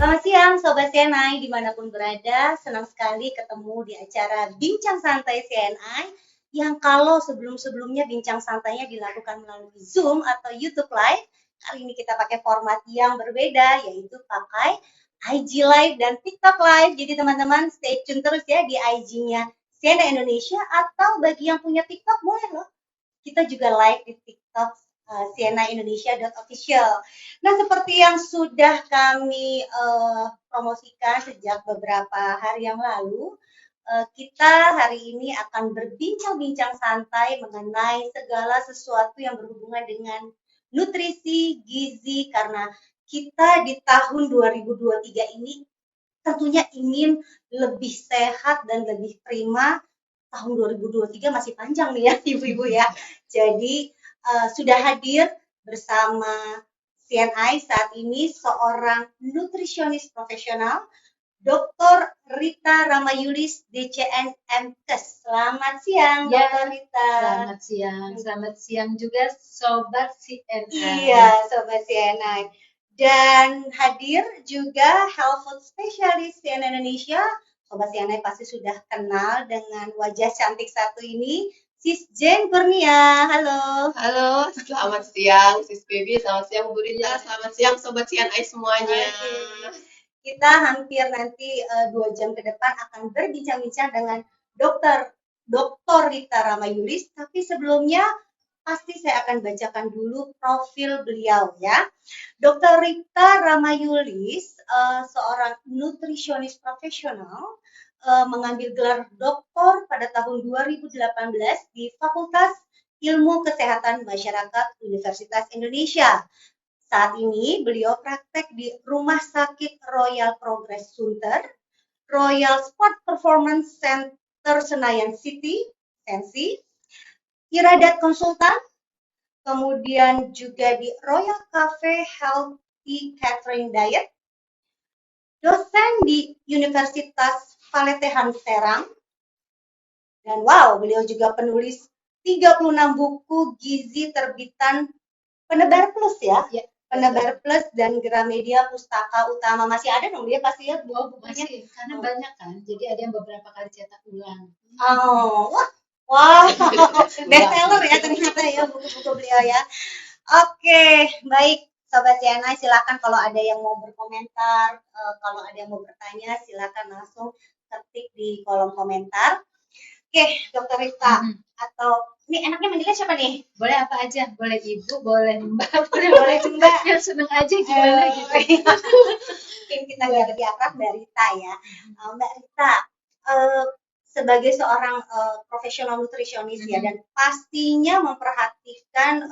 Selamat siang Sobat CNI dimanapun berada, senang sekali ketemu di acara Bincang Santai CNI yang kalau sebelum-sebelumnya bincang santainya dilakukan melalui Zoom atau YouTube Live, kali ini kita pakai format yang berbeda yaitu pakai IG Live dan TikTok Live. Jadi teman-teman stay tune terus ya di IG-nya CNI Indonesia atau bagi yang punya TikTok boleh loh kita juga live di TikTok cnindonesia.official. Nah, seperti yang sudah kami promosikan sejak beberapa hari yang lalu, kita hari ini akan berbincang-bincang santai mengenai segala sesuatu yang berhubungan dengan nutrisi, gizi, karena kita di tahun 2023 ini tentunya ingin lebih sehat dan lebih prima. Tahun 2023 masih panjang nih ya ibu-ibu ya. Jadi sudah hadir bersama CNI saat ini seorang nutrisionis profesional, Dr. Rita Ramayulis, DCN MKes. Selamat siang, Ya, Dr. Rita. selamat siang juga Sobat CNI. Iya, Sobat CNI. Dan hadir juga Health Food Specialist CNI Indonesia. Sobat CNI pasti sudah kenal dengan wajah cantik satu ini, Sis Jane Kurnia. Halo. Halo, selamat siang Sis Baby, selamat siang Bu Rita, selamat siang Sobat CNI semuanya. Kita hampir nanti 2 jam ke depan akan berbincang-bincang dengan Dr. Rita Ramayulis, tapi sebelumnya pasti saya akan bacakan dulu profil beliau ya. Dr. Rita Ramayulis, seorang nutrisionis profesional, mengambil gelar doktor pada tahun 2018 di Fakultas Ilmu Kesehatan Masyarakat Universitas Indonesia. Saat ini beliau praktek di Rumah Sakit Royal Progress Sunter, Royal Sport Performance Center Senayan City, Sensi, Iradat Konsultan, kemudian juga di Royal Cafe Healthy Catering Diet, dosen di Universitas Paletehan Serang, dan wow, beliau juga penulis 36 buku gizi terbitan Penebar Plus ya? Ya, Penebar Plus dan Gramedia Pustaka Utama. Masih ada dong dia pasti ya buah bukunya? masih, karena banyak kan, jadi ada yang beberapa kali cetak ulang. Oh, wah, bestseller ya ternyata ya buku-buku beliau ya. Oke, baik Sobat CNI, silakan kalau ada yang mau berkomentar, kalau ada yang mau bertanya, silakan langsung ketik di kolom komentar. Oke, Dokter Rita, atau ini enaknya manggilnya siapa nih? Boleh apa aja, boleh ibu, boleh mbak, boleh mbak, yang seneng aja gimana gitu. Mungkin kita nggak lebih akrab Mbak Rita ya. Mbak Rita, sebagai seorang profesional nutrisionis ya, dan pastinya memperhatikan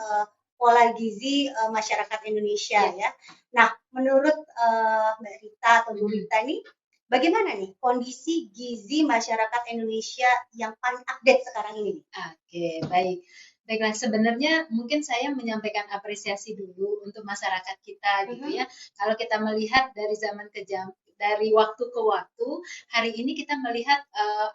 pola gizi masyarakat Indonesia ya. Nah, menurut Mbak Rita atau Bu Rita ini, bagaimana nih kondisi gizi masyarakat Indonesia yang paling update sekarang ini? Oke, baik. Baiklah, sebenarnya mungkin saya menyampaikan apresiasi dulu untuk masyarakat kita gitu ya. Kalau kita melihat dari zaman ke zaman, dari waktu ke waktu, hari ini kita melihat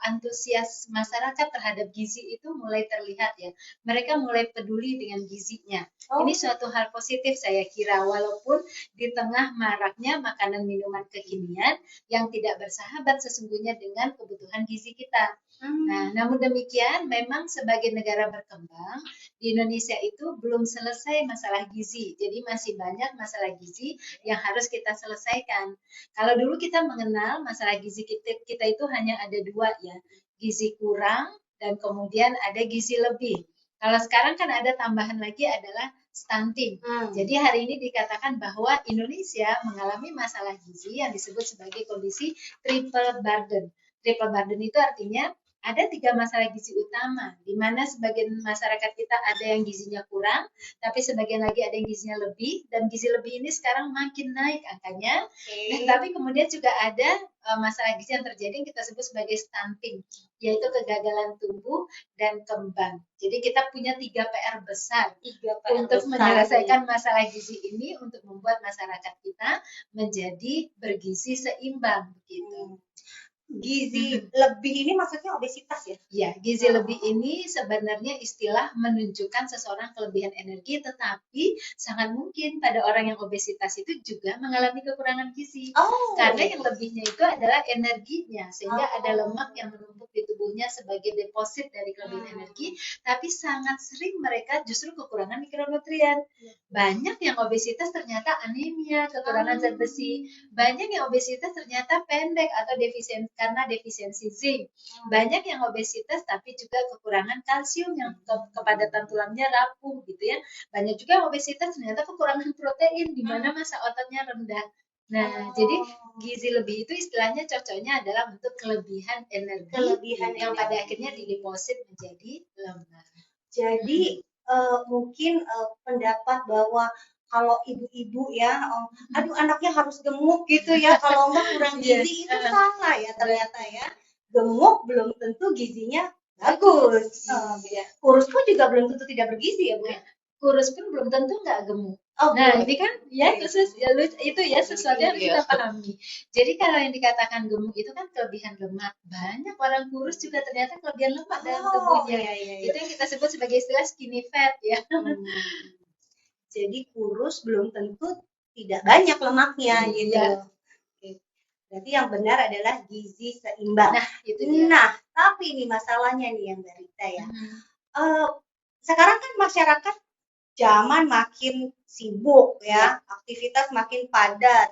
antusias masyarakat terhadap gizi itu mulai terlihat ya. Mereka mulai peduli dengan gizinya. Ini suatu hal positif saya kira, walaupun di tengah maraknya makanan minuman kekinian yang tidak bersahabat sesungguhnya dengan kebutuhan gizi kita. Nah, namun demikian, memang sebagai negara berkembang, di Indonesia itu belum selesai masalah gizi. Jadi masih banyak masalah gizi yang harus kita selesaikan. Kalau dulu kita mengenal masalah gizi kita itu hanya ada dua ya, gizi kurang dan kemudian ada gizi lebih. Kalau sekarang kan ada tambahan lagi adalah stunting. Jadi hari ini dikatakan bahwa Indonesia mengalami masalah gizi yang disebut sebagai kondisi triple burden. Triple burden itu artinya ada 3 masalah gizi utama, di mana sebagian masyarakat kita ada yang gizinya kurang, tapi sebagian lagi ada yang gizinya lebih, dan gizi lebih ini sekarang makin naik angkanya. Tapi kemudian juga ada masalah gizi yang terjadi yang kita sebut sebagai stunting, yaitu kegagalan tumbuh dan kembang. Jadi kita punya 3 PR besar untuk menyelesaikan masalah gizi ini, untuk membuat masyarakat kita menjadi bergizi seimbang begitu. gizi lebih ini maksudnya obesitas ya? Ya, gizi lebih ini sebenarnya istilah menunjukkan seseorang kelebihan energi, tetapi sangat mungkin pada orang yang obesitas itu juga mengalami kekurangan gizi. Oh. Karena yang lebihnya itu adalah energinya, sehingga ada Oh. lemak yang menumpuk di tubuhnya sebagai deposit dari kelebihan energi, tapi sangat sering mereka justru kekurangan mikronutrien. Banyak yang obesitas ternyata anemia, kekurangan zat besi. Banyak yang obesitas ternyata pendek atau karena defisiensi zinc. Banyak yang obesitas tapi juga kekurangan kalsium yang kepadatan tulangnya rapuh gitu ya. Banyak juga yang obesitas ternyata kekurangan protein di mana massa ototnya rendah. Nah, jadi gizi lebih itu istilahnya cocoknya adalah untuk kelebihan energi yang pada akhirnya dideposit menjadi lemak. Jadi mungkin pendapat bahwa kalau ibu-ibu ya, aduh anaknya harus gemuk gitu ya, kalau enggak kurang gizi itu salah ya ternyata ya. Gemuk belum tentu gizinya bagus. Kurus pun juga belum tentu tidak bergizi ya Bu. Kurus pun belum tentu nggak gemuk. Oh, nah, ini kan ya itu ya sesuatu yang kita pahami. Jadi kalau yang dikatakan gemuk itu kan kelebihan lemak. Banyak orang kurus juga ternyata kelebihan lemak dalam tubuhnya. Itu yang kita sebut sebagai istilah skinny fat ya. Jadi kurus belum tentu tidak banyak lemaknya gitu. Berarti yang benar adalah gizi seimbang. Nah, itu dia. Nah, tapi ini masalahnya nih yang Rita ya. Sekarang kan masyarakat zaman makin sibuk ya, aktivitas makin padat.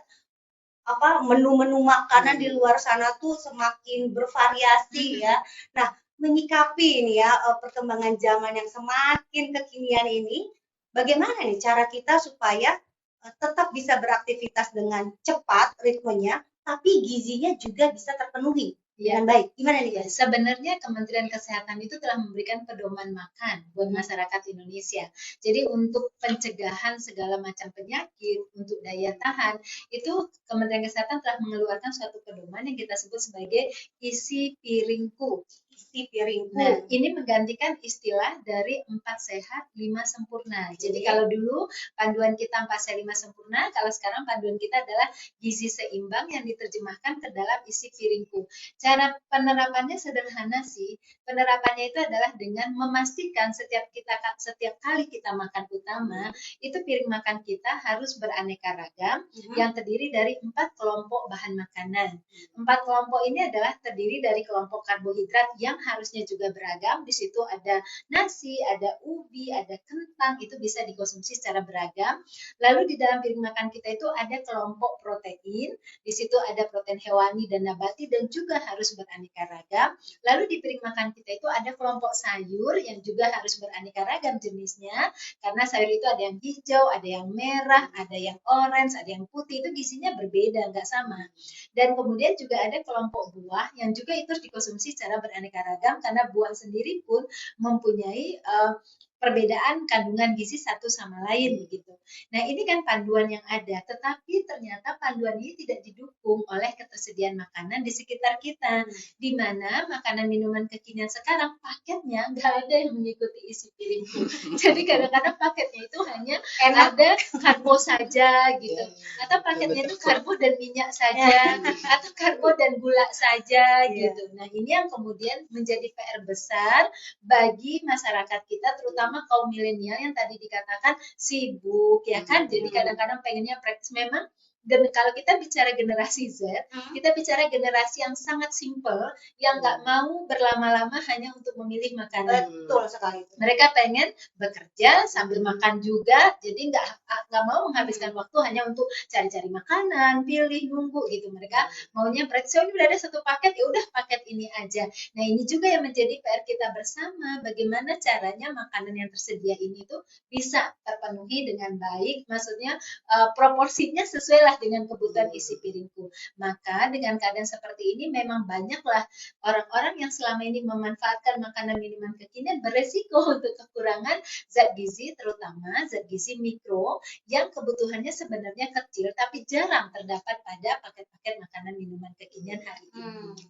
Menu-menu makanan di luar sana tuh semakin bervariasi ya. Nah, menyikapi ini ya perkembangan zaman yang semakin kekinian ini, bagaimana nih cara kita supaya tetap bisa beraktivitas dengan cepat ritmenya, tapi gizinya juga bisa terpenuhi dengan baik. Gimana nih guys? Sebenarnya Kementerian Kesehatan itu telah memberikan pedoman makan buat masyarakat Indonesia. Jadi untuk pencegahan segala macam penyakit, untuk daya tahan, itu Kementerian Kesehatan telah mengeluarkan suatu pedoman yang kita sebut sebagai isi piringku. Isi piringku. Nah, ini menggantikan istilah dari 4 sehat, 5 sempurna. Jadi kalau dulu panduan kita 4 sehat, 5 sempurna, kalau sekarang panduan kita adalah gizi seimbang yang diterjemahkan ke dalam isi piringku. Cara penerapannya sederhana sih. Penerapannya itu adalah dengan memastikan setiap kali kita makan utama, itu piring makan kita harus beraneka ragam yang terdiri dari 4 kelompok bahan makanan. 4 kelompok ini adalah terdiri dari kelompok karbohidrat yang harusnya juga beragam. Di situ ada nasi, ada ubi, ada kentang, itu bisa dikonsumsi secara beragam. Lalu di dalam piring makan kita itu ada kelompok protein, di situ ada protein hewani dan nabati dan juga harus beraneka ragam. Lalu di piring makan kita itu ada kelompok sayur yang juga harus beraneka ragam jenisnya, karena sayur itu ada yang hijau, ada yang merah, ada yang orange, ada yang putih, itu gizinya berbeda, nggak sama. Dan kemudian juga ada kelompok buah yang juga itu harus dikonsumsi secara beraneka ragam, karena buah sendiri pun mempunyai perbedaan kandungan gizi satu sama lain begitu. Nah, ini kan panduan yang ada, tetapi ternyata panduan ini tidak didukung oleh ketersediaan makanan di sekitar kita, di mana makanan minuman kekinian sekarang paketnya nggak ada yang mengikuti isi piringku. Jadi kadang-kadang paketnya itu hanya ada karbo saja gitu, atau paketnya itu karbo dan minyak saja, atau karbo dan gula saja gitu. Nah, ini yang kemudian menjadi PR besar bagi masyarakat kita, terutama kaum milenial yang tadi dikatakan sibuk ya kan. Jadi kadang-kadang pengennya praktis. Memang kalau kita bicara generasi Z, kita bicara generasi yang sangat simple, yang nggak mau berlama-lama hanya untuk memilih makanan. Betul sekali. Mereka pengen bekerja sambil makan juga, jadi nggak mau menghabiskan waktu hanya untuk cari-cari makanan, pilih, nunggu gitu. Mereka maunya praktis. Ini udah ada satu paket, ya udah paket ini aja. Nah, ini juga yang menjadi PR kita bersama, bagaimana caranya makanan yang tersedia ini tuh bisa terpenuhi dengan baik, maksudnya proporsinya sesuai lah dengan kebutuhan isi piringku. Maka dengan keadaan seperti ini memang banyaklah orang-orang yang selama ini memanfaatkan makanan minuman kekinian beresiko untuk kekurangan zat gizi, terutama zat gizi mikro yang kebutuhannya sebenarnya kecil tapi jarang terdapat pada paket-paket makanan minuman kekinian hari ini.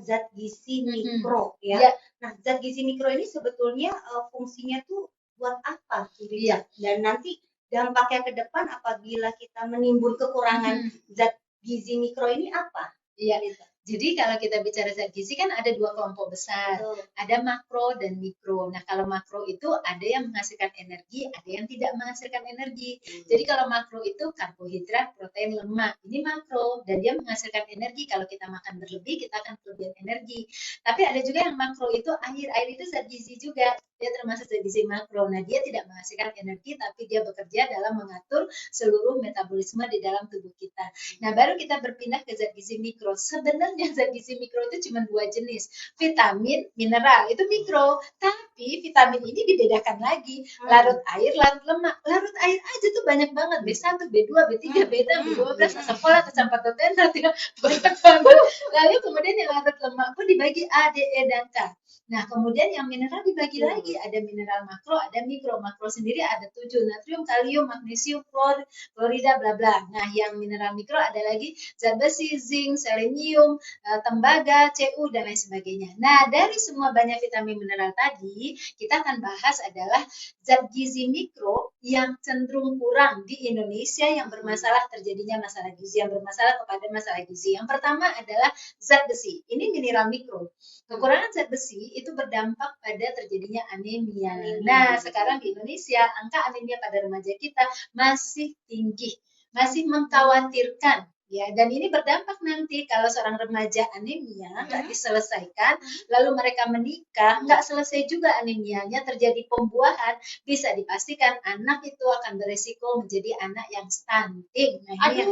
Zat gizi mikro ya. Nah, zat gizi mikro ini sebetulnya fungsinya tuh buat apa sih? Dan nanti dampaknya ke depan apabila kita menimbul kekurangan zat gizi mikro ini apa? Iya, jadi kalau kita bicara zat gizi kan ada dua kelompok besar, ada makro dan mikro. Nah, kalau makro itu ada yang menghasilkan energi, ada yang tidak menghasilkan energi. Jadi kalau makro itu karbohidrat, protein, lemak. Ini makro dan dia menghasilkan energi. Kalau kita makan berlebih, kita akan kelebihan energi. Tapi ada juga yang makro itu air. Air itu zat gizi juga. Dia termasuk zat gizi makro. Nah, dia tidak menghasilkan energi, tapi dia bekerja dalam mengatur seluruh metabolisme di dalam tubuh kita. Nah, baru kita berpindah ke zat gizi mikro. Sebenarnya zat gizi mikro itu cuma dua jenis, vitamin, mineral, itu mikro. Tapi vitamin ini dibedakan lagi, larut air, larut lemak. Larut air aja tuh banyak banget, B1, B2, B3, B6, B12, asam folat, asam patotenat, ya. Banyak banget. Lalu kemudian yang larut lemak pun dibagi A, D, E, dan K. Nah, kemudian yang mineral dibagi lagi, ada mineral makro, ada mikro. Makro sendiri ada 7, natrium, kalium, magnesium, klorida, bla bla. Nah, yang mineral mikro ada lagi zat besi, zinc, selenium, tembaga, Cu, dan lain sebagainya. Nah, dari semua banyak vitamin mineral tadi, kita akan bahas adalah zat gizi mikro yang cenderung kurang di Indonesia yang bermasalah terjadinya masalah gizi, yang bermasalah kepada masalah gizi. Yang pertama adalah zat besi. Ini mineral mikro. Kekurangan zat besi itu berdampak pada terjadinya anemia. Nah, sekarang di Indonesia angka anemia pada remaja kita masih tinggi, masih mengkhawatirkan. Ya, dan ini berdampak nanti kalau seorang remaja anemia nggak diselesaikan, lalu mereka menikah, nggak selesai juga anemianya, terjadi pembuahan, bisa dipastikan anak itu akan beresiko menjadi anak yang stunting. Nah, ini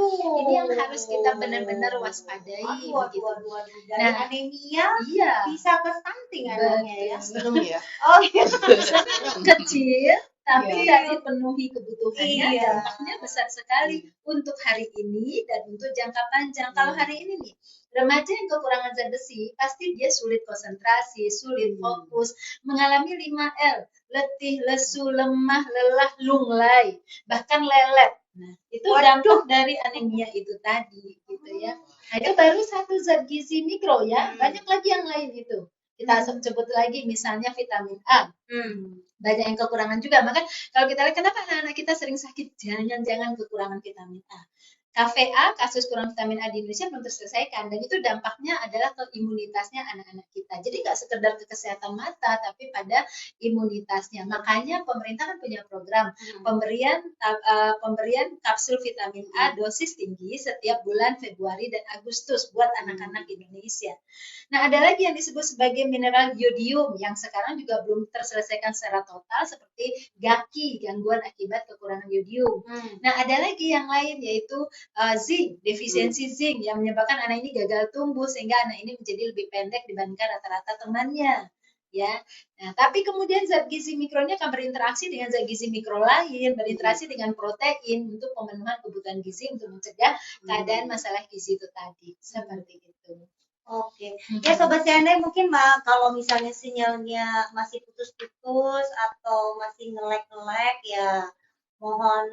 yang harus kita benar-benar waspadai. Dari anemia bisa ke stunting anaknya ya. Ya. Oh iya. Kecil, tapi tidak dipenuhi kebutuhannya, dampaknya besar sekali untuk hari ini dan untuk jangka panjang. Kalau hari ini nih, remaja yang kekurangan zat besi, pasti dia sulit konsentrasi, sulit fokus, mengalami 5L, letih, lesu, lemah, lelah, lunglai, bahkan lelet. Nah, itu dampak dari anemia itu tadi, gitu ya. Nah, itu baru satu zat gizi mikro ya, banyak lagi yang lain itu. Kita sebut lagi misalnya vitamin A. Banyak yang kekurangan juga. Maka kalau kita lihat kenapa anak-anak kita sering sakit, jangan-jangan kekurangan vitamin A. KVA, kasus kurang vitamin A di Indonesia belum terselesaikan, dan itu dampaknya adalah ke imunitasnya anak-anak kita. Jadi nggak sekedar ke kesehatan mata, tapi pada imunitasnya. Makanya pemerintah kan punya program pemberian kapsul vitamin A dosis tinggi setiap bulan Februari dan Agustus buat anak-anak Indonesia. Nah, ada lagi yang disebut sebagai mineral yodium yang sekarang juga belum terselesaikan secara total, seperti GAKI, gangguan akibat kekurangan yodium. Nah, ada lagi yang lain yaitu zinc, defisiensi zinc yang menyebabkan anak ini gagal tumbuh sehingga anak ini menjadi lebih pendek dibandingkan rata-rata temannya. Ya, nah tapi kemudian zat gizi mikronya akan berinteraksi dengan zat gizi mikro lain, berinteraksi dengan protein untuk pemenuhan kebutuhan gizi untuk mencegah keadaan masalah gizi itu tadi, seperti itu. Oke, ya Sobat CNI mungkin kalau misalnya sinyalnya masih putus-putus atau masih nge-lag ya mohon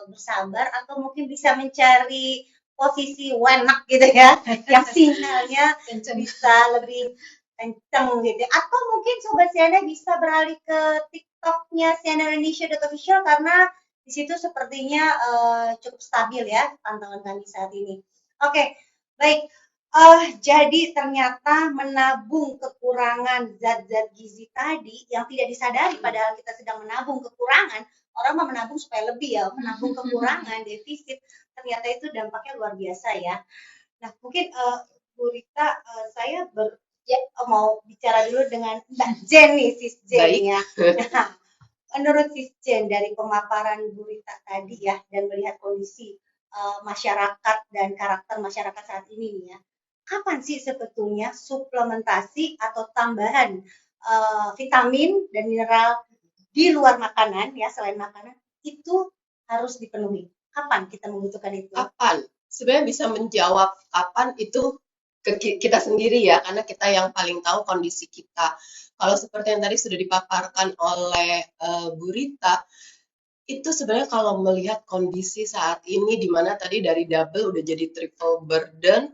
bersabar atau mungkin bisa mencari posisi wenak gitu ya, yang sinyalnya bisa lebih kenceng gitu. Atau mungkin Sobat CNI bisa beralih ke TikToknya CNN Indonesia.official karena di situ sepertinya cukup stabil ya pantauan kami saat ini. Oke, baik. Jadi ternyata menabung kekurangan zat-zat gizi tadi yang tidak disadari padahal kita sedang menabung kekurangan, orang mau menabung supaya lebih ya, menabung kekurangan, defisit, ternyata itu dampaknya luar biasa ya. Nah mungkin Bu Rita, saya mau bicara dulu dengan Mbak Jen nih, Sis Jen ya. Nah, menurut Sis Jen dari pemaparan Bu Rita tadi ya, dan melihat kondisi masyarakat dan karakter masyarakat saat ini nih ya, kapan sih sebetulnya suplementasi atau tambahan vitamin dan mineral di luar makanan ya, selain makanan itu harus dipenuhi? Kapan kita membutuhkan itu? Kapan? Sebenarnya bisa menjawab kapan itu ke kita sendiri ya, karena kita yang paling tahu kondisi kita. Kalau seperti yang tadi sudah dipaparkan oleh Bu Rita, itu sebenarnya kalau melihat kondisi saat ini di mana tadi dari double udah jadi triple burden,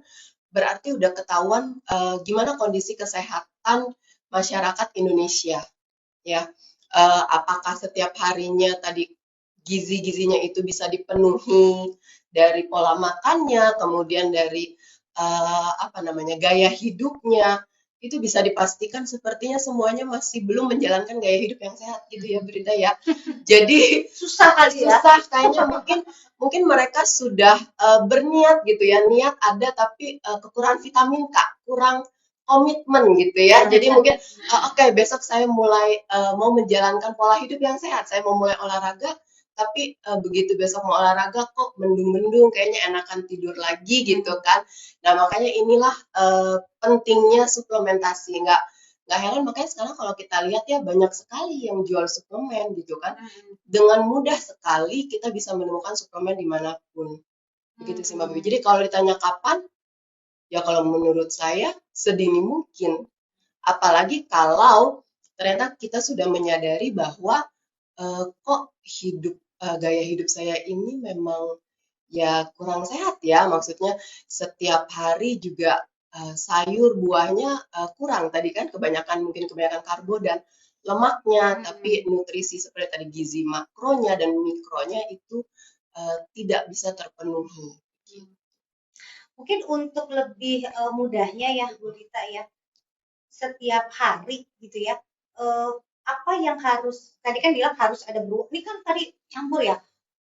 berarti udah ketahuan gimana kondisi kesehatan masyarakat Indonesia ya. Apakah setiap harinya tadi gizi-gizinya itu bisa dipenuhi dari pola makannya, kemudian dari apa namanya gaya hidupnya, itu bisa dipastikan sepertinya semuanya masih belum menjalankan gaya hidup yang sehat gitu ya Berita ya. Jadi Susah kali ya. susah kayaknya mungkin mereka sudah berniat gitu ya, niat ada tapi kekurangan vitamin K, kurang komitmen gitu ya. Jadi mungkin oke, besok saya mulai mau menjalankan pola hidup yang sehat, saya mau mulai olahraga, tapi begitu besok mau olahraga kok mendung-mendung, kayaknya enakan tidur lagi gitu kan. Nah makanya inilah pentingnya suplementasi, nggak heran makanya sekarang kalau kita lihat ya banyak sekali yang jual suplemen gitu kan. Dengan mudah sekali kita bisa menemukan suplemen dimanapun. Begitu sih Mbak Bibi. Jadi kalau ditanya kapan, ya kalau menurut saya sedini mungkin. Apalagi kalau ternyata kita sudah menyadari bahwa kok gaya hidup saya ini memang ya kurang sehat ya. Maksudnya setiap hari juga sayur buahnya kurang tadi kan, mungkin kebanyakan karbo dan lemaknya, tapi nutrisi seperti tadi gizi makronya dan mikronya itu tidak bisa terpenuhi. Mungkin untuk lebih mudahnya ya Bu Rita ya, setiap hari gitu ya, apa yang harus, tadi kan bilang harus ada buah, ini kan tadi campur ya,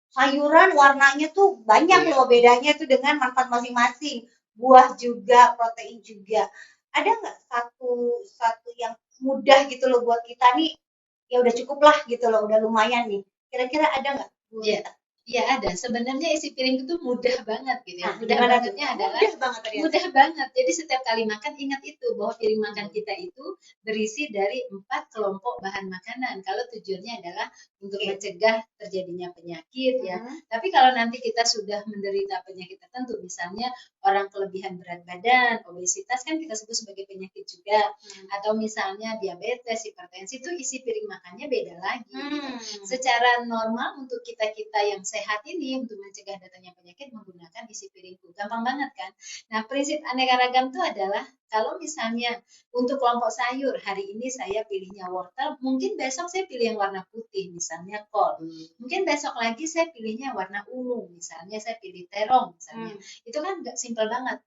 sayuran warnanya tuh banyak loh bedanya tuh dengan manfaat masing-masing, buah juga, protein juga. Ada nggak satu yang mudah gitu loh buat kita nih, ya udah cukup lah gitu loh, udah lumayan nih. Kira-kira ada nggak Bu Iya, Rita? iya ada. Sebenarnya isi piring itu mudah banget gitu ya. Nah, Mudah gimana tuh? bangetnya adalah Mudah banget ternyata. mudah banget. Jadi setiap kali makan ingat itu bahwa piring makan kita itu berisi dari 4 kelompok bahan makanan. Kalau tujuannya adalah untuk mencegah terjadinya penyakit ya. Tapi kalau nanti kita sudah menderita penyakit tertentu, misalnya orang kelebihan berat badan, obesitas kan kita sebut sebagai penyakit juga, atau misalnya diabetes, hipertensi, itu isi piring makannya beda lagi. Gitu. Secara normal untuk kita yang sehat ini untuk mencegah datangnya penyakit menggunakan isi piringku, gampang banget kan. Nah prinsip aneka ragam itu adalah kalau misalnya untuk kelompok sayur hari ini saya pilihnya wortel, mungkin besok saya pilih yang warna putih, misalnya kol. Mungkin besok lagi saya pilihnya warna ungu, misalnya saya pilih terong, misalnya. Itu kan nggak simpel banget.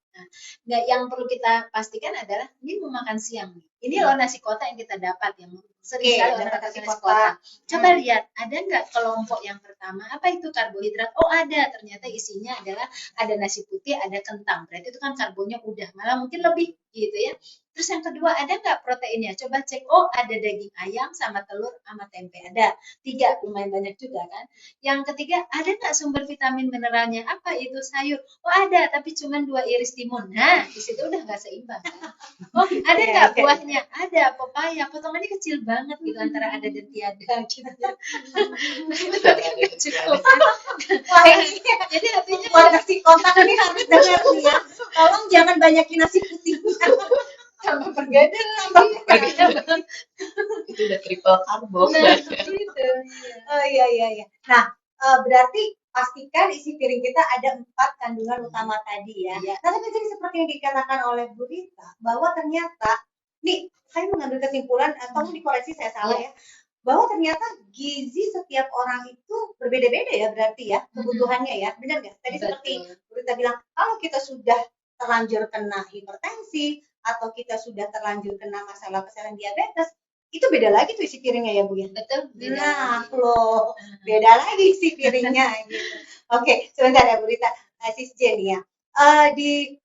Nah, yang perlu kita pastikan adalah ini mau makan siang. Ini loh nasi kotak yang kita dapat yang sering sekali orang dapat nasi kotak. Coba lihat, ada nggak kelompok yang pertama? Apa itu karbohidrat? Oh ada, ternyata isinya adalah ada nasi putih, ada kentang. Berarti itu kan karbonya udah, malah mungkin lebih gitu ya. Terus yang kedua, ada nggak proteinnya? Coba cek, oh ada daging ayam sama telur sama tempe. Ada, 3, lumayan banyak juga kan. Yang ketiga, ada nggak sumber vitamin mineralnya? Apa itu sayur? Oh ada, tapi cuma 2 iris timun. Nah, di situ udah nggak seimbang kan. Oh ada nggak buahnya? Ada, pepaya. Potongannya kecil banget gitu, antara ada dan tiada gitu ya. Berarti kan nggak cukup. Wah, ini Jadi artinya buat nasi kotak ini harus dengar nih ya. Tolong jangan banyakin nasi putih. tambah bergadang. Itu udah triple karbo. Nah, gitu. Oh iya. Nah, berarti pastikan isi piring kita ada 4 kandungan utama tadi ya. Iya. Nah, tapi tadi seperti yang dikatakan oleh Bu Rita, bahwa ternyata, nih saya mengambil kesimpulan, atau dikoreksi saya salah ya, bahwa ternyata gizi setiap orang itu berbeda-beda ya berarti ya, kebutuhannya ya. Benar nggak? Tadi seperti Bu Rita bilang, kalau kita sudah terlanjur kena hipertensi, atau kita sudah terlanjur kena masalah kesehatan diabetes, itu beda lagi tuh isi piringnya ya Bu ya. Betul, beda. Nah, loh, beda lagi isi piringnya gitu. Oke, sebentar ya Bu Rita, Sis Jen ya. Di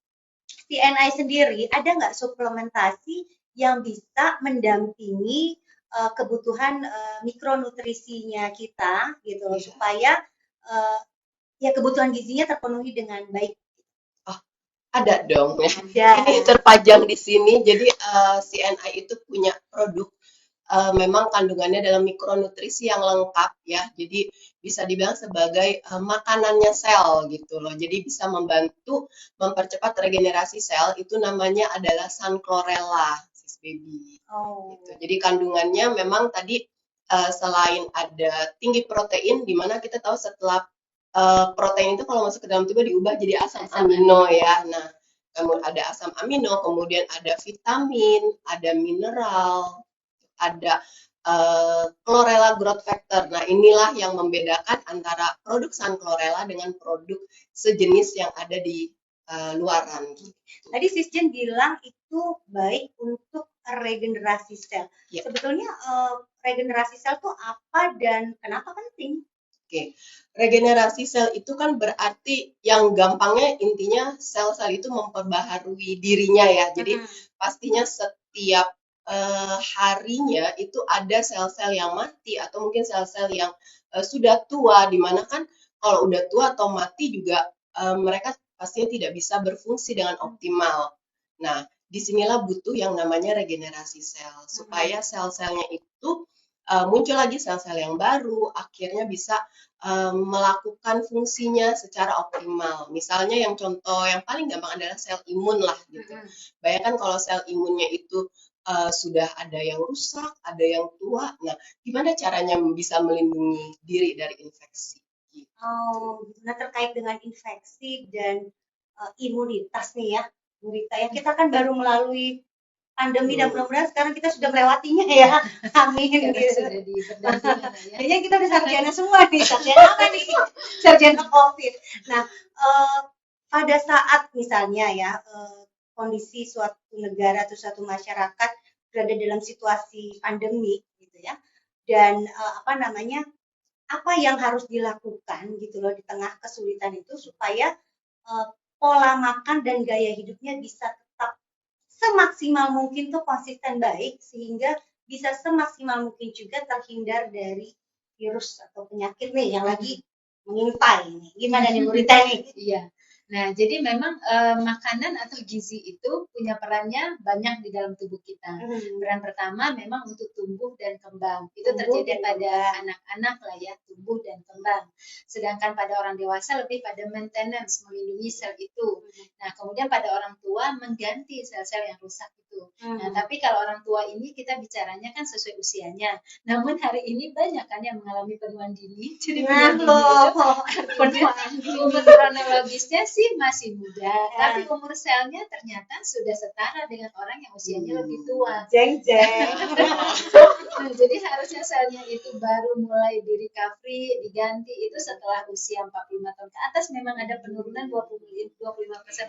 CNI sendiri ada nggak suplementasi yang bisa mendampingi kebutuhan mikronutrisinya kita gitu loh, supaya ya kebutuhan gizinya terpenuhi dengan baik. Ada dong ya. Ada. Ini terpajang di sini. Jadi CNI itu punya produk memang kandungannya dalam mikronutrisi yang lengkap ya. Jadi bisa dibilang sebagai makanannya sel gitu loh. Jadi bisa membantu mempercepat regenerasi sel. Itu namanya adalah Sun-Chlorella, sis baby. Gitu. Jadi kandungannya memang tadi selain ada tinggi protein, di mana kita tahu setelah protein itu kalau masuk ke dalam tubuh diubah jadi asam amino ya. Nah, kemudian ada asam amino, kemudian ada vitamin, ada mineral, ada chlorella growth factor. Nah, inilah yang membedakan antara produk Sun-Chlorella dengan produk sejenis yang ada di luaran. Tadi Sisjen bilang itu baik untuk regenerasi sel. Ya. Sebetulnya regenerasi sel itu apa dan kenapa penting? Oke, regenerasi sel itu kan berarti yang gampangnya intinya sel-sel itu memperbaharui dirinya ya. Jadi pastinya setiap harinya itu ada sel-sel yang mati atau mungkin sel-sel yang sudah tua, di mana kan kalau udah tua atau mati juga mereka pastinya tidak bisa berfungsi dengan optimal. Nah, disinilah butuh yang namanya regenerasi sel supaya sel-selnya itu muncul lagi sel-sel yang baru, akhirnya bisa melakukan fungsinya secara optimal. Misalnya yang contoh yang paling gampang adalah sel imun lah gitu. Bayangkan kalau sel imunnya itu sudah ada yang rusak, ada yang tua. Nah, gimana caranya bisa melindungi diri dari infeksi? Gitu. Oh, nah terkait dengan infeksi dan imunitas nih ya, Murita ya. Kita kan baru melalui pandemi dan mudah-mudahan sekarang kita sudah melewatinya ya. Amin. Gitu. Sudah di perdagangan ya. Kayaknya kita udah sarjana semua nih. Sarjana apa nih? Sarjana COVID. Nah, pada saat misalnya ya kondisi suatu negara atau suatu masyarakat berada dalam situasi pandemi gitu ya, dan apa yang harus dilakukan gitu loh di tengah kesulitan itu supaya pola makan dan gaya hidupnya bisa tetap semaksimal mungkin tuh konsisten baik sehingga bisa semaksimal mungkin juga terhindar dari virus atau penyakit nih yang lagi mengintai ini. Gimana nih Murita nih? Iya. Nah, jadi memang makanan atau gizi itu punya perannya banyak di dalam tubuh kita. Peran pertama memang untuk tumbuh dan kembang. Itu terjadi pada anak-anak lah ya, tumbuh dan kembang. Sedangkan pada orang dewasa lebih pada maintenance, melindungi sel itu. Nah, kemudian pada orang tua mengganti sel-sel yang rusak itu. Nah, tapi kalau orang tua ini kita bicaranya kan sesuai usianya. Namun hari ini banyak kan yang mengalami penuaan dini. Jadi umur kronologisnya sih masih muda, tapi umur selnya ternyata sudah setara dengan orang yang usianya lebih tua. Jeng. Nah, jadi harusnya selnya itu baru mulai di recovery, diganti itu setelah usia 45 tahun ke atas. Memang ada penurunan 25%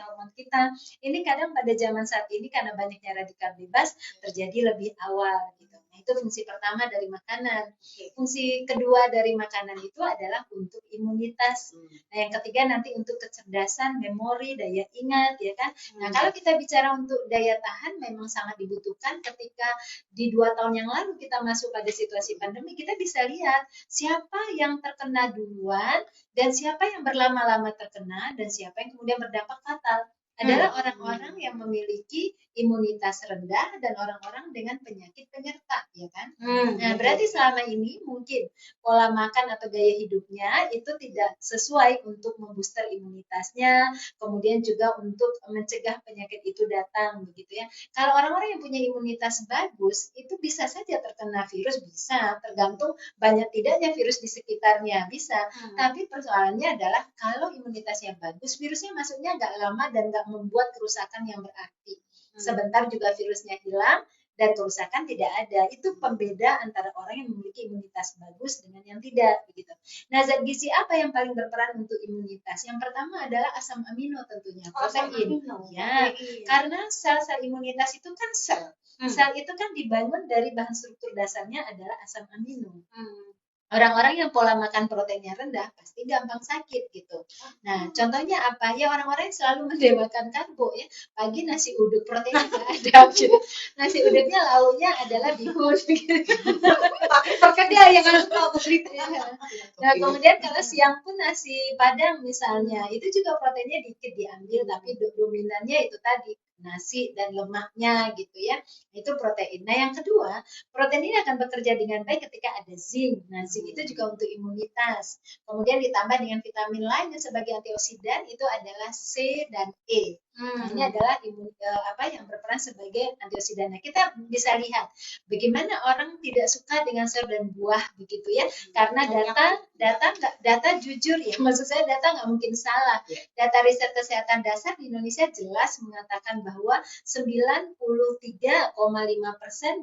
hormon kita. Ini kadang pada zaman saat ini karena banyaknya radikal bebas terjadi lebih awal gitu. Nah, itu fungsi pertama dari makanan. Fungsi kedua dari makanan itu adalah untuk imunitas. Nah, yang ketiga nanti untuk kecerdasan, memori, daya ingat, ya kan. Nah, kalau kita bicara untuk daya tahan memang sangat dibutuhkan ketika di 2 tahun yang lalu kita masuk pada situasi pandemi, kita bisa lihat siapa yang terkena duluan dan siapa yang berlama-lama terkena dan siapa yang kemudian berdampak fatal. Adalah orang-orang yang memiliki imunitas rendah dan orang-orang dengan penyakit penyerta, ya kan? Nah, berarti selama ini mungkin pola makan atau gaya hidupnya itu tidak sesuai untuk membooster imunitasnya, kemudian juga untuk mencegah penyakit itu datang, begitu ya. Kalau orang-orang yang punya imunitas bagus, itu bisa saja terkena virus, bisa, tergantung banyak tidaknya virus di sekitarnya, bisa. Tapi persoalannya adalah kalau imunitasnya bagus, virusnya masuknya nggak lama dan nggak membuat kerusakan yang berarti. Sebentar juga virusnya hilang dan kerusakan tidak ada. Itu pembeda antara orang yang memiliki imunitas bagus dengan yang tidak, begitu. Nah, zat gizi apa yang paling berperan untuk imunitas? Yang pertama adalah asam amino tentunya, protein. Ya, karena sel-sel imunitas itu kan sel. Sel itu kan dibangun dari bahan struktur dasarnya adalah asam amino. Orang-orang yang pola makan proteinnya rendah pasti gampang sakit gitu. Nah, contohnya apa? Ya orang-orang yang selalu mendewakan karbo ya. Pagi nasi uduk proteinnya nggak ada gitu. Nasi uduknya lauknya adalah bihun gitu. Pakai dia yang harus tahu berita. Nah, kemudian kalau siang pun nasi padang misalnya, itu juga proteinnya dikit diambil, tapi dominannya itu tadi nasi dan lemaknya gitu ya. Itu protein. Nah, yang kedua, protein ini akan bekerja dengan baik ketika ada zinc. Nah, zinc itu juga untuk imunitas. Kemudian ditambah dengan vitamin lain yang sebagai antioksidan itu adalah C dan E. Nah, ini adalah yang berperan sebagai antioksidan. Nah, kita bisa lihat bagaimana orang tidak suka dengan sayur dan buah begitu ya, karena data jujur ya, maksud saya data nggak mungkin salah. Data riset kesehatan dasar di Indonesia jelas mengatakan bahwa 93,5%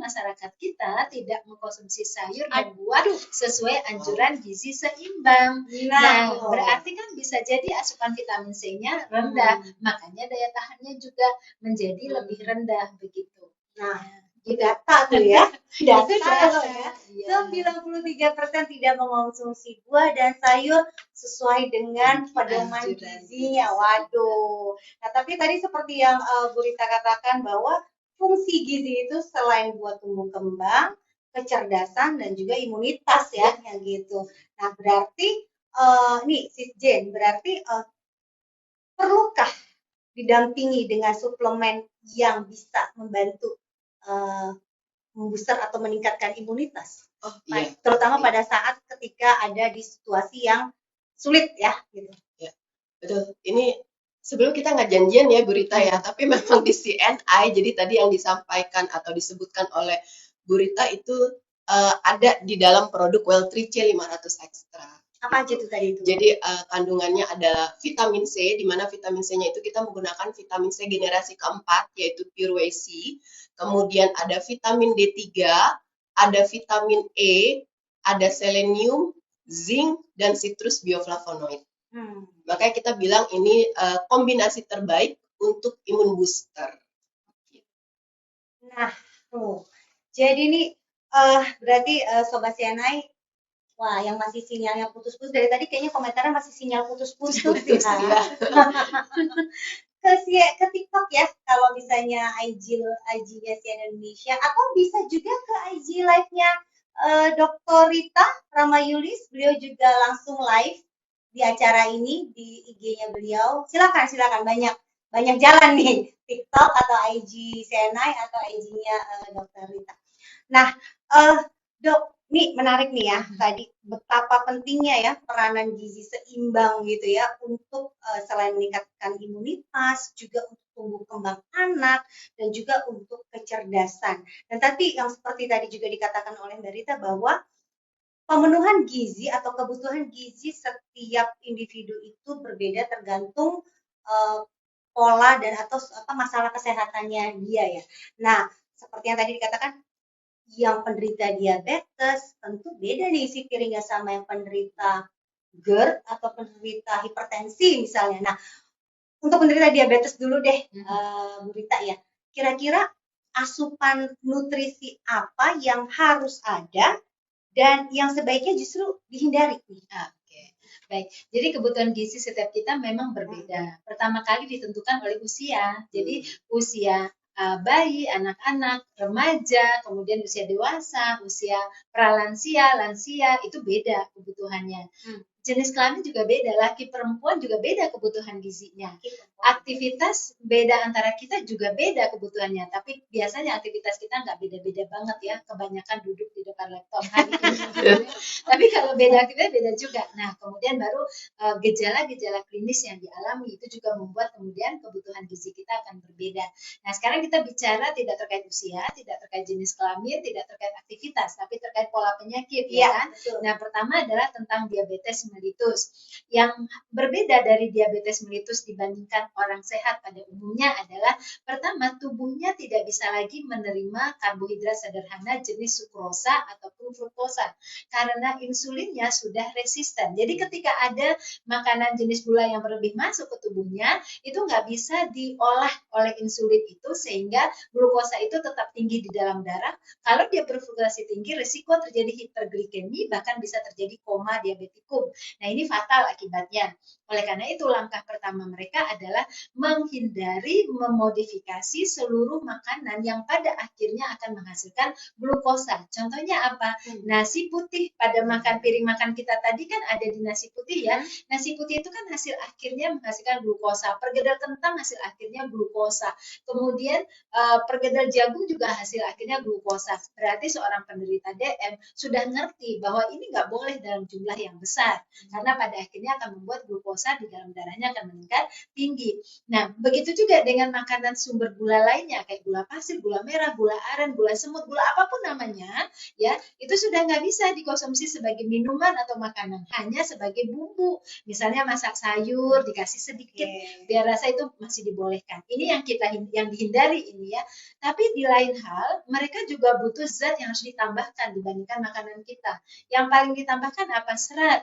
masyarakat kita tidak mengkonsumsi sayur dan buah sesuai anjuran gizi seimbang. Nah, berarti kan bisa jadi asupan vitamin C-nya rendah, makanya daya tahannya juga menjadi lebih rendah begitu. Nah, data tuh ya, data loh ya. Iya. 93% tidak mengonsumsi buah dan sayur sesuai dengan pedoman gizinya. Waduh. Nah, tapi tadi seperti yang Bu Rita katakan bahwa fungsi gizi itu selain buat tumbuh kembang, kecerdasan dan juga imunitas ya, yang gitu. Nah, berarti nih Sis Jen, berarti perlukah didampingi dengan suplemen yang bisa membantu membooster atau meningkatkan imunitas, terutama pada saat ketika ada di situasi yang sulit ya, gitu. Ya, betul. Ini sebelum kita nggak janjian ya Bu Rita ya, tapi memang di CNI, jadi tadi yang disampaikan atau disebutkan oleh Bu Rita itu ada di dalam produk Well3 C500 Extra. Apa aja tuh tadi itu? Jadi kandungannya adalah vitamin C, di mana vitamin C-nya itu kita menggunakan vitamin C generasi keempat, yaitu Pure Whey C. Kemudian ada vitamin D3, ada vitamin E, ada selenium, zinc, dan citrus bioflavonoid. Makanya kita bilang ini kombinasi terbaik untuk imun booster. Nah, tuh. Jadi ini berarti Sobat CNI, wah, yang masih sinyalnya putus-putus dari tadi kayaknya komentarnya masih sinyal putus-putus ya. Ke TikTok ya, kalau misalnya IG-nya CNN Indonesia, atau bisa juga ke IG live-nya Dr. Rita Ramayulis, beliau juga langsung live di acara ini di IG-nya beliau. Silakan banyak jalan nih, TikTok atau IG CNI atau IG-nya Dr. Rita. Nah, Dok, ini menarik nih ya, tadi betapa pentingnya ya peranan gizi seimbang gitu ya untuk selain meningkatkan imunitas, juga untuk tumbuh kembang anak dan juga untuk kecerdasan. Dan tadi yang seperti tadi juga dikatakan oleh Mbak Rita bahwa pemenuhan gizi atau kebutuhan gizi setiap individu itu berbeda tergantung pola dan atau masalah kesehatannya dia ya. Nah, seperti yang tadi dikatakan, yang penderita diabetes tentu beda nih isi piringnya sama yang penderita GERD atau penderita hipertensi misalnya. Nah, untuk penderita diabetes dulu deh, Bu Rita ya. Kira-kira asupan nutrisi apa yang harus ada dan yang sebaiknya justru dihindari? Oke. Baik, jadi kebutuhan gizi setiap kita memang berbeda. Pertama kali ditentukan oleh usia. Jadi usia bayi, anak-anak, remaja, kemudian usia dewasa, usia pralansia, lansia, itu beda kebutuhannya. Jenis kelamin juga beda, laki perempuan juga beda kebutuhan gizinya. Aktivitas beda antara kita juga beda kebutuhannya, tapi biasanya aktivitas kita nggak beda-beda banget ya, kebanyakan duduk di depan laptop hari ini. Tapi kalau beda aktivitas beda juga. Nah, kemudian baru gejala-gejala klinis yang dialami itu juga membuat kemudian kebutuhan gizi kita akan berbeda. Nah, sekarang kita bicara tidak terkait usia, tidak terkait jenis kelamin, tidak terkait aktivitas, tapi terkait pola penyakit ya kan. Betul. Nah, pertama adalah tentang diabetes mellitus. Yang berbeda dari diabetes mellitus dibandingkan orang sehat pada umumnya adalah pertama, tubuhnya tidak bisa lagi menerima karbohidrat sederhana jenis sukrosa ataupun fruktosa karena insulinnya sudah resisten. Jadi ketika ada makanan jenis gula yang berlebih masuk ke tubuhnya, itu nggak bisa diolah oleh insulin itu sehingga glukosa itu tetap tinggi di dalam darah. Kalau dia berfluktuasi tinggi, risiko terjadi hiperglikemi, bahkan bisa terjadi koma diabetikum. Nah, ini fatal akibatnya. Oleh karena itu, langkah pertama mereka adalah menghindari memodifikasi seluruh makanan yang pada akhirnya akan menghasilkan glukosa. Contohnya apa? Nasi putih. Pada piring makan kita tadi kan ada di nasi putih ya. Nasi putih itu kan hasil akhirnya menghasilkan glukosa. Perkedel kentang hasil akhirnya glukosa. Kemudian perkedel jagung juga hasil akhirnya glukosa. Berarti seorang penderita DM sudah ngerti bahwa ini nggak boleh dalam jumlah yang besar. karena pada akhirnya akan membuat glukosa di dalam darahnya akan meningkat tinggi. Nah, begitu juga dengan makanan sumber gula lainnya kayak gula pasir, gula merah, gula aren, gula semut, gula apapun namanya, ya itu sudah nggak bisa dikonsumsi sebagai minuman atau makanan, hanya sebagai bumbu. Misalnya masak sayur dikasih sedikit, biar rasa itu masih dibolehkan. Ini yang dihindari ini ya. Tapi di lain hal, mereka juga butuh zat yang harus ditambahkan dibandingkan makanan kita. Yang paling ditambahkan apa? Serat.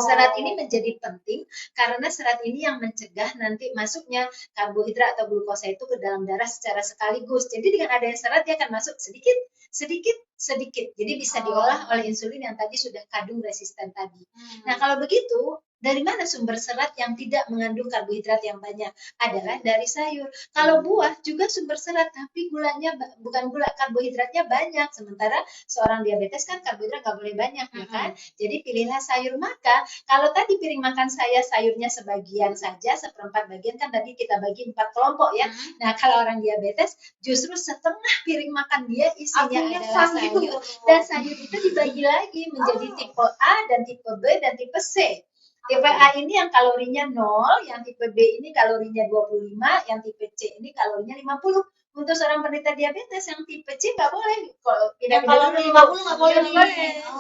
Serat ini menjadi penting karena serat ini yang mencegah nanti masuknya karbohidrat atau glukosa itu ke dalam darah secara sekaligus. Jadi dengan adanya serat dia akan masuk sedikit, sedikit, sedikit. Jadi bisa diolah oleh insulin yang tadi sudah kadung resisten tadi. Nah, kalau begitu, dari mana sumber serat yang tidak mengandung karbohidrat yang banyak? Adalah dari sayur. Kalau buah juga sumber serat, tapi gulanya bukan gula, karbohidratnya banyak. Sementara seorang diabetes kan karbohidrat nggak boleh banyak, ya kan? Jadi pilihlah sayur. Maka kalau tadi piring makan saya sayurnya sebagian saja, seperempat bagian, kan tadi kita bagi 4 kelompok ya. Nah, kalau orang diabetes justru setengah piring makan dia isinya adalah sayur. Dan sayur itu dibagi lagi menjadi tipe A dan tipe B dan tipe C. Tipe A ini yang kalorinya 0, yang tipe B ini kalorinya 25, yang tipe C ini kalorinya 50. Untuk seorang penderita diabetes yang tipe C nggak boleh. Kalau kalori 50 nggak boleh.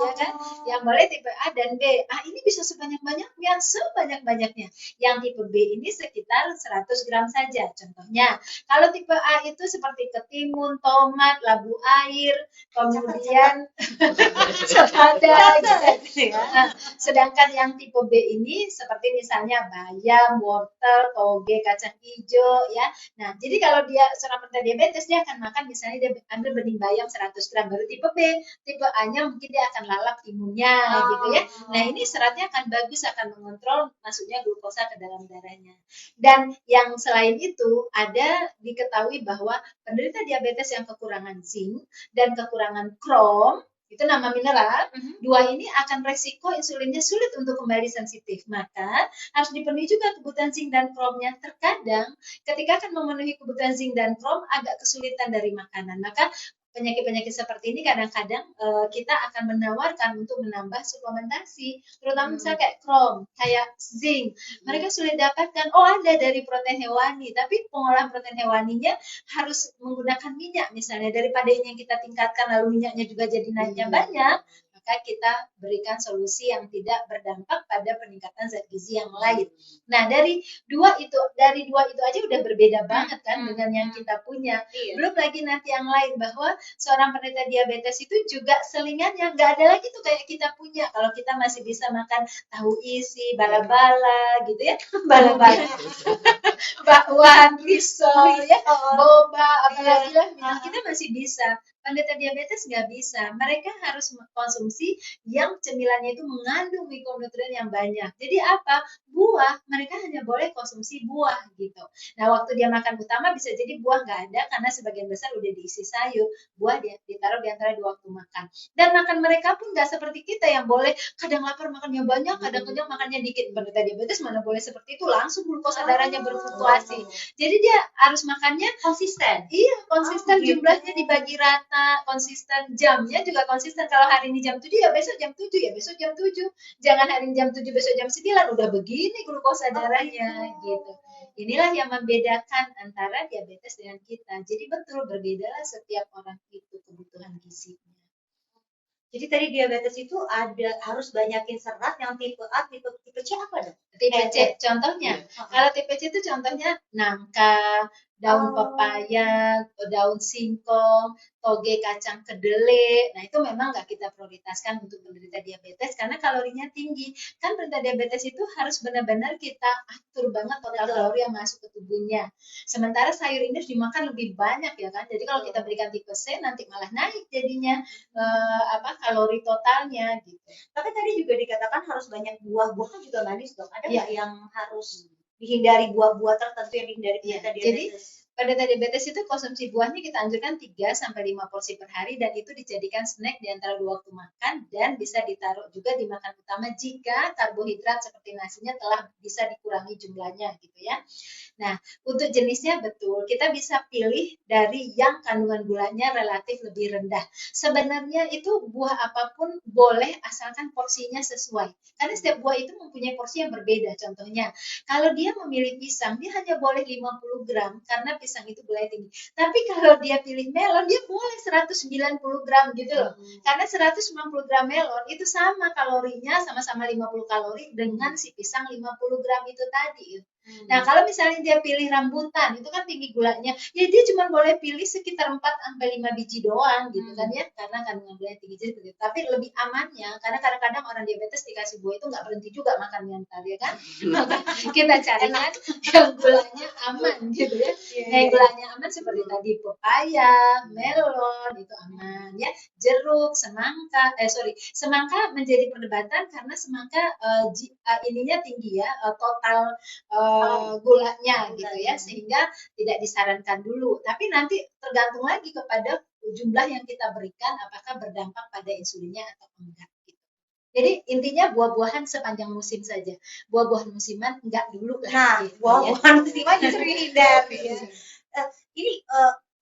Ya kan? Yang boleh tipe A dan B. A ini bisa sebanyak-banyaknya, sebanyak-banyaknya. Yang tipe B ini sekitar 100 gram saja. Contohnya, kalau tipe A itu seperti ketimun, tomat, labu air, kemudian selada gitu ya. Sedangkan yang tipe B ini seperti misalnya bayam, wortel, toge, kacang hijau ya. Nah, jadi kalau dia seorang penderita diabetes dia akan makan misalnya dia ambil bening bayam 100 gram, baru tipe B. Tipe A-nya mungkin dia akan lalap timunnya gitu ya. Nah, ini seratnya akan bagus, akan mengontrol masuknya glukosa ke dalam darahnya. Dan yang selain itu ada diketahui bahwa penderita diabetes yang kekurangan zinc dan kekurangan krom, itu nama mineral, dua ini akan resiko insulinnya sulit untuk kembali sensitif. Maka harus dipenuhi juga kebutuhan zinc dan kromnya. Terkadang ketika akan memenuhi kebutuhan zinc dan krom agak kesulitan dari makanan. Maka penyakit-penyakit seperti ini kadang-kadang kita akan menawarkan untuk menambah suplementasi, terutama misalnya kayak krom, kayak zinc. Mereka sulit dapatkan, ada dari protein hewani, tapi pengolahan protein hewaninya harus menggunakan minyak misalnya, daripada ini yang kita tingkatkan lalu minyaknya juga jadi naiknya banyak, maka kita berikan solusi yang tidak berdampak pada peningkatan zat gizi yang lain. Nah, dari dua itu aja udah berbeda banget kan dengan yang kita punya. Belum lagi nanti yang lain, bahwa seorang penderita diabetes itu juga selingannya nggak ada lagi tuh kayak kita punya. Kalau kita masih bisa makan tahu isi, bala-bala gitu ya, bala-bala, bakwan, risol, ya, boba, apalagi lah, kita masih bisa. Penderita diabetes nggak bisa. Mereka harus mengkonsumsi yang cemilannya itu mengandung mikronutrien yang banyak. Jadi apa? Buah, mereka hanya boleh konsumsi buah gitu. Nah, waktu dia makan utama bisa jadi buah nggak ada karena sebagian besar udah diisi sayur. Buah dia ditaruh di antara dua waktu makan. Dan makan mereka pun nggak seperti kita yang boleh kadang lapar makannya banyak, kadang kenyang makannya dikit. Penderita diabetes mana boleh seperti itu, langsung glukosa darahnya berfluktuasi. Jadi dia harus makannya konsisten. Iya, konsisten, jumlahnya dibagi rata, konsisten, jamnya juga konsisten. Kalau hari ini jam 7 ya besok jam 7 ya besok jam 7. Jangan hari ini jam 7 besok jam 9 udah begini glukosa darahnya gitu. Inilah yang membedakan antara diabetes dengan kita. Jadi betul berbedalah setiap orang itu kebutuhan gizinya. Jadi tadi diabetes itu harus banyakin serat, yang tipe A, tipe C apa dong? Tipe C contohnya. Kalau tipe C itu contohnya nangka, daun pepaya, daun singkong, toge kacang kedelai. Nah, itu memang nggak kita prioritaskan untuk penderita diabetes karena kalorinya tinggi. Kan penderita diabetes itu harus benar-benar kita atur banget total kalori yang masuk ke tubuhnya. Sementara sayur ini harus dimakan lebih banyak ya kan. Jadi kalau kita berikan tipe C nanti malah naik jadinya kalori totalnya gitu. Tapi tadi juga dikatakan harus banyak buah-buah kan juga manis dong. Ada nggak yang harus dihindari, buah-buah tertentu yang dihindari penderita diabetes? Jadi penderita diabetes itu konsumsi buahnya kita anjurkan 3 sampai 5 porsi per hari, dan itu dijadikan snack di antara 2 waktu makan, dan bisa ditaruh juga di makan utama jika karbohidrat seperti nasinya telah bisa dikurangi jumlahnya gitu ya. Nah, untuk jenisnya betul, kita bisa pilih dari yang kandungan gulanya relatif lebih rendah. Sebenarnya itu buah apapun boleh asalkan porsinya sesuai. Karena setiap buah itu mempunyai porsi yang berbeda. Contohnya, kalau dia memilih pisang, dia hanya boleh 50 gram karena pisang itu gulanya tinggi. Tapi kalau dia pilih melon, dia boleh 190 gram gitu loh. Karena 190 gram melon itu sama kalorinya, sama-sama 50 kalori dengan si pisang 50 gram itu tadi. Nah, kalau misalnya dia pilih rambutan, itu kan tinggi gulanya, ya dia cuma boleh pilih sekitar 4 sampai 5 biji doang gitu kan ya, karena kandungan gulanya tinggi. Jadi, tapi lebih amannya, karena kadang-kadang orang diabetes dikasih buah itu nggak berhenti juga makan mental ya kan. Maka kita carikan yang gulanya aman gitu ya. Yang gulanya aman seperti tadi pepaya, melon itu aman ya. Jeruk, semangka menjadi perdebatan karena semangka ininya tinggi ya, total gulanya gitu ya, sehingga tidak disarankan dulu. Tapi nanti tergantung lagi kepada jumlah yang kita berikan, apakah berdampak pada insulinnya atau enggak. Gitu. Jadi intinya buah-buahan sepanjang musim saja. Buah-buahan musiman enggak dulu lah. Nah, gitu, buah-buahan musiman justru dihindari ya.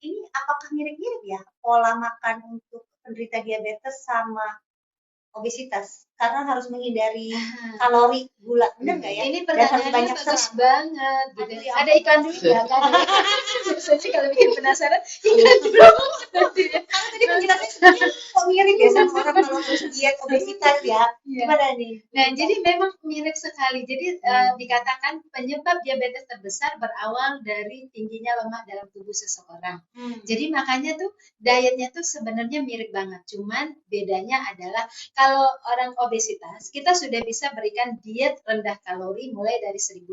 Ini apakah mirip-mirip ya pola makan untuk penderita diabetes sama obesitas? Karena harus menghindari kalori, gula, benar nggak ya? Ini Dan harus pertanyaannya banyak bagus serat. banget. Gitu. Aduh, ya Ada ampun. iklan dulu nggak kan? Biasanya kalau bikin penasaran, iklan dulu. Karena tadi penjelasannya sebenarnya kok mirip ya sama orang kalau harus diet obesitas ya. Gimana nih? Nah, jadi memang mirip sekali. Jadi dikatakan penyebab diabetes terbesar berawal dari tingginya lemak dalam tubuh seseorang. Jadi makanya tuh dietnya tuh sebenarnya mirip banget. Cuman bedanya adalah kalau orang obesitas, kita sudah bisa berikan diet rendah kalori mulai dari 1.200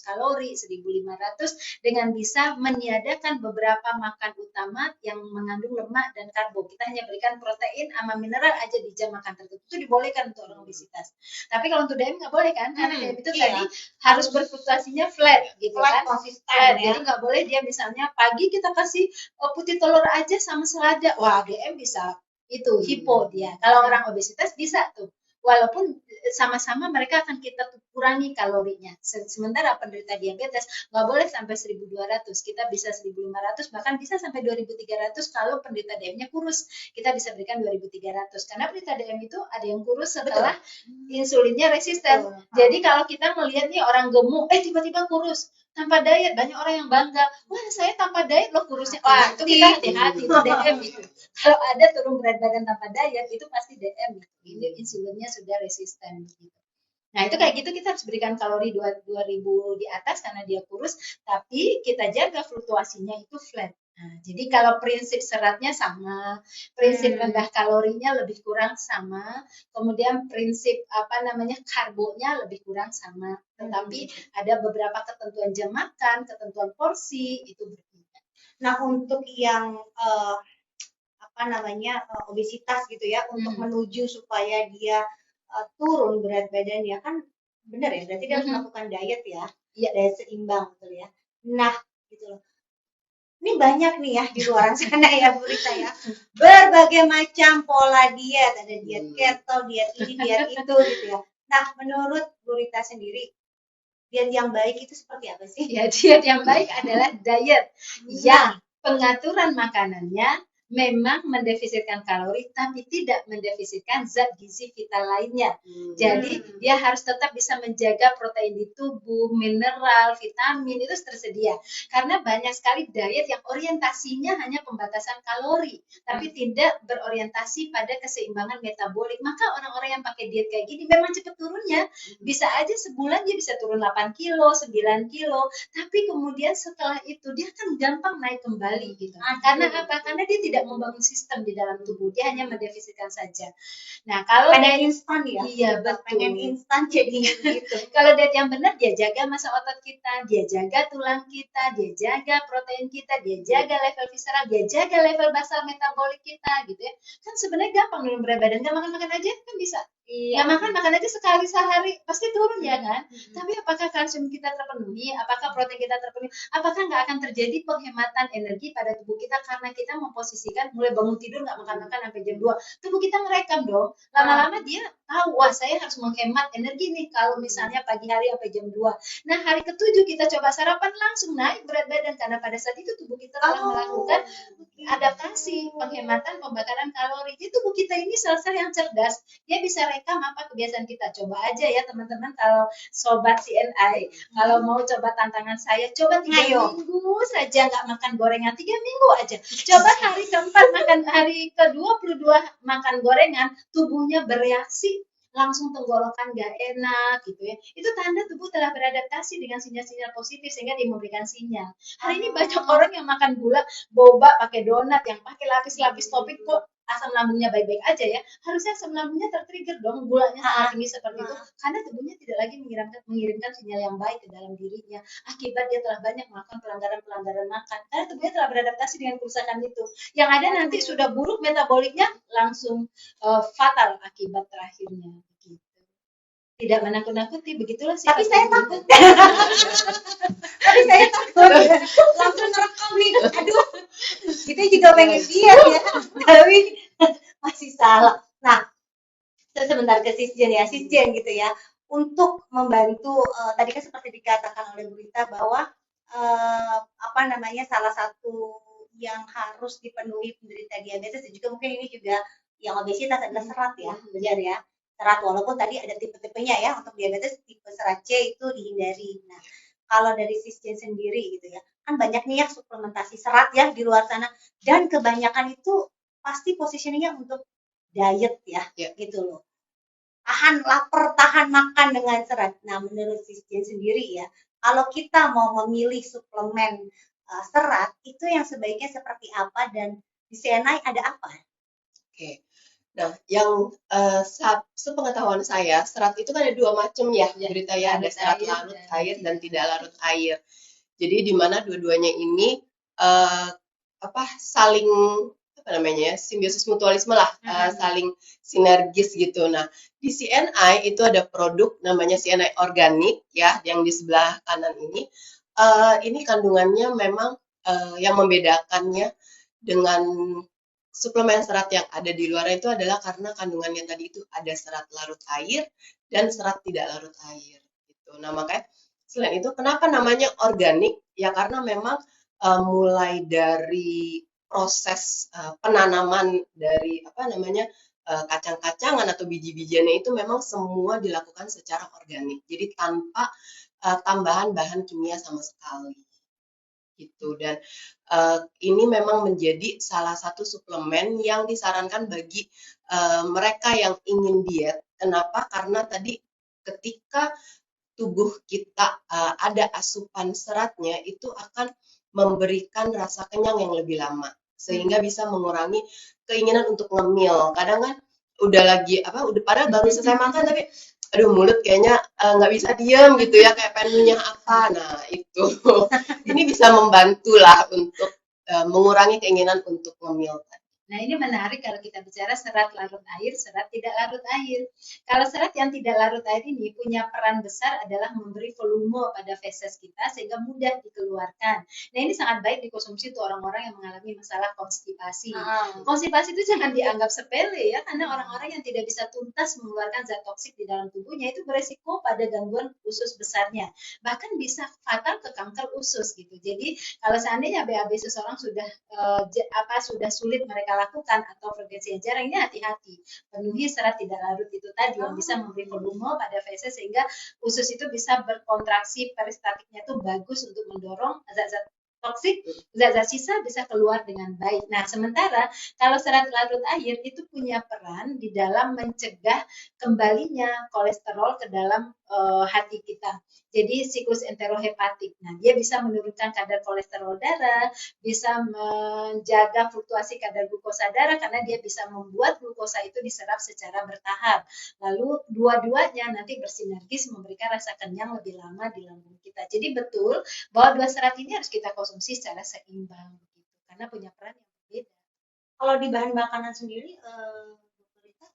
kalori, 1.500 dengan bisa meniadakan beberapa makan utama yang mengandung lemak dan karbo. Kita hanya berikan protein sama mineral aja di jam makan tertentu. Itu dibolehkan untuk orang obesitas. Tapi kalau untuk DM nggak boleh kan? Karena DM itu tadi harus berfluktuasinya flat gitu Flat, kan? konsisten Flat. ya. Jadi nggak boleh dia misalnya pagi kita kasih putih telur aja sama selada. Wah, DM bisa itu hipo dia. Kalau orang obesitas bisa tuh. Walaupun sama-sama mereka akan kita kurangi kalorinya. Sementara penderita diabetes nggak boleh sampai 1.200, kita bisa 1.500, bahkan bisa sampai 2.300 kalau penderita DM-nya kurus. Kita bisa berikan 2.300 karena penderita DM itu ada yang kurus setelah insulinnya resisten. Jadi kalau kita melihat nih orang gemuk, tiba-tiba kurus tanpa diet, banyak orang yang bangga, wah saya tanpa diet loh kurusnya. Wah itu kita hati-hati, itu DM itu. Kalau ada turun berat badan tanpa diet itu pasti DM. Ini insulinnya sudah resisten gitu. Nah itu kayak gitu kita harus berikan kalori 2.000 di atas karena dia kurus, tapi kita jaga fluktuasinya itu flat. Nah, jadi kalau prinsip seratnya sama, prinsip rendah kalorinya lebih kurang sama, kemudian prinsip karbonya lebih kurang sama, tetapi ada beberapa ketentuan jam makan, ketentuan porsi itu berbeda. Nah untuk yang obesitas gitu ya, untuk menuju supaya dia turun berat badannya kan benar ya, berarti dia harus melakukan diet ya, diet seimbang betul ya. Nah gitu loh. Ini banyak nih ya di luar sana ya Bu Rita ya, berbagai macam pola diet, ada diet keto, diet ini, diet itu gitu ya. Nah menurut Bu Rita sendiri, diet yang baik itu seperti apa sih? Ya, diet yang baik adalah diet yang pengaturan makanannya memang mendefisitkan kalori tapi tidak mendefisitkan zat gizi vital lainnya. Jadi dia harus tetap bisa menjaga protein di tubuh, mineral, vitamin itu tersedia. Karena banyak sekali diet yang orientasinya hanya pembatasan kalori, tapi tidak berorientasi pada keseimbangan metabolik. Maka orang-orang yang pakai diet kayak gini memang cepat turunnya. Bisa aja sebulan dia bisa turun 8 kilo, 9 kilo, tapi kemudian setelah itu dia akan gampang naik kembali gitu. Karena apa? Karena dia tidak membangun sistem di dalam tubuh, dia hanya mendefisitkan saja. Nah, kalau pengen instan ya? Iya, betul. Pengen instan jadinya gitu. Kalau diet yang benar, dia jaga massa otot kita, dia jaga tulang kita, dia jaga protein kita, dia jaga level visceral, dia jaga level basal metabolik kita gitu ya. Kan sebenarnya gampang minum berat badan, nggak makan-makan aja kan bisa Ya makan aja sekali sehari pasti turun ya kan. Tapi apakah kalsium kita terpenuhi? Apakah protein kita terpenuhi? Apakah nggak akan terjadi penghematan energi pada tubuh kita karena kita memposisikan mulai bangun tidur nggak makan-makan sampai jam 2. Tubuh kita ngerekam dong. Lama-lama dia tahu, wah saya harus menghemat energi nih kalau misalnya pagi hari sampai jam 2. Nah hari ke-7 kita coba sarapan langsung naik berat badan karena pada saat itu tubuh kita telah melakukan adaptasi penghematan pembakaran kalori. Jadi tubuh kita ini sel-sel yang cerdas, dia bisa rekam apa kebiasaan kita. Coba aja ya teman-teman, kalau sobat CNI, kalau mau coba tantangan saya, coba 3 minggu saja nggak makan gorengan, 3 minggu aja. Coba hari keempat makan, hari ke-22 makan gorengan, tubuhnya bereaksi langsung tenggorokan gak enak gitu ya. Itu tanda tubuh telah beradaptasi dengan sinyal-sinyal positif sehingga dia memberikan sinyal. Hari ini banyak orang yang makan gula, boba, pakai donat, yang pakai lapis-lapis topik kok asam lambungnya baik-baik aja ya. Harusnya asam lambungnya tertrigger dong, gulanya sangat tinggi seperti itu karena tubuhnya tidak lagi mengirimkan sinyal yang baik ke dalam dirinya. Akibat dia telah banyak melakukan pelanggaran-pelanggaran makan karena tubuhnya telah beradaptasi dengan kerusakan itu. Yang ada nanti sudah buruk metaboliknya langsung fatal akibat terakhirnya. Gitu. Tidak menakut-nakuti, begitulah sih. Tapi saya takut. Tapi saya takut. Langsung ngerekam nih. Aduh, kita juga pengen diet ya. Tapi masih salah. Nah, sebentar ke Sisjen ya, Sisjen gitu ya. Untuk membantu, tadi kan seperti dikatakan oleh Bu Rita bahwa apa namanya, salah satu yang harus dipenuhi penderita diabetes dan juga mungkin ini juga yang obesitas adalah serat ya, benar ya. Serat, walaupun tadi ada tipe-tipenya ya, untuk diabetes tipe serat C itu dihindari. Nah, kalau dari Sisjen sendiri gitu ya, kan banyak nih ya suplementasi serat ya di luar sana, dan kebanyakan itu pasti positioningnya untuk diet ya, gitu loh. Tahan lapar, tahan makan dengan serat. Nah, menurut Sisjen sendiri ya, kalau kita mau memilih suplemen serat, itu yang sebaiknya seperti apa dan di CNI ada apa? Oke. Nah, yang sepengetahuan saya, serat itu kan ada 2 macam ya, Berita ya, ada serat larut air dan tidak larut air. Jadi di mana dua-duanya ini saling simbiosis mutualisme lah, saling sinergis gitu. Nah, di CNI itu ada produk namanya CNI organik ya, yang di sebelah kanan ini. Ini kandungannya memang yang membedakannya dengan suplemen serat yang ada di luar itu adalah karena kandungannya tadi itu ada serat larut air dan serat tidak larut air gitu. Nah, makanya selain itu kenapa namanya organik? Ya karena memang mulai dari proses penanaman dari kacang-kacangan atau biji-bijiannya itu memang semua dilakukan secara organik. Jadi tanpa tambahan bahan kimia sama sekali. Gitu. Dan ini memang menjadi salah satu suplemen yang disarankan bagi mereka yang ingin diet. Kenapa? Karena tadi ketika tubuh kita ada asupan seratnya, itu akan memberikan rasa kenyang yang lebih lama sehingga bisa mengurangi keinginan untuk ngemil. Kadang kan udah padahal baru selesai makan tapi aduh mulut kayaknya nggak bisa diam gitu ya, kayak pengen ngunyah apa. Nah itu ini bisa membantu lah untuk mengurangi keinginan untuk ngemil. Nah, ini menarik kalau kita bicara serat larut air, serat tidak larut air. Kalau serat yang tidak larut air ini punya peran besar adalah memberi volume pada feses kita sehingga mudah dikeluarkan. Nah, ini sangat baik dikonsumsi untuk orang-orang yang mengalami masalah konstipasi. Konstipasi itu jangan dianggap sepele ya, karena orang-orang yang tidak bisa tuntas mengeluarkan zat toksik di dalam tubuhnya itu beresiko pada gangguan usus besarnya. Bahkan bisa fatal ke kanker usus gitu. Jadi, kalau seandainya BAB seseorang sudah sudah sulit mereka lakukan atau frekuensinya jarang, ini hati-hati, penuhi serat tidak larut itu tadi yang bisa memberi volume pada feses sehingga usus itu bisa berkontraksi, peristatiknya itu bagus untuk mendorong zat-zat toksik, zat-zat sisa bisa keluar dengan baik. Nah, sementara kalau serat larut air itu punya peran di dalam mencegah kembalinya kolesterol ke dalam hati kita. Jadi siklus enterohepatik. Nah, dia bisa menurunkan kadar kolesterol darah, bisa menjaga fluktuasi kadar glukosa darah karena dia bisa membuat glukosa itu diserap secara bertahap. Lalu dua-duanya nanti bersinergis memberikan rasa kenyang lebih lama di lambung kita. Jadi betul bahwa 2 serat ini harus kita konsumsi secara seimbang gitu, karena punya peran yang berbeda. Kalau di bahan makanan sendiri,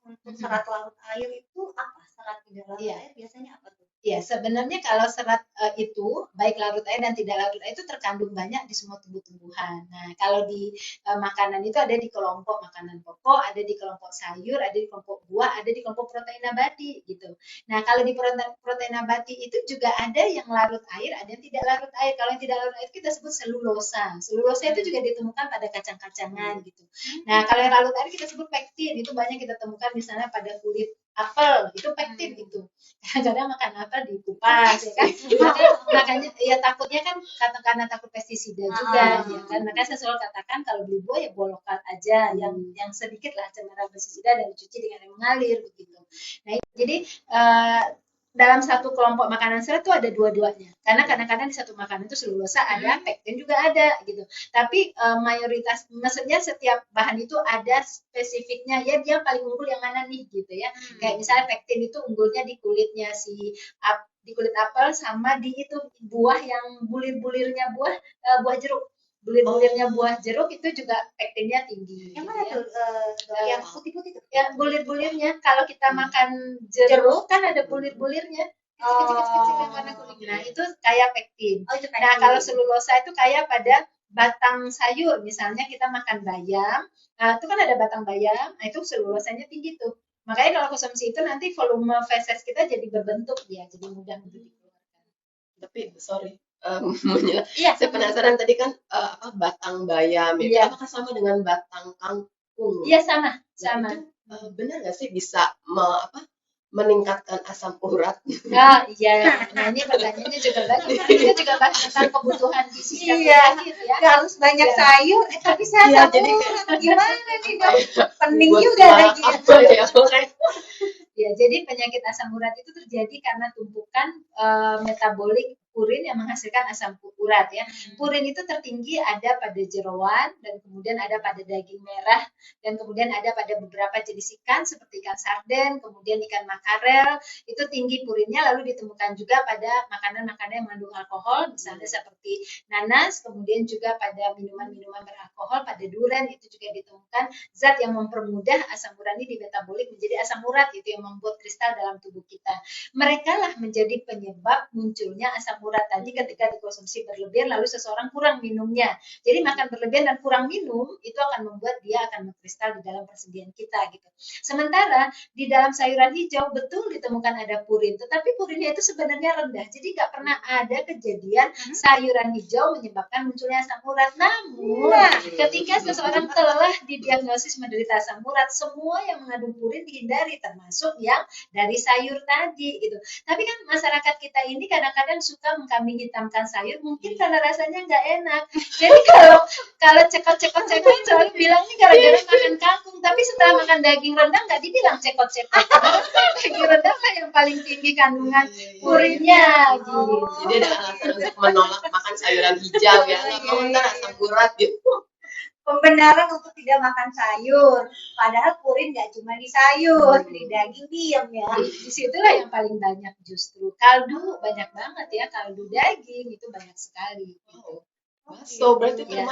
untuk serat larut air itu apa? Serat tidak larut Iya. air biasanya apa tuh? Ya, sebenarnya kalau serat itu, baik larut air dan tidak larut air itu terkandung banyak di semua tumbuh-tumbuhan. Nah, kalau di makanan itu ada di kelompok makanan pokok, ada di kelompok sayur, ada di kelompok buah, ada di kelompok protein nabati gitu. Nah, kalau di protein nabati itu juga ada yang larut air, ada yang tidak larut air. Kalau yang tidak larut air kita sebut selulosa. Selulosa itu juga ditemukan pada kacang-kacangan gitu. Nah, kalau yang larut air kita sebut pektin. Itu banyak kita temukan misalnya pada kulit apel, itu pektin itu. Kadang makan apa dikupas ya kan, makanya ya takutnya kan karena takut pestisida juga ya kan, makanya saya selalu katakan kalau beli buah ya buah lokal aja yang sedikit lah cemaran pestisida dan dicuci dengan air mengalir begitu. Nah jadi dalam satu kelompok makanan serat itu ada dua-duanya, karena kadang-kadang di satu makanan itu selulosa ada, pektin juga ada gitu. Tapi mayoritas, maksudnya setiap bahan itu ada spesifiknya ya, dia paling unggul yang mana nih gitu ya. Kayak misalnya pektin itu unggulnya di kulitnya di kulit apel sama di itu buah yang bulir-bulirnya buah jeruk. Bulir-bulirnya buah jeruk itu juga pektinnya tinggi. Yang mana tuh? Yang putih-putih tuh? Ya, bulir-bulirnya. Kalau kita makan jeruk kan ada bulir-bulirnya. Kecil-kecil yang warna kuning. Nah, itu kayak pektin. Oh, itu pektin. Nah, kalau selulosa itu kayak pada batang sayur. Misalnya kita makan bayam, nah, itu kan ada batang bayam, nah, itu selulosanya tinggi tuh. Makanya kalau konsumsi itu nanti volume feses kita jadi berbentuk dia, jadi mudah untuk dikeluarkan. Tapi sorry, Iya, saya penasaran tadi kan batang bayam itu Iya. apakah sama dengan batang kangkung? Iya sama, Nah, sama. itu benar nggak sih bisa meningkatkan asam urat? Nah, iya. Nah, ini pertanyaannya juga bagus. Kita juga bahas tentang kebutuhan gizi yang Iya. terakhir ya. Harus banyak Iya. sayur, tapi saya Iya, asam jadi urat. Gimana nih dok? Pening Buat juga jualan lagi. apa ya? Ya, jadi penyakit asam urat itu terjadi karena tumpukan metabolik purin yang menghasilkan asam urat ya. Purin itu tertinggi ada pada jeroan dan kemudian ada pada daging merah dan kemudian ada pada beberapa jenis ikan seperti ikan sarden, kemudian ikan makarel, itu tinggi purinnya, lalu ditemukan juga pada makanan-makanan yang mengandung alkohol misalnya seperti nanas, kemudian juga pada minuman-minuman beralkohol, pada durian itu juga ditemukan zat yang mempermudah asam urat ini dimetabolik menjadi asam urat, itu yang membuat kristal dalam tubuh kita. Mereka lah menjadi penyebab munculnya asam urat tadi ketika dikonsumsi berlebihan lalu seseorang kurang minumnya. Jadi makan berlebihan dan kurang minum itu akan membuat dia akan mengkristal di dalam persendian kita gitu. Sementara di dalam sayuran hijau betul ditemukan ada purin, tetapi purinnya itu sebenarnya rendah. Jadi nggak pernah ada kejadian sayuran hijau menyebabkan munculnya asam urat. Namun ketika seseorang telah didiagnosis menderita asam urat, semua yang mengandung purin dihindari, termasuk yang dari sayur tadi gitu. Tapi kan masyarakat kita ini kadang-kadang suka mengkambing hitamkan sayur, mungkin karena rasanya nggak enak. Jadi kalau cekot-cekot selalu bilang ini gara-gara makan kangkung, tapi setelah makan daging rendang nggak dibilang cekot-cekot. Daging rendang lah yang paling tinggi kandungan purinnya gitu. Jadi ada alasan untuk menolak makan sayuran hijau ya, nggak mau ntar asam urat gitu. Pembenaran untuk tidak makan sayur, padahal purin nggak cuma di sayur, di daging diem ya. Di situlah yang paling banyak justru. Kaldu banyak banget ya, kaldu daging itu banyak sekali. Wow. Bakso berarti Ya.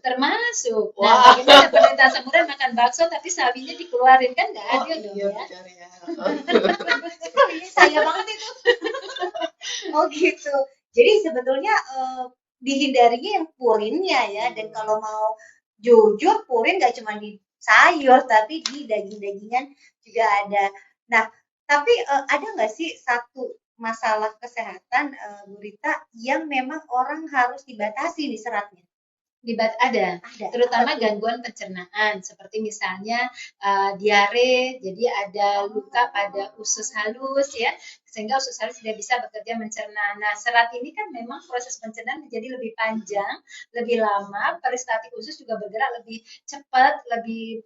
termasuk. Nah, Wah. bagaimana penderita asam urat makan bakso tapi sawinya dikeluarin kan nggak Oh adil dong iya ya. benar ya. Ini saya banget itu. Oh gitu. Jadi sebetulnya dihindarinya yang purinnya ya. Dan kalau mau jujur, purin nggak cuma di sayur, tapi di daging-dagingan juga ada. Nah, tapi ada nggak sih satu masalah kesehatan, Bu Rita, yang memang orang harus dibatasi nih seratnya? Ada, terutama gangguan pencernaan seperti misalnya diare, jadi ada luka pada usus halus ya, sehingga usus halus tidak bisa bekerja mencerna. Nah, serat ini kan memang proses pencernaan menjadi lebih panjang, lebih lama, peristatik usus juga bergerak lebih cepat, lebih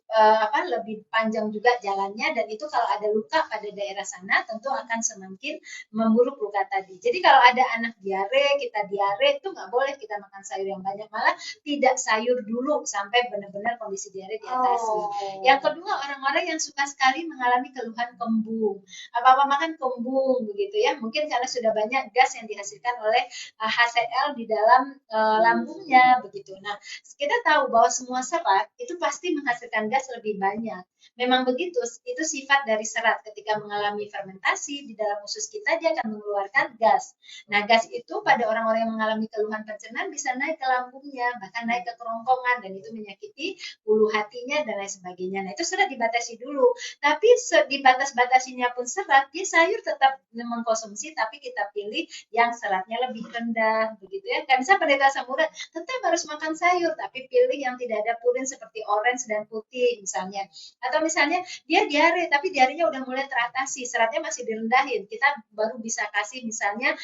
lebih panjang juga jalannya, dan itu kalau ada luka pada daerah sana tentu akan semakin memburuk luka tadi. Jadi kalau ada anak diare, kita diare itu nggak boleh kita makan sayur yang banyak, malah tidak sayur dulu sampai benar-benar kondisi diare diatasi. Yang kedua, orang-orang yang suka sekali mengalami keluhan kembung. Apa-apa makan kembung, lambung begitu ya. Mungkin karena sudah banyak gas yang dihasilkan oleh HCl di dalam lambungnya begitu. Nah, kita tahu bahwa semua serat itu pasti menghasilkan gas lebih banyak. Memang begitu, itu sifat dari serat. Ketika mengalami fermentasi di dalam usus kita, dia akan mengeluarkan gas. Nah, gas itu pada orang-orang yang mengalami keluhan pencernaan bisa naik ke lambungnya, bahkan naik ke kerongkongan, dan itu menyakiti ulu hatinya dan lain sebagainya. Nah, itu sudah dibatasi dulu. Tapi dibatas-batasinya pun serat, dia sayur tetap mengkonsumsi, tapi kita pilih yang seratnya lebih rendah, begitu ya. Kan bisa pendeta asam urat tetap harus makan sayur, tapi pilih yang tidak ada purin seperti orange dan putih misalnya. Atau misalnya dia diare, tapi diarenya udah mulai teratasi, seratnya masih direndahin, kita baru bisa kasih misalnya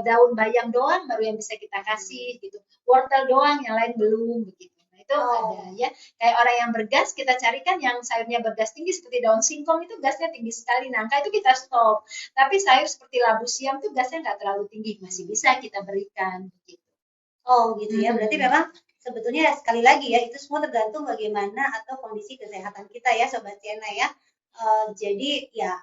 daun bayam doang baru yang bisa kita kasih gitu, wortel doang, yang lain belum begitu. Nah, itu ada ya, kayak orang yang bergas kita carikan yang sayurnya bergas tinggi seperti daun singkong, itu gasnya tinggi sekali, nangka itu kita stop. Tapi sayur seperti labu siam itu gasnya nggak terlalu tinggi, masih bisa kita berikan begitu. Oh gitu ya, berarti memang sebetulnya sekali lagi ya, itu semua tergantung bagaimana atau kondisi kesehatan kita ya Sobat Siena ya. Jadi ya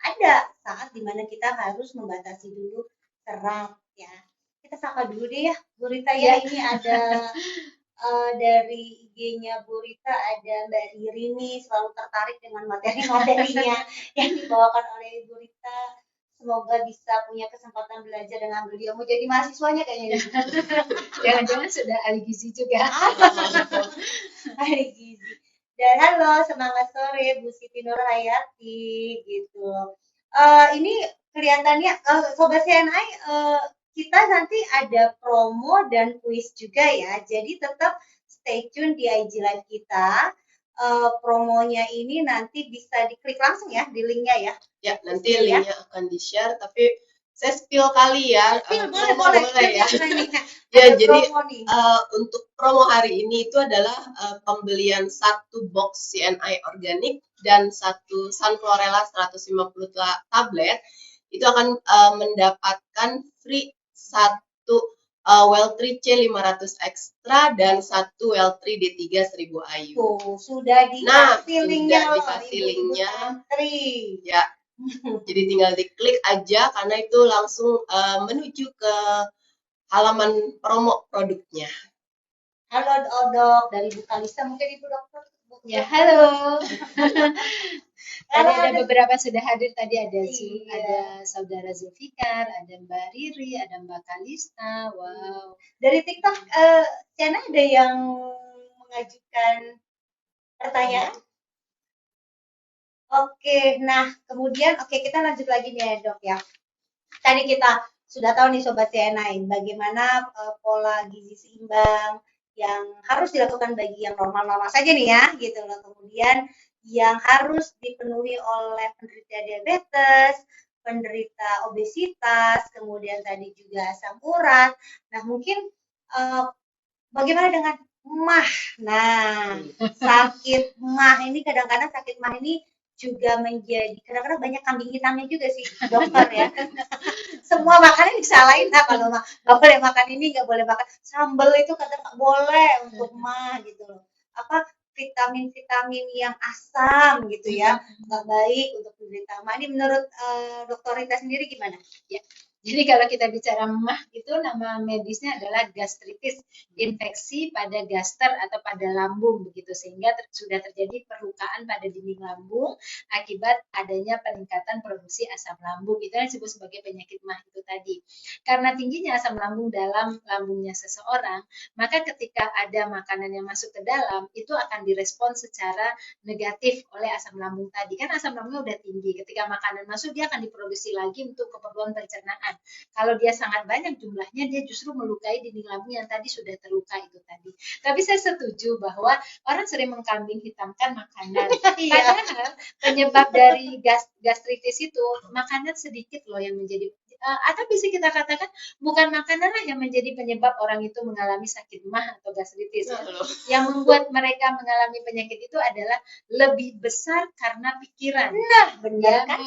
ada saat dimana kita harus membatasi dulu serat ya. Kita sapa dulu deh ya Bu Rita ya, ini ada dari IG-nya Bu Rita ada Mbak Riri nih, selalu tertarik dengan materi-materinya yang dibawakan oleh Bu Rita. Semoga bisa punya kesempatan belajar dengan beliau. Mau jadi mahasiswanya kayaknya. Jangan-jangan sudah ahli gizi juga. Ahli gizi. Dan halo, semangat sore Bu Siti Nurhayati gitu. Ini kelihatannya Sobat CNI kita nanti ada promo dan kuis juga ya. Jadi tetap stay tune di IG Live kita. Promonya ini nanti bisa diklik langsung ya di linknya ya. Ya, nanti linknya akan di-share, tapi saya spill kali ya. Boleh ya. Ya, jadi untuk promo hari ini itu adalah pembelian satu box CNI organik dan satu Sunflorella 150 tablet, itu akan mendapatkan free satu Well3 C500 Extra dan satu Well3 D3 1000 IU. Tuh, sudah dikasih linknya. Ya. Jadi tinggal diklik aja karena itu langsung menuju ke halaman promo produknya. Halo Dok, dari Bu Kalista mungkin Ibu Dokter. Ya, halo. Tadi ada beberapa sudah hadir, tadi ada ada Saudara Zulfikar, ada Mbak Riri, ada Mbak Kalista. Wow. Dari TikTok Siana ada yang mengajukan pertanyaan? Oke, nah kemudian kita lanjut lagi nih ya Dok ya. Tadi kita sudah tahu nih Sobat CNI bagaimana pola gizi seimbang yang harus dilakukan bagi yang normal-normal saja nih ya gitu loh. Kemudian yang harus dipenuhi oleh penderita diabetes, penderita obesitas, kemudian tadi juga asam urat. Nah mungkin bagaimana dengan MAH? Nah sakit MAH ini kadang-kadang sakit MAH ini juga menjadi kadang-kadang banyak kambing hitamnya juga sih dokter ya. Semua makanan disalahin lah, kalau nggak boleh makan ini, nggak boleh makan sambal itu kata nggak boleh untuk mah gitu loh. Apa vitamin-vitamin yang asam gitu ya nggak baik untuk penderita mah. Ini menurut Dokter Rita sendiri gimana? Ya. Jadi kalau kita bicara MAH itu nama medisnya adalah gastritis, infeksi pada gaster atau pada lambung begitu, sehingga sudah terjadi perlukaan pada dinding lambung akibat adanya peningkatan produksi asam lambung. Itu yang disebut sebagai penyakit MAH itu tadi. Karena tingginya asam lambung dalam lambungnya seseorang, maka ketika ada makanan yang masuk ke dalam itu akan direspon secara negatif oleh asam lambung tadi. Kan asam lambungnya udah tinggi, ketika makanan masuk dia akan diproduksi lagi untuk keperluan pencernaan. Kalau dia sangat banyak jumlahnya, dia justru melukai dinding lambung yang tadi sudah terluka itu tadi. Tapi saya setuju bahwa orang sering mengkambing hitamkan makanan. Padahal penyebab dari gastritis itu makanan sedikit loh yang menjadi, atau bisa kita katakan bukan makananlah yang menjadi penyebab orang itu mengalami sakit MAH atau gastritis. Yang membuat mereka mengalami penyakit itu adalah lebih besar karena pikiran. Nah, benar kan?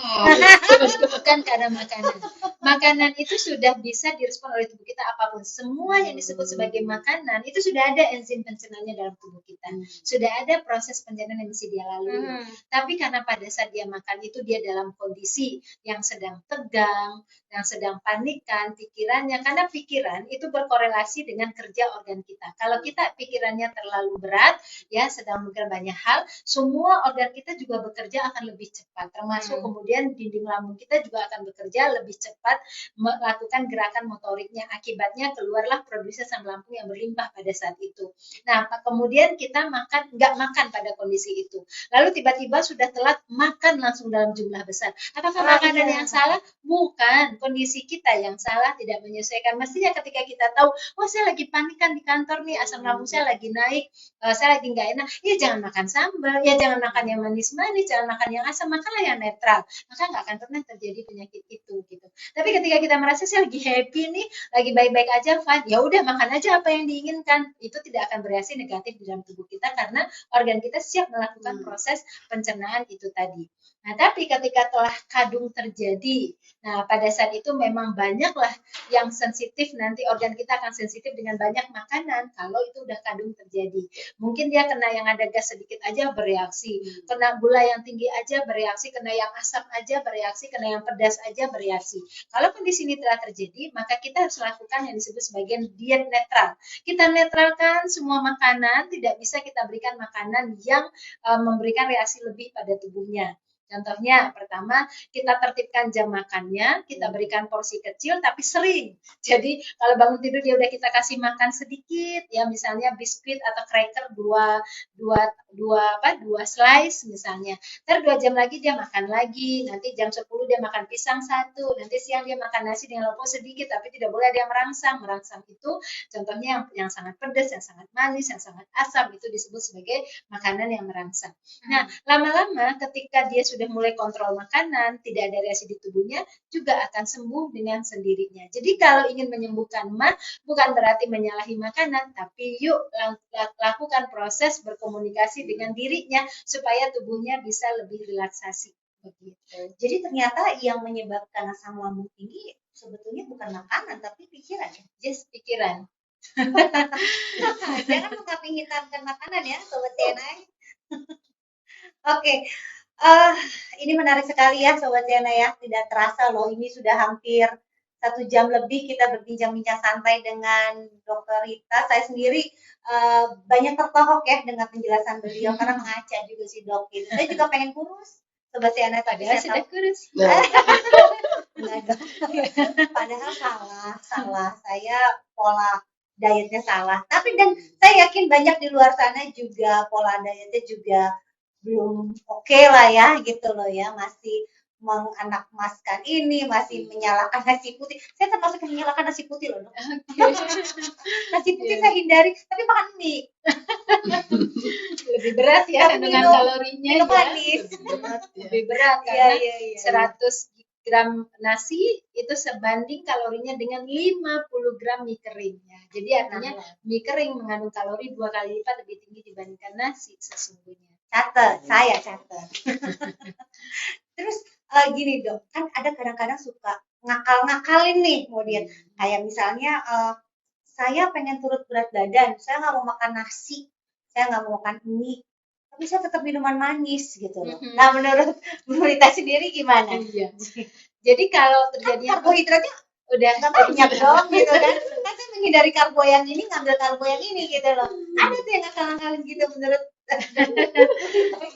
Bukan karena makanan. makanan itu sudah bisa direspon oleh tubuh kita apapun. Semua yang disebut sebagai makanan itu sudah ada enzim pencernanya dalam tubuh kita. Sudah ada proses pencernaan yang mesti dia lalui. Tapi karena pada saat dia makan itu dia dalam kondisi yang sedang tegang, yang sedang panikan pikirannya, karena pikiran itu berkorelasi dengan kerja organ kita. Kalau kita pikirannya terlalu berat, ya sedang mikir banyak hal, semua organ kita juga bekerja akan lebih cepat, termasuk kemudian dinding lambung kita juga akan bekerja lebih cepat melakukan gerakan motoriknya. Akibatnya keluarlah produksi asam lambung yang berlimpah pada saat itu. Nah, kemudian kita nggak makan pada kondisi itu. Lalu tiba-tiba sudah telat makan langsung dalam jumlah besar. Apakah makanan yang salah? Bukan. Kondisi kita yang salah, tidak menyesuaikan. Mestinya ketika kita tahu, wah saya lagi panikan di kantor nih, asam lambung saya lagi naik, saya lagi nggak enak, ya jangan makan sambal, ya jangan makan yang manis-manis, jangan makan yang asam, makanlah yang netral. Maka nggak akan pernah terjadi penyakit itu gitu. Tapi ketika kita merasa saya lagi happy nih, lagi baik-baik aja, fine, ya udah makan aja apa yang diinginkan. Itu tidak akan bereaksi negatif di dalam tubuh kita karena organ kita siap melakukan proses pencernaan itu tadi. Nah, tapi ketika telah kadung terjadi, nah pada saat itu memang banyaklah yang sensitif, nanti organ kita akan sensitif dengan banyak makanan kalau itu udah kadung terjadi. Mungkin dia kena yang ada gas sedikit aja bereaksi, kena gula yang tinggi aja bereaksi, kena yang asam aja bereaksi, kena yang pedas aja bereaksi. Kalau kondisi ini telah terjadi, maka kita harus lakukan yang disebut sebagai diet netral. Kita netralkan semua makanan, tidak bisa kita berikan makanan yang memberikan reaksi lebih pada tubuhnya. Contohnya, pertama, kita tertibkan jam makannya, kita berikan porsi kecil tapi sering. Jadi, kalau bangun tidur dia udah kita kasih makan sedikit, ya misalnya biskuit atau cracker dua slice misalnya. Ntar 2 jam lagi dia makan lagi, nanti jam 10 dia makan pisang 1, nanti siang dia makan nasi dengan lauk sedikit, tapi tidak boleh ada yang merangsang. Merangsang itu contohnya yang sangat pedas, yang sangat manis, yang sangat asam, itu disebut sebagai makanan yang merangsang. Nah, lama-lama ketika dia sudah mulai kontrol makanan, tidak ada reaksi di tubuhnya, juga akan sembuh dengan sendirinya. Jadi kalau ingin menyembuhkan mah, bukan berarti menyalahi makanan, tapi yuk lakukan proses berkomunikasi dengan dirinya supaya tubuhnya bisa lebih relaksasi. Begitu. Jadi ternyata yang menyebabkan asam lambung tinggi sebetulnya bukan makanan, tapi pikiran ya. Just pikiran. Jangan mengkambing hitamkan makanan ya, Sobat CNA. Oke, ini menarik sekali ya Sobat Yana ya, tidak terasa loh ini sudah hampir 1 jam lebih kita berbincang-bincang santai dengan Dr. Rita. Saya sendiri banyak tertohok ya dengan penjelasan beliau karena mengaca juga si dok gitu. Saya juga pengen kurus Sobat Yana, tapi Padahal saya sudah tahu kurus. enggak dong. Padahal salah. Saya pola dietnya salah. Tapi dan saya yakin banyak di luar sana juga pola dietnya juga belum oke lah ya gitu loh ya, masih menganakmaskan ini, masih menyalakan nasi putih. Saya termasuk yang menyalakan nasi putih loh. Nasi putih saya hindari, tapi makan mie. Lebih berat ya kandungan kalorinya minum ya. manis. Lebih berat karena Iya. 100 gram nasi itu sebanding kalorinya dengan 50 gram mie kering ya. Jadi artinya mie kering mengandung kalori 2 kali lipat lebih tinggi dibandingkan nasi sesungguhnya. Saya catat. Terus gini dok, kan ada kadang-kadang suka ngakal-ngakalin nih kemudian kayak misalnya saya pengen turut berat badan, saya nggak mau makan nasi, saya nggak mau makan mie, tapi saya tetap minuman manis gitu loh. Nah menurut Bu Rita sendiri gimana? Iya. Jadi kalau terjadinya karbohidratnya udah nggak banyak dong gitu kan? Kan saya menghindari karbo yang ini, ngambil karbo yang ini gitu loh. Ada tuh yang ngakal-ngakalin gitu menurut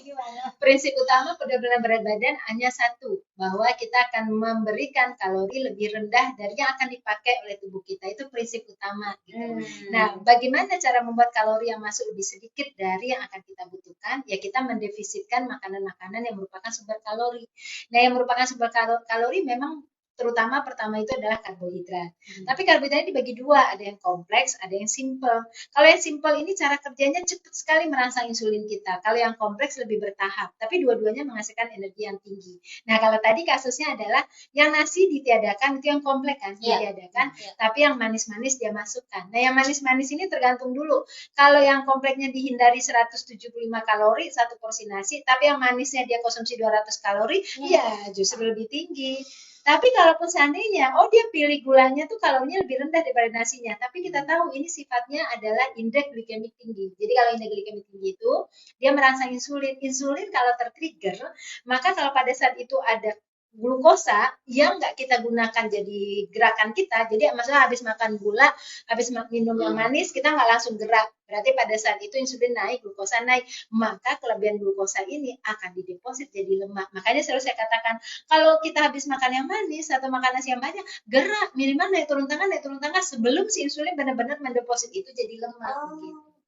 gimana? Prinsip utama benar-benar berat badan hanya satu, bahwa kita akan memberikan kalori lebih rendah dari yang akan dipakai oleh tubuh kita. Itu prinsip utama gitu. Nah, bagaimana cara membuat kalori yang masuk lebih sedikit dari yang akan kita butuhkan? Ya kita mendefisitkan makanan-makanan yang merupakan sumber kalori. Nah, yang merupakan sumber kalori memang terutama pertama itu adalah karbohidrat. Tapi karbohidrat dibagi dua, ada yang kompleks, ada yang simple. Kalau yang simple ini cara kerjanya cepat sekali merangsang insulin kita. Kalau yang kompleks lebih bertahap, tapi dua-duanya menghasilkan energi yang tinggi. Nah, kalau tadi kasusnya adalah yang nasi ditiadakan, itu yang kompleks kan, ditiadakan, tapi yang manis-manis dia masukkan. Nah, yang manis-manis ini tergantung dulu. Kalau yang kompleksnya dihindari 175 kalori satu porsi nasi, tapi yang manisnya dia konsumsi 200 kalori, ya justru lebih tinggi. Tapi kalaupun seandainya, oh dia pilih gulanya tuh kalorinya lebih rendah daripada nasinya, tapi kita tahu ini sifatnya adalah indeks glikemik tinggi. Jadi kalau indeks glikemik tinggi itu dia merangsang insulin. Insulin kalau tertrigger, maka kalau pada saat itu ada glukosa yang nggak kita gunakan jadi gerakan kita, jadi maksudnya habis makan gula, habis minum yang manis, kita nggak langsung gerak. Berarti pada saat itu insulin naik, glukosa naik, maka kelebihan glukosa ini akan dideposit jadi lemak. Makanya selalu saya katakan, kalau kita habis makan yang manis atau makan nasi yang banyak, gerak, minimal naik turun tangan sebelum si insulin benar-benar mendeposit itu jadi lemak.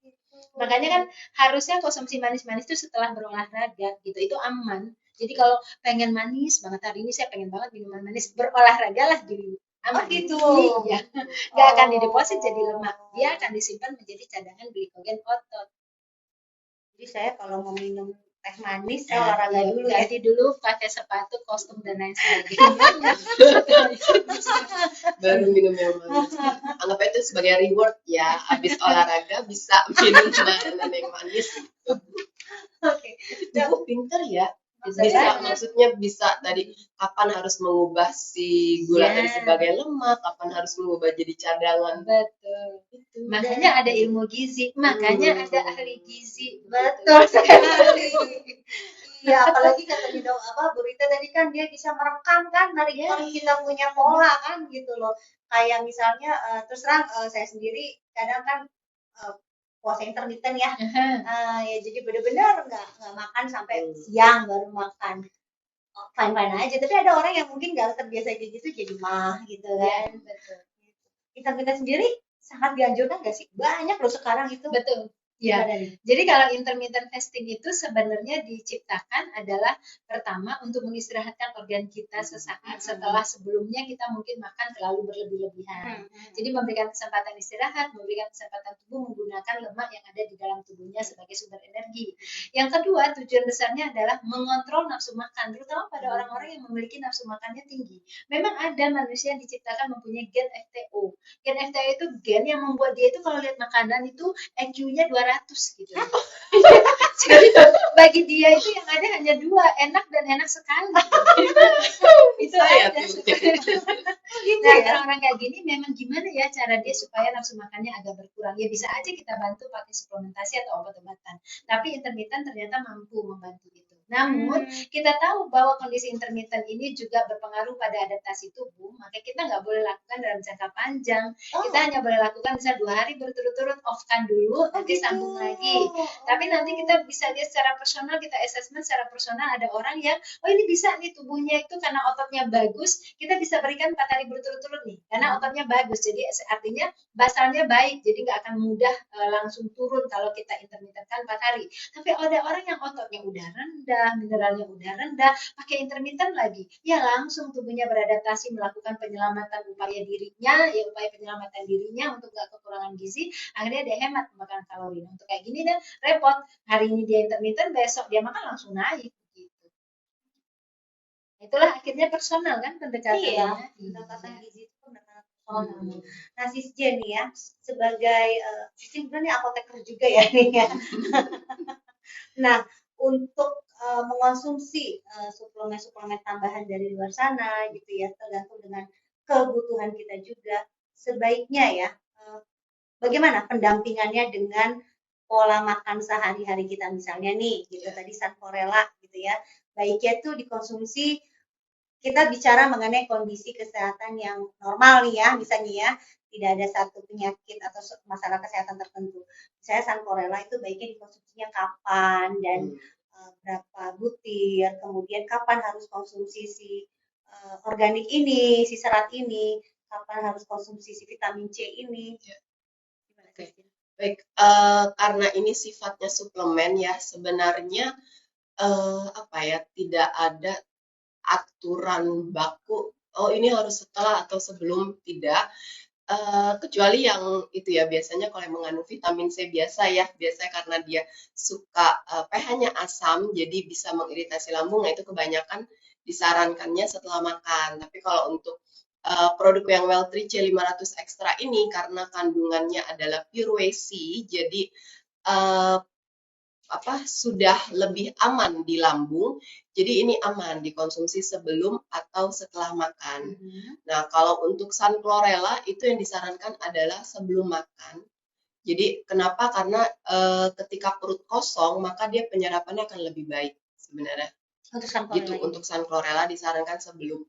Gitu. Makanya kan harusnya konsumsi manis-manis itu setelah berolahraga gitu, itu aman. Jadi kalau pengen manis banget hari ini saya pengen banget minuman manis, berolahraga lah dulu. Aman gitu. Iya. Nggak akan dideposit jadi lemak. Dia akan disimpan menjadi cadangan glikogen otot. Jadi saya kalau mau minum teh manis saya olahraga dulu ya. Ganti dulu pakai sepatu, kostum dan lain sebagainya. Baru minum yang manis. Anggap itu sebagai reward ya. Habis olahraga bisa minum makanan yang manis. Oke. Cukup pinter ya. Maksudnya bisa tadi kapan harus mengubah si gula tadi sebagai lemak, kapan harus mengubah jadi cadangan. Betul. Gitu. Makanya ada ilmu gizi, makanya ada ahli gizi. Betul sekali. Iya, apalagi katanya Bu Rita tadi kan dia bisa merekam kan dari kita punya pola kan gitu loh. Kayak misalnya terus terang saya sendiri kadang kan puasa intermittent ya. Ya jadi benar-benar nggak makan sampai siang baru makan. Fine-fine aja, tapi ada orang yang mungkin nggak terbiasa kayak gitu jadi mah gitu kan. Betul. Kita sendiri sangat dianjurkan nggak sih? Banyak loh sekarang itu. Betul. Ya, jadi kalau intermittent fasting itu sebenarnya diciptakan adalah pertama untuk mengistirahatkan organ kita sesaat setelah sebelumnya kita mungkin makan terlalu berlebih-lebihan. Jadi memberikan kesempatan istirahat, memberikan kesempatan tubuh menggunakan lemak yang ada di dalam tubuhnya sebagai sumber energi. Yang kedua, tujuan besarnya adalah mengontrol nafsu makan, terutama pada orang-orang yang memiliki nafsu makannya tinggi. Memang ada manusia yang diciptakan mempunyai gen FTO. Gen FTO itu gen yang membuat dia itu kalau lihat makanan itu EQ-nya 200 gitu. Jadi bagi dia itu yang ada hanya dua, enak dan enak sekali. Itu saya aja. gitu Nah, orang-orang kayak gini memang gimana ya cara dia supaya nafsu makannya agak berkurang. Ya bisa aja kita bantu pakai suplementasi atau obat-obatan. Tapi intermittent ternyata mampu membantu itu. Namun kita tahu bahwa kondisi intermittent ini juga berpengaruh pada adaptasi tubuh, maka kita nggak boleh lakukan dalam jangka panjang. Kita hanya boleh lakukan bisa 2 hari berturut-turut, off-kan dulu, nanti sambung lagi. Tapi nanti kita bisa lihat secara personal, kita assessment secara personal, ada orang yang, oh ini bisa nih tubuhnya itu karena ototnya bagus, kita bisa berikan 4 hari berturut-turut nih, karena ototnya bagus, jadi artinya basalnya baik, jadi nggak akan mudah langsung turun kalau kita intermittent kan 4 hari. Tapi ada orang yang ototnya udah rendah, mineralnya udah rendah, pakai intermittent lagi, ya langsung tubuhnya beradaptasi melakukan penyelamatan upaya dirinya, ya upaya penyelamatan dirinya untuk nggak kekurangan gizi, akhirnya dia hemat makan kalori. Untuk kayak gini dan repot, hari ini dia intermittent, besok dia makan langsung naik. Gitu. Itulah akhirnya personal kan pendekatannya. Iya, pendekatan gizi itu pendekatan personal. Nah, Sis Jen ya, sebagai sebenarnya apoteker juga ya nih ya. Nah, untuk mengonsumsi suplemen-suplemen tambahan dari luar sana gitu ya, tergantung dengan kebutuhan kita juga, sebaiknya ya bagaimana pendampingannya dengan pola makan sehari-hari kita misalnya nih gitu tadi Sanforella gitu ya, baiknya tuh dikonsumsi. Kita bicara mengenai kondisi kesehatan yang normal nih ya, misalnya ya tidak ada satu penyakit atau masalah kesehatan tertentu. Saya Sanforella itu baiknya dikonsumsinya kapan dan berapa butir, kemudian kapan harus konsumsi si organik ini, si serat ini, kapan harus konsumsi si vitamin C ini. Baik, karena ini sifatnya suplemen ya, sebenarnya tidak ada aturan baku, oh ini harus setelah atau sebelum, tidak. Kecuali yang itu ya, biasanya kalau yang mengandung vitamin C biasanya karena dia suka pH-nya asam, jadi bisa mengiritasi lambung, nah itu kebanyakan disarankannya setelah makan. Tapi kalau untuk produk yang Well3 C500 Extra ini karena kandungannya adalah pure whey, jadi sudah lebih aman di lambung, jadi ini aman dikonsumsi sebelum atau setelah makan. Nah, kalau untuk sun chlorella itu yang disarankan adalah sebelum makan. Jadi kenapa? Karena ketika perut kosong maka dia penyerapannya akan lebih baik sebenarnya. Untuk sun Gitu. chlorella ini. Untuk sun chlorella disarankan sebelum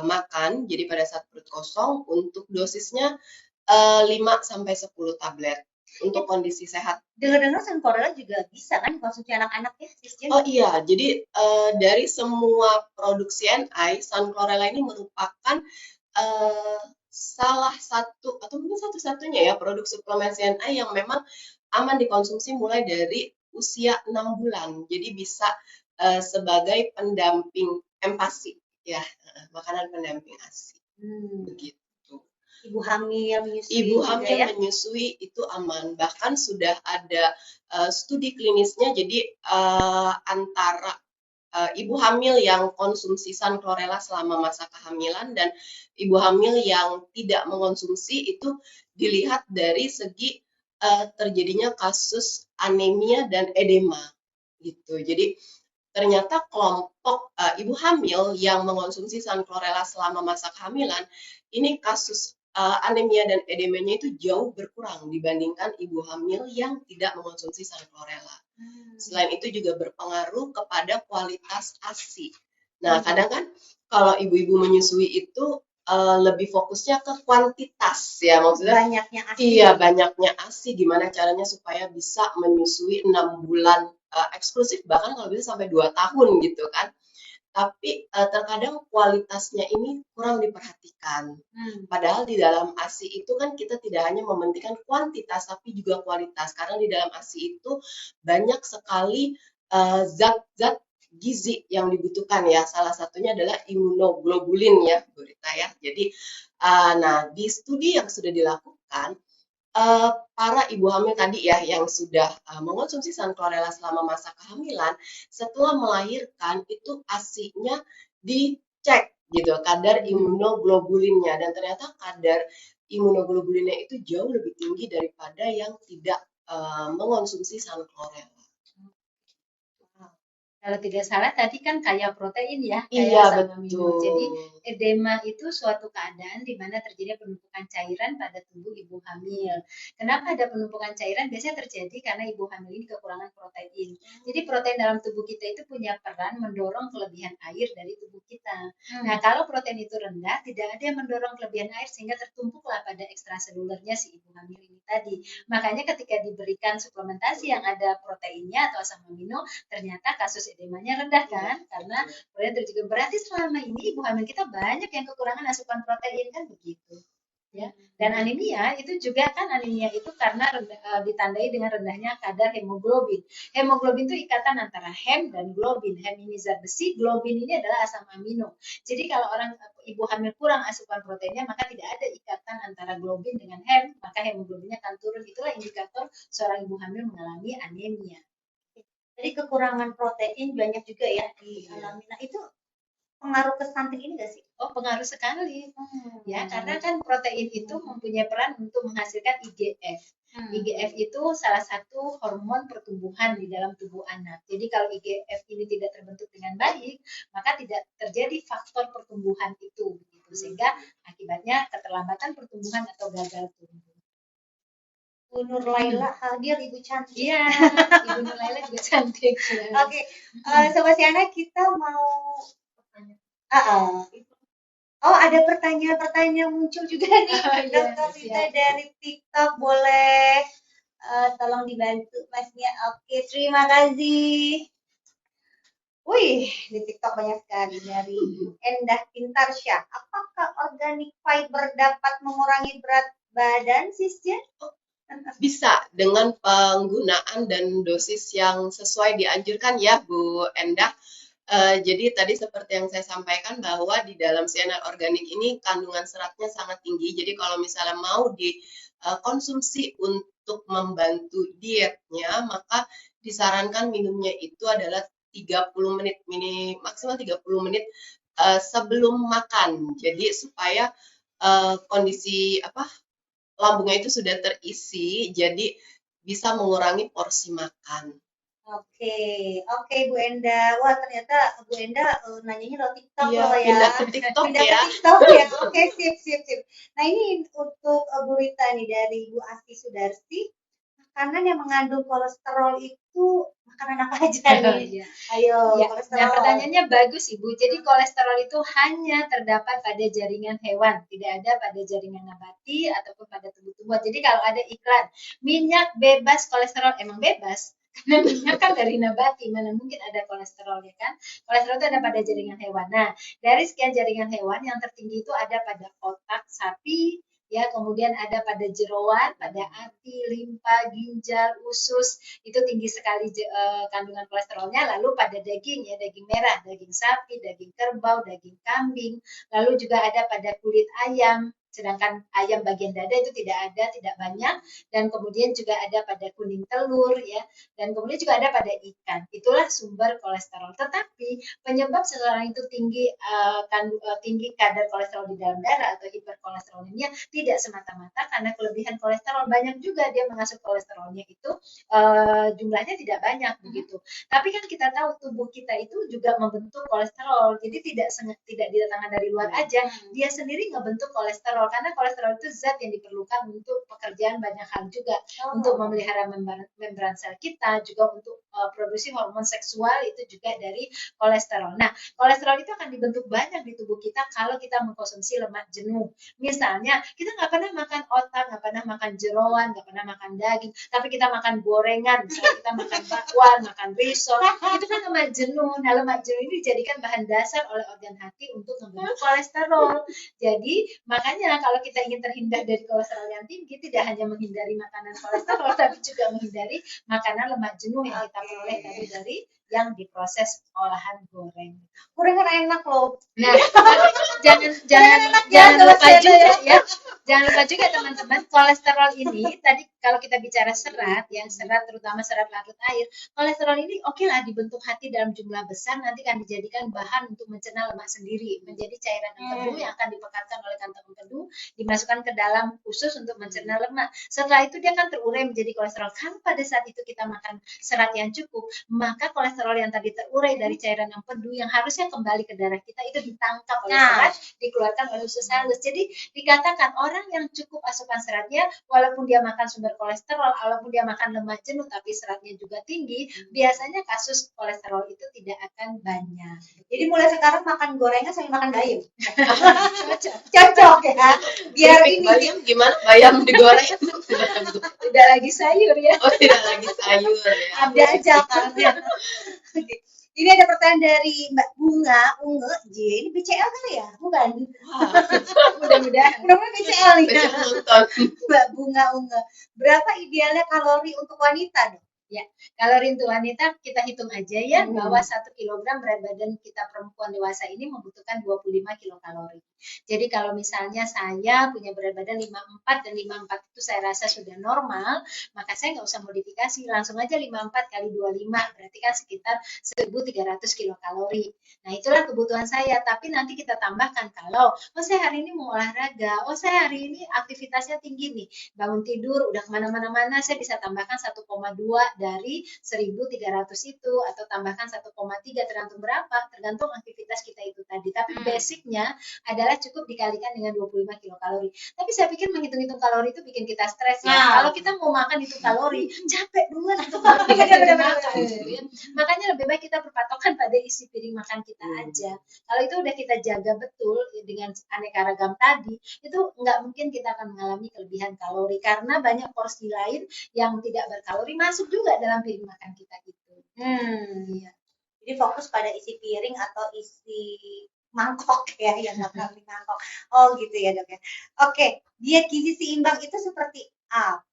makan. Jadi pada saat perut kosong untuk dosisnya 5 sampai 10 tablet untuk kondisi sehat. Dengar-dengar sun chlorella juga bisa kan dikonsumsi anak-anak ya, Sis Jen? Oh iya, jadi dari semua produk CNI, sun chlorella ini merupakan salah satu atau mungkin satu-satunya ya produk suplemen CNI yang memang aman dikonsumsi mulai dari usia 6 bulan. Jadi bisa sebagai pendamping empasi ya, makanan pendamping ASI. Begitu. Ibu hamil menyusui Ibu juga hamil ya? menyusui itu aman. Bahkan sudah ada studi klinisnya, jadi antara ibu hamil yang konsumsi sun chlorella selama masa kehamilan dan ibu hamil yang tidak mengkonsumsi itu dilihat dari segi terjadinya kasus anemia dan edema gitu. Jadi ternyata kelompok ibu hamil yang mengkonsumsi sun chlorella selama masa kehamilan ini kasus anemia dan edemanya itu jauh berkurang dibandingkan ibu hamil yang tidak mengkonsumsi sun chlorella. Selain itu juga berpengaruh kepada kualitas ASI. Nah, kadang kan kalau ibu-ibu menyusui itu lebih fokusnya ke kuantitas ya, maksudnya Banyaknya ASI. iya, banyaknya ASI, gimana caranya supaya bisa menyusui 6 bulan eksklusif, bahkan kalau bisa sampai 2 tahun gitu kan. Tapi terkadang kualitasnya ini kurang diperhatikan. Padahal di dalam ASI itu kan kita tidak hanya mementingkan kuantitas tapi juga kualitas. Karena di dalam ASI itu banyak sekali zat-zat gizi yang dibutuhkan ya. Salah satunya adalah imunoglobulin ya, Bu Rita ya. Jadi, nah di studi yang sudah dilakukan, para ibu hamil tadi ya yang sudah mengonsumsi sun chlorella selama masa kehamilan, setelah melahirkan itu ASI-nya dicek gitu, kadar imunoglobulinnya, dan ternyata kadar imunoglobulinnya itu jauh lebih tinggi daripada yang tidak mengonsumsi sun chlorella. Kalau tidak salah tadi kan kaya protein ya, kaya Iya, asam amino. betul. Jadi edema itu suatu keadaan di mana terjadi penumpukan cairan pada tubuh ibu hamil. Kenapa ada penumpukan cairan? Biasanya terjadi karena ibu hamil ini kekurangan protein. Jadi protein dalam tubuh kita itu punya peran mendorong kelebihan air dari tubuh kita. Nah, kalau protein itu rendah, tidak ada yang mendorong kelebihan air sehingga tertumpuklah pada ekstraselulernya si ibu hamil ini tadi. Makanya ketika diberikan suplementasi yang ada proteinnya atau asam amino, ternyata kasus edemanya rendah kan, karena protein terjaga. Berarti selama ini ibu hamil kita banyak yang kekurangan asupan protein kan begitu ya. Dan anemia itu juga kan, anemia itu karena ditandai dengan rendahnya kadar hemoglobin. Hemoglobin itu ikatan antara hem dan globin. Hem ini zat besi, globin ini adalah asam amino. Jadi kalau orang ibu hamil kurang asupan proteinnya, maka tidak ada ikatan antara globin dengan hem, maka hemoglobinnya akan turun. Itulah indikator seorang ibu hamil mengalami anemia. Jadi kekurangan protein banyak juga ya dialami. Nah, itu pengaruh ke stunting ini nggak sih? Oh, pengaruh sekali. Ya, karena kan protein itu mempunyai peran untuk menghasilkan IGF. IGF itu salah satu hormon pertumbuhan di dalam tubuh anak. Jadi kalau IGF ini tidak terbentuk dengan baik, maka tidak terjadi faktor pertumbuhan itu. Sehingga akibatnya keterlambatan pertumbuhan atau gagal tumbuh. Bu Nur Laila hadir, Ibu cantik. Iya, Ibu Nur Laila juga cantik. Oke, Sobat Siana, kita mau oh, ada pertanyaan-pertanyaan yang muncul juga nih, Dokter Rita dari TikTok. Boleh tolong dibantu Masnya. Oke, terima kasih. Wih, di TikTok banyak sekali dari Endah Pintarsya. Apakah organic fiber dapat mengurangi berat badan, Sisnya? Bisa dengan penggunaan dan dosis yang sesuai dianjurkan ya Bu Endah. Jadi tadi seperti yang saya sampaikan bahwa di dalam cyanide organik ini kandungan seratnya sangat tinggi. Jadi kalau misalnya mau dikonsumsi untuk membantu dietnya, maka disarankan minumnya itu adalah 30 menit, maksimal 30 menit sebelum makan. Jadi supaya kondisi lambungnya itu sudah terisi, jadi bisa mengurangi porsi makan. Oke, oke Bu Enda. Wah ternyata Bu Enda nanyanya lewat TikTok Iya, loh ya. pindah ke TikTok Pindah ke ya. TikTok ya. Oke, sip, sip, sip. Nah ini untuk Bu Rita nih dari Bu Asti Sudarsi. Makanan yang mengandung kolesterol itu makanan apa aja nih? Iya. Ayo, Ya, nah kolesterol. pertanyaannya bagus Ibu. Jadi kolesterol itu hanya terdapat pada jaringan hewan, tidak ada pada jaringan nabati ataupun pada tumbuh-tumbuhan. Jadi kalau ada iklan minyak bebas kolesterol, emang bebas. Karena minyak kan dari nabati, mana mungkin ada kolesterol ya kan? Kolesterol itu ada pada jaringan hewan. Nah, dari sekian jaringan hewan yang tertinggi itu ada pada otak sapi, ya, kemudian ada pada jeroan, pada hati, limpa, ginjal, usus, itu tinggi sekali kandungan kolesterolnya. Lalu pada daging ya, daging merah, daging sapi, daging kerbau, daging kambing, lalu juga ada pada kulit ayam, sedangkan ayam bagian dada itu tidak ada, tidak banyak, dan kemudian juga ada pada kuning telur ya, dan kemudian juga ada pada ikan. Itulah sumber kolesterol. Tetapi penyebab seseorang itu tinggi kadar kolesterol di dalam darah atau hiperkolesterolemia tidak semata-mata karena kelebihan kolesterol, banyak juga dia mengasup kolesterolnya itu jumlahnya tidak banyak begitu. Tapi kan kita tahu tubuh kita itu juga membentuk kolesterol. Jadi tidak didatangkan dari luar aja, dia sendiri ngebentuk kolesterol karena kolesterol itu zat yang diperlukan untuk pekerjaan banyak hal juga, untuk memelihara membran sel kita, juga untuk produksi hormon seksual itu juga dari kolesterol. Nah, kolesterol itu akan dibentuk banyak di tubuh kita kalau kita mengkonsumsi lemak jenuh. Misalnya, kita nggak pernah makan otak, nggak pernah makan jeroan, nggak pernah makan daging, tapi kita makan gorengan, misalnya kita makan bakwan, makan risol, itu kan lemak jenuh. Nah, lemak jenuh ini dijadikan bahan dasar oleh organ hati untuk membentuk kolesterol. Jadi, makanya kalau kita ingin terhindar dari kolesterol yang tinggi, tidak hanya menghindari makanan kolesterol, tapi juga menghindari makanan lemak jenuh yang kita peroleh tadi dari yang diproses olahan goreng. Gorengan enak loh. Nah, jangan jangan Enak ya, jangan lupa Mas juga ya. ya. Jangan lupa juga teman-teman, kolesterol ini tadi kalau kita bicara serat ya, serat terutama serat larut air, kolesterol ini oke lah dibentuk hati dalam jumlah besar, nanti akan dijadikan bahan untuk mencerna lemak sendiri, menjadi cairan empedu yang akan dipekatkan oleh kantong empedu, dimasukkan ke dalam usus untuk mencerna lemak. Setelah itu dia akan terurai menjadi kolesterol. Kalau pada saat itu kita makan serat yang cukup, maka kolesterol yang tadi terurai dari cairan empedu yang harusnya kembali ke darah kita itu ditangkap oleh serat, dikeluarkan oleh usus halus. Jadi dikatakan orang yang cukup asupan seratnya, walaupun dia makan sumber kolesterol, walaupun dia makan lemak jenuh tapi seratnya juga tinggi, biasanya kasus kolesterol itu tidak akan banyak. Jadi mulai sekarang makan gorengan sambil makan bayam. Cocok. Cocok ya. Biar Keripik ini bayam gimana? Bayam digoreng? Tidak lagi sayur ya. Oh, tidak lagi sayur ya. ada aja kan. Oke. Ini ada pertanyaan dari Mbak Bunga Unge J. Ini BCL kali ya? Bukan. Wah, Mudah-mudahan. Mudah-mudahan BCL nih. besok nonton. Mbak Bunga Unge. Berapa idealnya kalori untuk wanita dong? Ya, kalori untuk wanita kita hitung aja ya, bahwa 1 kilogram berat badan kita perempuan dewasa ini membutuhkan 25 kilokalori. Jadi kalau misalnya saya punya berat badan 54 dan 54 itu saya rasa sudah normal, maka saya nggak usah modifikasi, langsung aja 54 kali 25, berarti kan sekitar 1.300 kilokalori. Nah itulah kebutuhan saya, tapi nanti kita tambahkan kalau, oh saya hari ini mau olahraga, oh saya hari ini aktivitasnya tinggi nih, bangun tidur, udah kemana-mana, saya bisa tambahkan 1,2 dari 1.300 itu, atau tambahkan 1,3, tergantung berapa, tergantung aktivitas kita itu tadi. Tapi basicnya adalah cukup dikalikan dengan 25 kilokalori. Tapi saya pikir menghitung-hitung kalori itu bikin kita stres ya. Kalau kita mau makan itu kalori, capek duluan untuk makan. Makanya lebih baik kita berpatokan pada isi piring makan kita aja. Kalau itu udah kita jaga betul dengan aneka ragam tadi, itu nggak mungkin kita akan mengalami kelebihan kalori, karena banyak porsi lain yang tidak berkalori masuk juga dalam piring makan kita itu. Iya. Jadi fokus pada isi piring atau isi mangkok ya, yang makan di mangkok. Oh gitu ya dok ya. Oke, diet gizi seimbang itu seperti apa?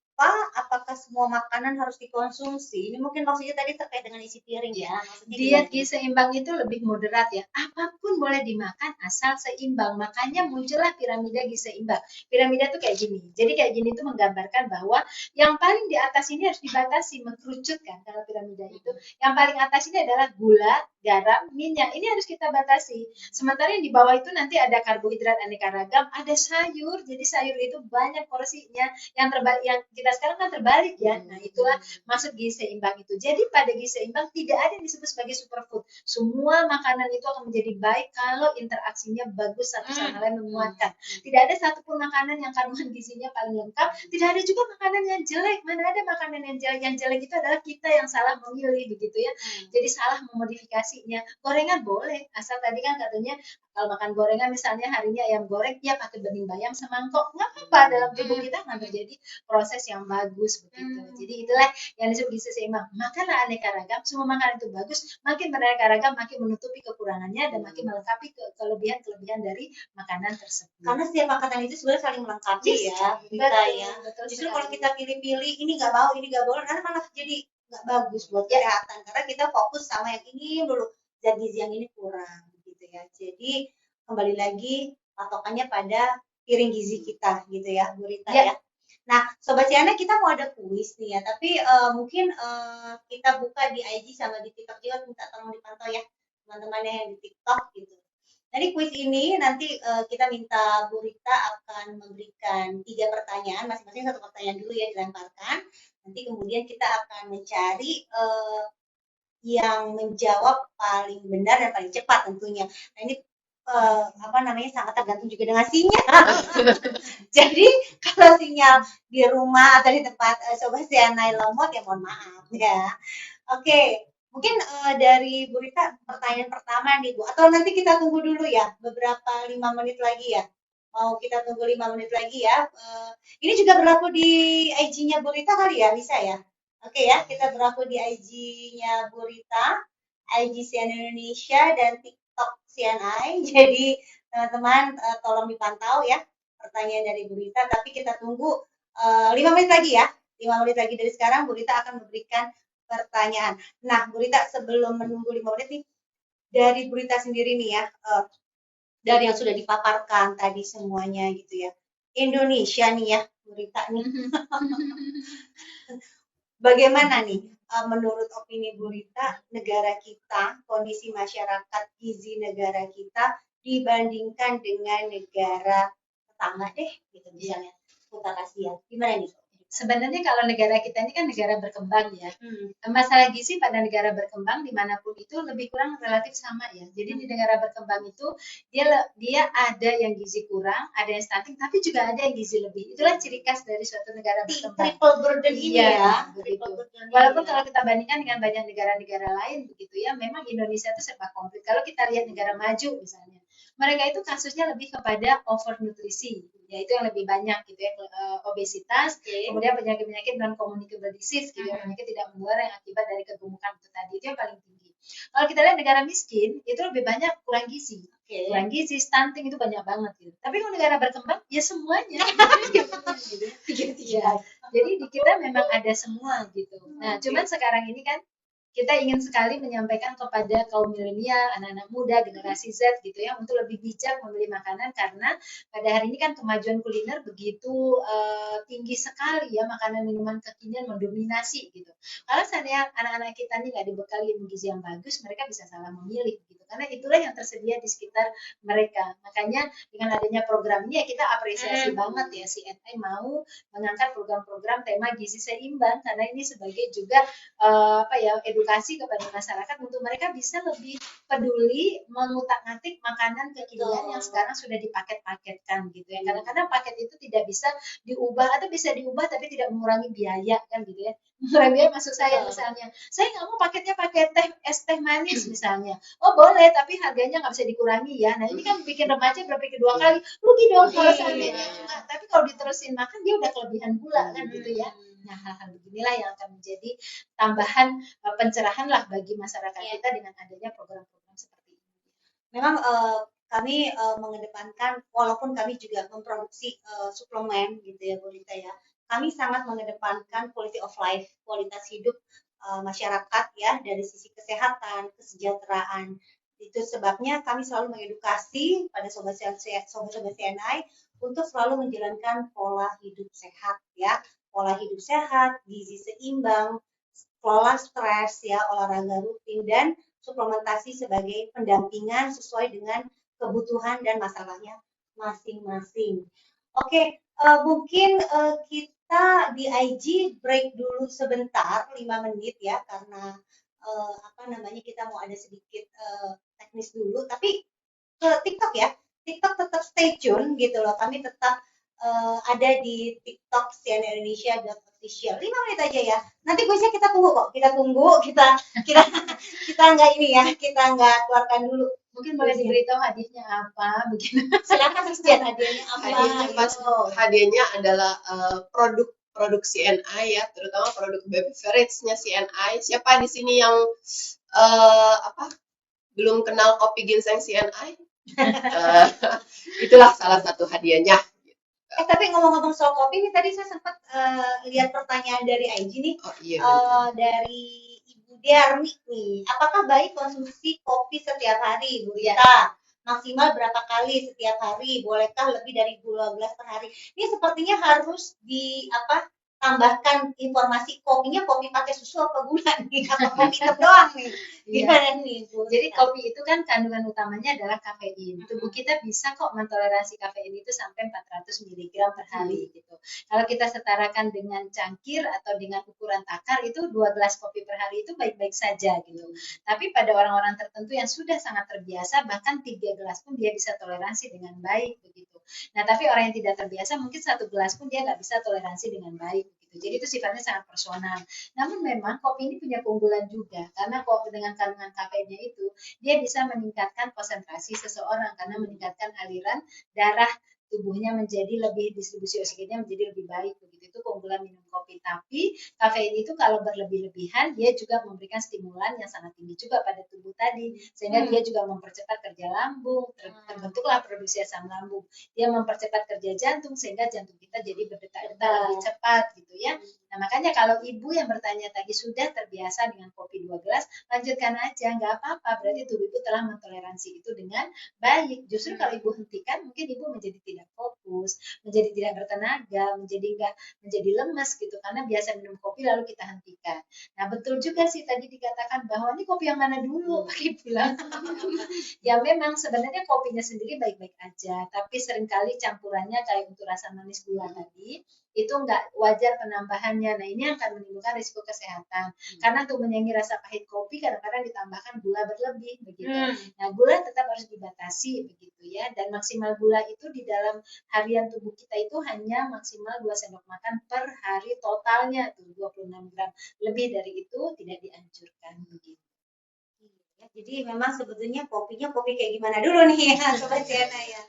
Apakah semua makanan harus dikonsumsi? Ini mungkin maksudnya tadi terkait dengan isi piring ya. Diet gizi seimbang itu lebih moderat ya. Apapun boleh dimakan asal seimbang. Makanya muncullah piramida gizi seimbang. Piramida tuh kayak gini. Jadi kayak gini tuh menggambarkan bahwa yang paling di atas ini harus dibatasi, mengkerucutkan kalau piramida itu. Yang paling atas ini adalah gula, garam, minyak. Ini harus kita batasi. Sementara yang di bawah itu nanti ada karbohidrat aneka ragam, ada sayur. Jadi sayur itu banyak porsinya. Yang terbalik, yang kita sekarang kan terbalik ya. Nah, itulah maksud gizi seimbang itu. Jadi pada gizi seimbang tidak ada yang disebut sebagai superfood. Semua makanan itu akan menjadi baik kalau interaksinya bagus satu sama lain, menguatkan. Tidak ada satupun makanan yang kandungan gizinya paling lengkap. Tidak ada juga makanan yang jelek. Mana ada makanan yang jelek? Yang jelek itu adalah kita yang salah memilih begitu ya. Jadi salah memodifikasinya. Gorengan boleh, asal tadi kan katanya kalau makan gorengan misalnya harinya ayam goreng, ya pakai bening bayam semangkok, nggak apa-apa, dalam tubuh kita akan terjadi proses yang bagus begitu. Jadi itulah yang disebut gizi seimbang. Makanlah aneka ragam, semua makanan itu bagus, makin beraneka ragam makin menutupi kekurangannya dan makin melengkapi kelebihan-kelebihan dari makanan tersebut. Karena setiap makanan itu sebenarnya saling melengkapi Yes, ya, kita betul, ya. betul Justru sekali. kalau kita pilih-pilih ini nggak mau, ini nggak boleh, karena malah jadi nggak bagus buat kesehatan. Karena kita fokus sama yang ini dulu, zat gizi yang ini kurang gitu ya. Jadi kembali lagi patokannya pada piring gizi kita gitu ya, Bu Rita ya. Nah, Sobat Siana, kita mau ada kuis nih ya, tapi mungkin kita buka di IG sama di TikTok juga, minta tolong dipantau ya teman-temannya yang di TikTok gitu. Jadi kuis ini nanti kita minta Bu Rita akan memberikan 3 pertanyaan, masing-masing 1 pertanyaan dulu ya dilemparkan. Nanti kemudian kita akan mencari yang menjawab paling benar dan paling cepat tentunya. Nah ini sangat tergantung juga dengan sinyal. Jadi kalau sinyal di rumah atau di tempat Sobat Siana lemot ya mohon maaf ya. Oke, mungkin dari Bu Rita pertanyaan pertama nih Bu, atau nanti kita tunggu dulu ya beberapa 5 menit lagi ya. Mau kita tunggu 5 menit lagi ya. Ini juga berlaku di IG-nya Bu Rita kali ya, bisa ya? Oke ya, kita berlaku di IG-nya Bu Rita, IG CNN Indonesia dan TikTok CNI. Jadi teman-teman tolong dipantau ya pertanyaan dari Bu Rita, tapi kita tunggu 5 menit lagi ya. 5 menit lagi dari sekarang Bu Rita akan memberikan pertanyaan. Nah, Bu Rita sebelum menunggu 5 menit nih, dari Bu Rita sendiri nih ya, dari yang sudah dipaparkan tadi semuanya gitu ya. Indonesia nih ya, Bu Rita nih. Bagaimana nih menurut opini Bu Rita, negara kita, kondisi masyarakat gizi negara kita dibandingkan dengan negara tetangga deh, gitu misalnya, Kota Asia. Gimana nih? Sebenarnya kalau negara kita ini kan negara berkembang ya. Masalah gizi pada negara berkembang dimanapun itu lebih kurang relatif sama ya. Jadi di negara berkembang itu dia ada yang gizi kurang, ada yang stunting, tapi juga ada yang gizi lebih. Itulah ciri khas dari suatu negara berkembang. Triple burden ini ya. Begitu. Walaupun kalau kita bandingkan dengan banyak negara-negara lain begitu ya, memang Indonesia itu serba komplit. Kalau kita lihat negara maju misalnya, mereka itu kasusnya lebih kepada overnutrisi, yaitu yang lebih banyak gitu ya, obesitas, kemudian penyakit-penyakit non communicable disease gitu ya, penyakit tidak menular yang akibat dari kegemukan itu tadi, itu yang paling tinggi. Kalau kita lihat negara miskin itu lebih banyak kurang gizi, kurang gizi, stunting itu banyak banget gitu. Tapi kalau negara berkembang ya semuanya gitu. Ya. Jadi di kita memang ada semua gitu. Nah, cuman sekarang ini kan kita ingin sekali menyampaikan kepada kaum milenial, anak-anak muda, generasi Z gitu ya, untuk lebih bijak memilih makanan karena pada hari ini kan kemajuan kuliner begitu tinggi sekali ya, makanan minuman kekinian mendominasi gitu. Kalau seandainya anak-anak kita nih nggak dibekali ilmu gizi yang bagus, mereka bisa salah memilih gitu. Karena itulah yang tersedia di sekitar mereka. Makanya dengan adanya program ini ya kita apresiasi banget ya CNI mau mengangkat program-program tema gizi seimbang karena ini sebagai juga edukasi kepada masyarakat untuk mereka bisa lebih peduli mengutak-ngatik makanan kekinian yang sekarang sudah dipaket-paketkan gitu ya. Kadang-kadang paket itu tidak bisa diubah atau bisa diubah tapi tidak mengurangi biaya kan gitu ya. Mengurangi biaya maksud saya misalnya, saya nggak mau paketnya pakai es teh manis misalnya. Oh boleh, tapi harganya nggak bisa dikurangi ya. Nah ini kan bikin remaja berpikir 2 kali, rugi dong kalau seandainya. Tapi kalau diterusin makan dia udah kelebihan gula kan gitu ya. Nah hal-hal beginilah yang akan menjadi tambahan pencerahan lah bagi masyarakat kita dengan adanya program-program seperti ini. Memang kami mengedepankan, walaupun kami juga memproduksi suplemen gitu ya Bu Rita ya, kami sangat mengedepankan quality of life, kualitas hidup masyarakat ya, dari sisi kesehatan, kesejahteraan. Itu sebabnya kami selalu mengedukasi pada sobat-sobat CNI untuk selalu menjalankan pola hidup sehat ya, pola hidup sehat, gizi seimbang, kelola stres ya, olahraga rutin, dan suplementasi sebagai pendampingan sesuai dengan kebutuhan dan masalahnya masing-masing. Oke, mungkin kita di IG break dulu sebentar, 5 menit ya, karena apa namanya kita mau ada sedikit teknis dulu. Tapi ke TikTok ya, TikTok tetap stay tune gitu loh. Kami tetap ada di TikTok CNN Indonesia.official. 5 menit aja ya. Nanti kuisnya kita tunggu kok. Kita tunggu, kita kita nggak ini ya, kita nggak keluarkan dulu. Mungkin boleh diberitahu hadiahnya apa, begitu. Silakan Sistian, hadiahnya apa? Hadiahnya adalah produk CNI ya, terutama produk beverage-nya CNI. Siapa di sini yang belum kenal kopi ginseng CNI? Itulah salah satu hadiahnya. Tapi ngomong-ngomong soal kopi nih, tadi saya sempat lihat pertanyaan dari IG nih, dari Ibu Darmi nih, apakah baik konsumsi kopi setiap hari, Bu Rita? Maksimal berapa kali setiap hari? Bolehkah lebih dari 2 gelas per hari? Ini sepertinya harus tambahkan informasi kopinya, kopi pakai susu apa gula nih, apa kopi hitam doang nih? Gimana nih, Bu? Jadi kopi itu kan kandungan utamanya adalah kafein. Tubuh kita bisa kok mentoleransi kafein itu sampai 400 mg per hari gitu. Kalau kita setarakan dengan cangkir atau dengan ukuran takar itu 2 gelas kopi per hari itu baik-baik saja gitu. Tapi pada orang-orang tertentu yang sudah sangat terbiasa bahkan 3 gelas pun dia bisa toleransi dengan baik begitu. Nah, tapi orang yang tidak terbiasa mungkin 1 gelas pun dia nggak bisa toleransi dengan baik. Jadi itu sifatnya sangat personal. Namun memang kopi ini punya keunggulan juga karena kopi dengan kandungan kafeinnya itu dia bisa meningkatkan konsentrasi seseorang karena meningkatkan aliran darah tubuhnya menjadi lebih, distribusi oksigennya menjadi lebih baik begitu. Itu keunggulan minum kopi. Tapi kafein itu kalau berlebih-lebihan dia juga memberikan stimulan yang sangat tinggi juga pada tubuh tadi sehingga dia juga mempercepat kerja lambung, terbentuklah produksi asam lambung. Dia mempercepat kerja jantung sehingga jantung kita jadi berdetak-detak lebih cepat gitu ya. Nah, makanya kalau ibu yang bertanya tadi sudah terbiasa dengan kopi 2 gelas, lanjutkan aja, nggak apa-apa. Berarti tubuh ibu telah mentoleransi itu dengan baik. Justru kalau ibu hentikan, mungkin ibu menjadi tidak fokus, menjadi tidak bertenaga, menjadi lemas gitu karena biasa minum kopi lalu kita hentikan. Nah, betul juga sih tadi dikatakan bahwa ini kopi yang mana dulu pakai bilang. Ya memang sebenarnya kopinya sendiri baik-baik aja, tapi seringkali campurannya kayak untuk rasa manis gula tadi itu nggak wajar penambahannya. Nah, ini akan menimbulkan risiko kesehatan. Karena untuk menyaingi rasa pahit kopi kadang-kadang ditambahkan gula berlebih begitu. Nah, gula tetap harus dibatasi begitu ya. Dan maksimal gula itu di dalam harian tubuh kita itu hanya maksimal 2 sendok makan per hari totalnya tuh 26 gram. Lebih dari itu tidak dianjurkan begitu. Jadi memang sebetulnya kopinya kopi kayak gimana dulu nih ya, Sobat Siana ya.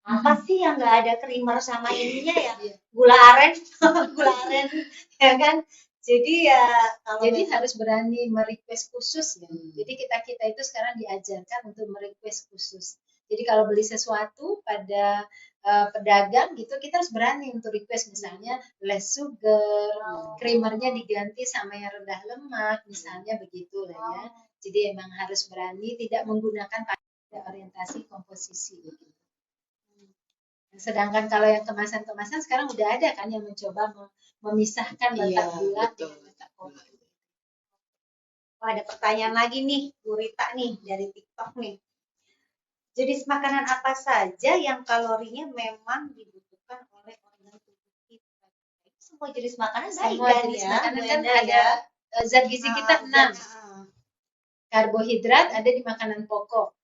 Apa sih yang nggak ada creamer sama ininya ya? Gula aren, ya kan? Jadi ya kalau harus berani merequest khusus ya. Jadi kita itu sekarang diajarkan untuk merequest khusus. Jadi kalau beli sesuatu pada pedagang gitu, kita harus berani untuk request misalnya less sugar, creamernya diganti sama yang rendah lemak, misalnya begitu lah ya. Jadi emang harus berani tidak menggunakan pada orientasi komposisi gitu. Sedangkan kalau yang kemasan-kemasan sekarang udah ada kan yang mencoba memisahkan letak gula dengan letak kopi. Ada pertanyaan lagi nih, Bu Rita nih dari TikTok nih. Jenis makanan apa saja yang kalorinya memang dibutuhkan oleh organ tubuh kita? Semua jenis makanan semua jenis makanan kan ada zat gizi kita 6. Karbohidrat ada di makanan pokok.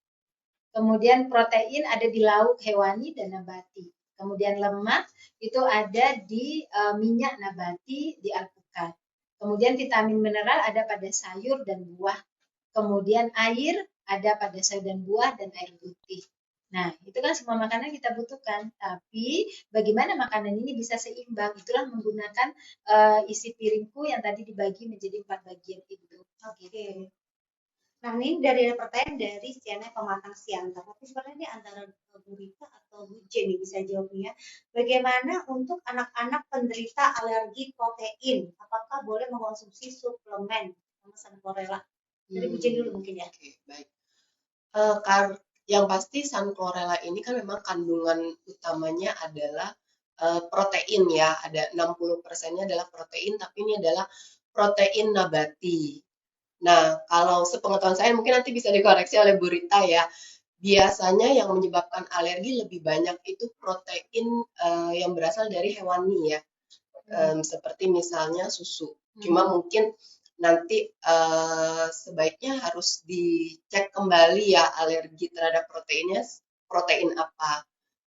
Kemudian protein ada di lauk hewani dan nabati. Kemudian lemak itu ada di minyak nabati, di alpukat. Kemudian vitamin mineral ada pada sayur dan buah. Kemudian air ada pada sayur dan buah dan air putih. Nah, itu kan semua makanan kita butuhkan. Tapi bagaimana makanan ini bisa seimbang? Itulah menggunakan isi piringku yang tadi dibagi menjadi 4 bagian itu. Oke. Nah, ini dari pertanyaan dari Siana Pematang Siantar. Tapi sebenarnya ini antara Bu Rita atau Bu Jenny bisa jawabnya. Bagaimana untuk anak-anak penderita alergi protein? Apakah boleh mengkonsumsi suplemen sama Sunflorella? Dari Bu Jenny dulu mungkin ya. Oke, baik. Yang pasti Sunflorella ini kan memang kandungan utamanya adalah protein ya. Ada 60%-nya adalah protein, tapi ini adalah protein nabati. Nah, kalau sepengetahuan saya mungkin nanti bisa dikoreksi oleh Bu Rita ya. Biasanya yang menyebabkan alergi lebih banyak itu protein yang berasal dari hewani ya. Seperti misalnya susu. Cuma mungkin nanti sebaiknya harus dicek kembali ya alergi terhadap proteinnya protein apa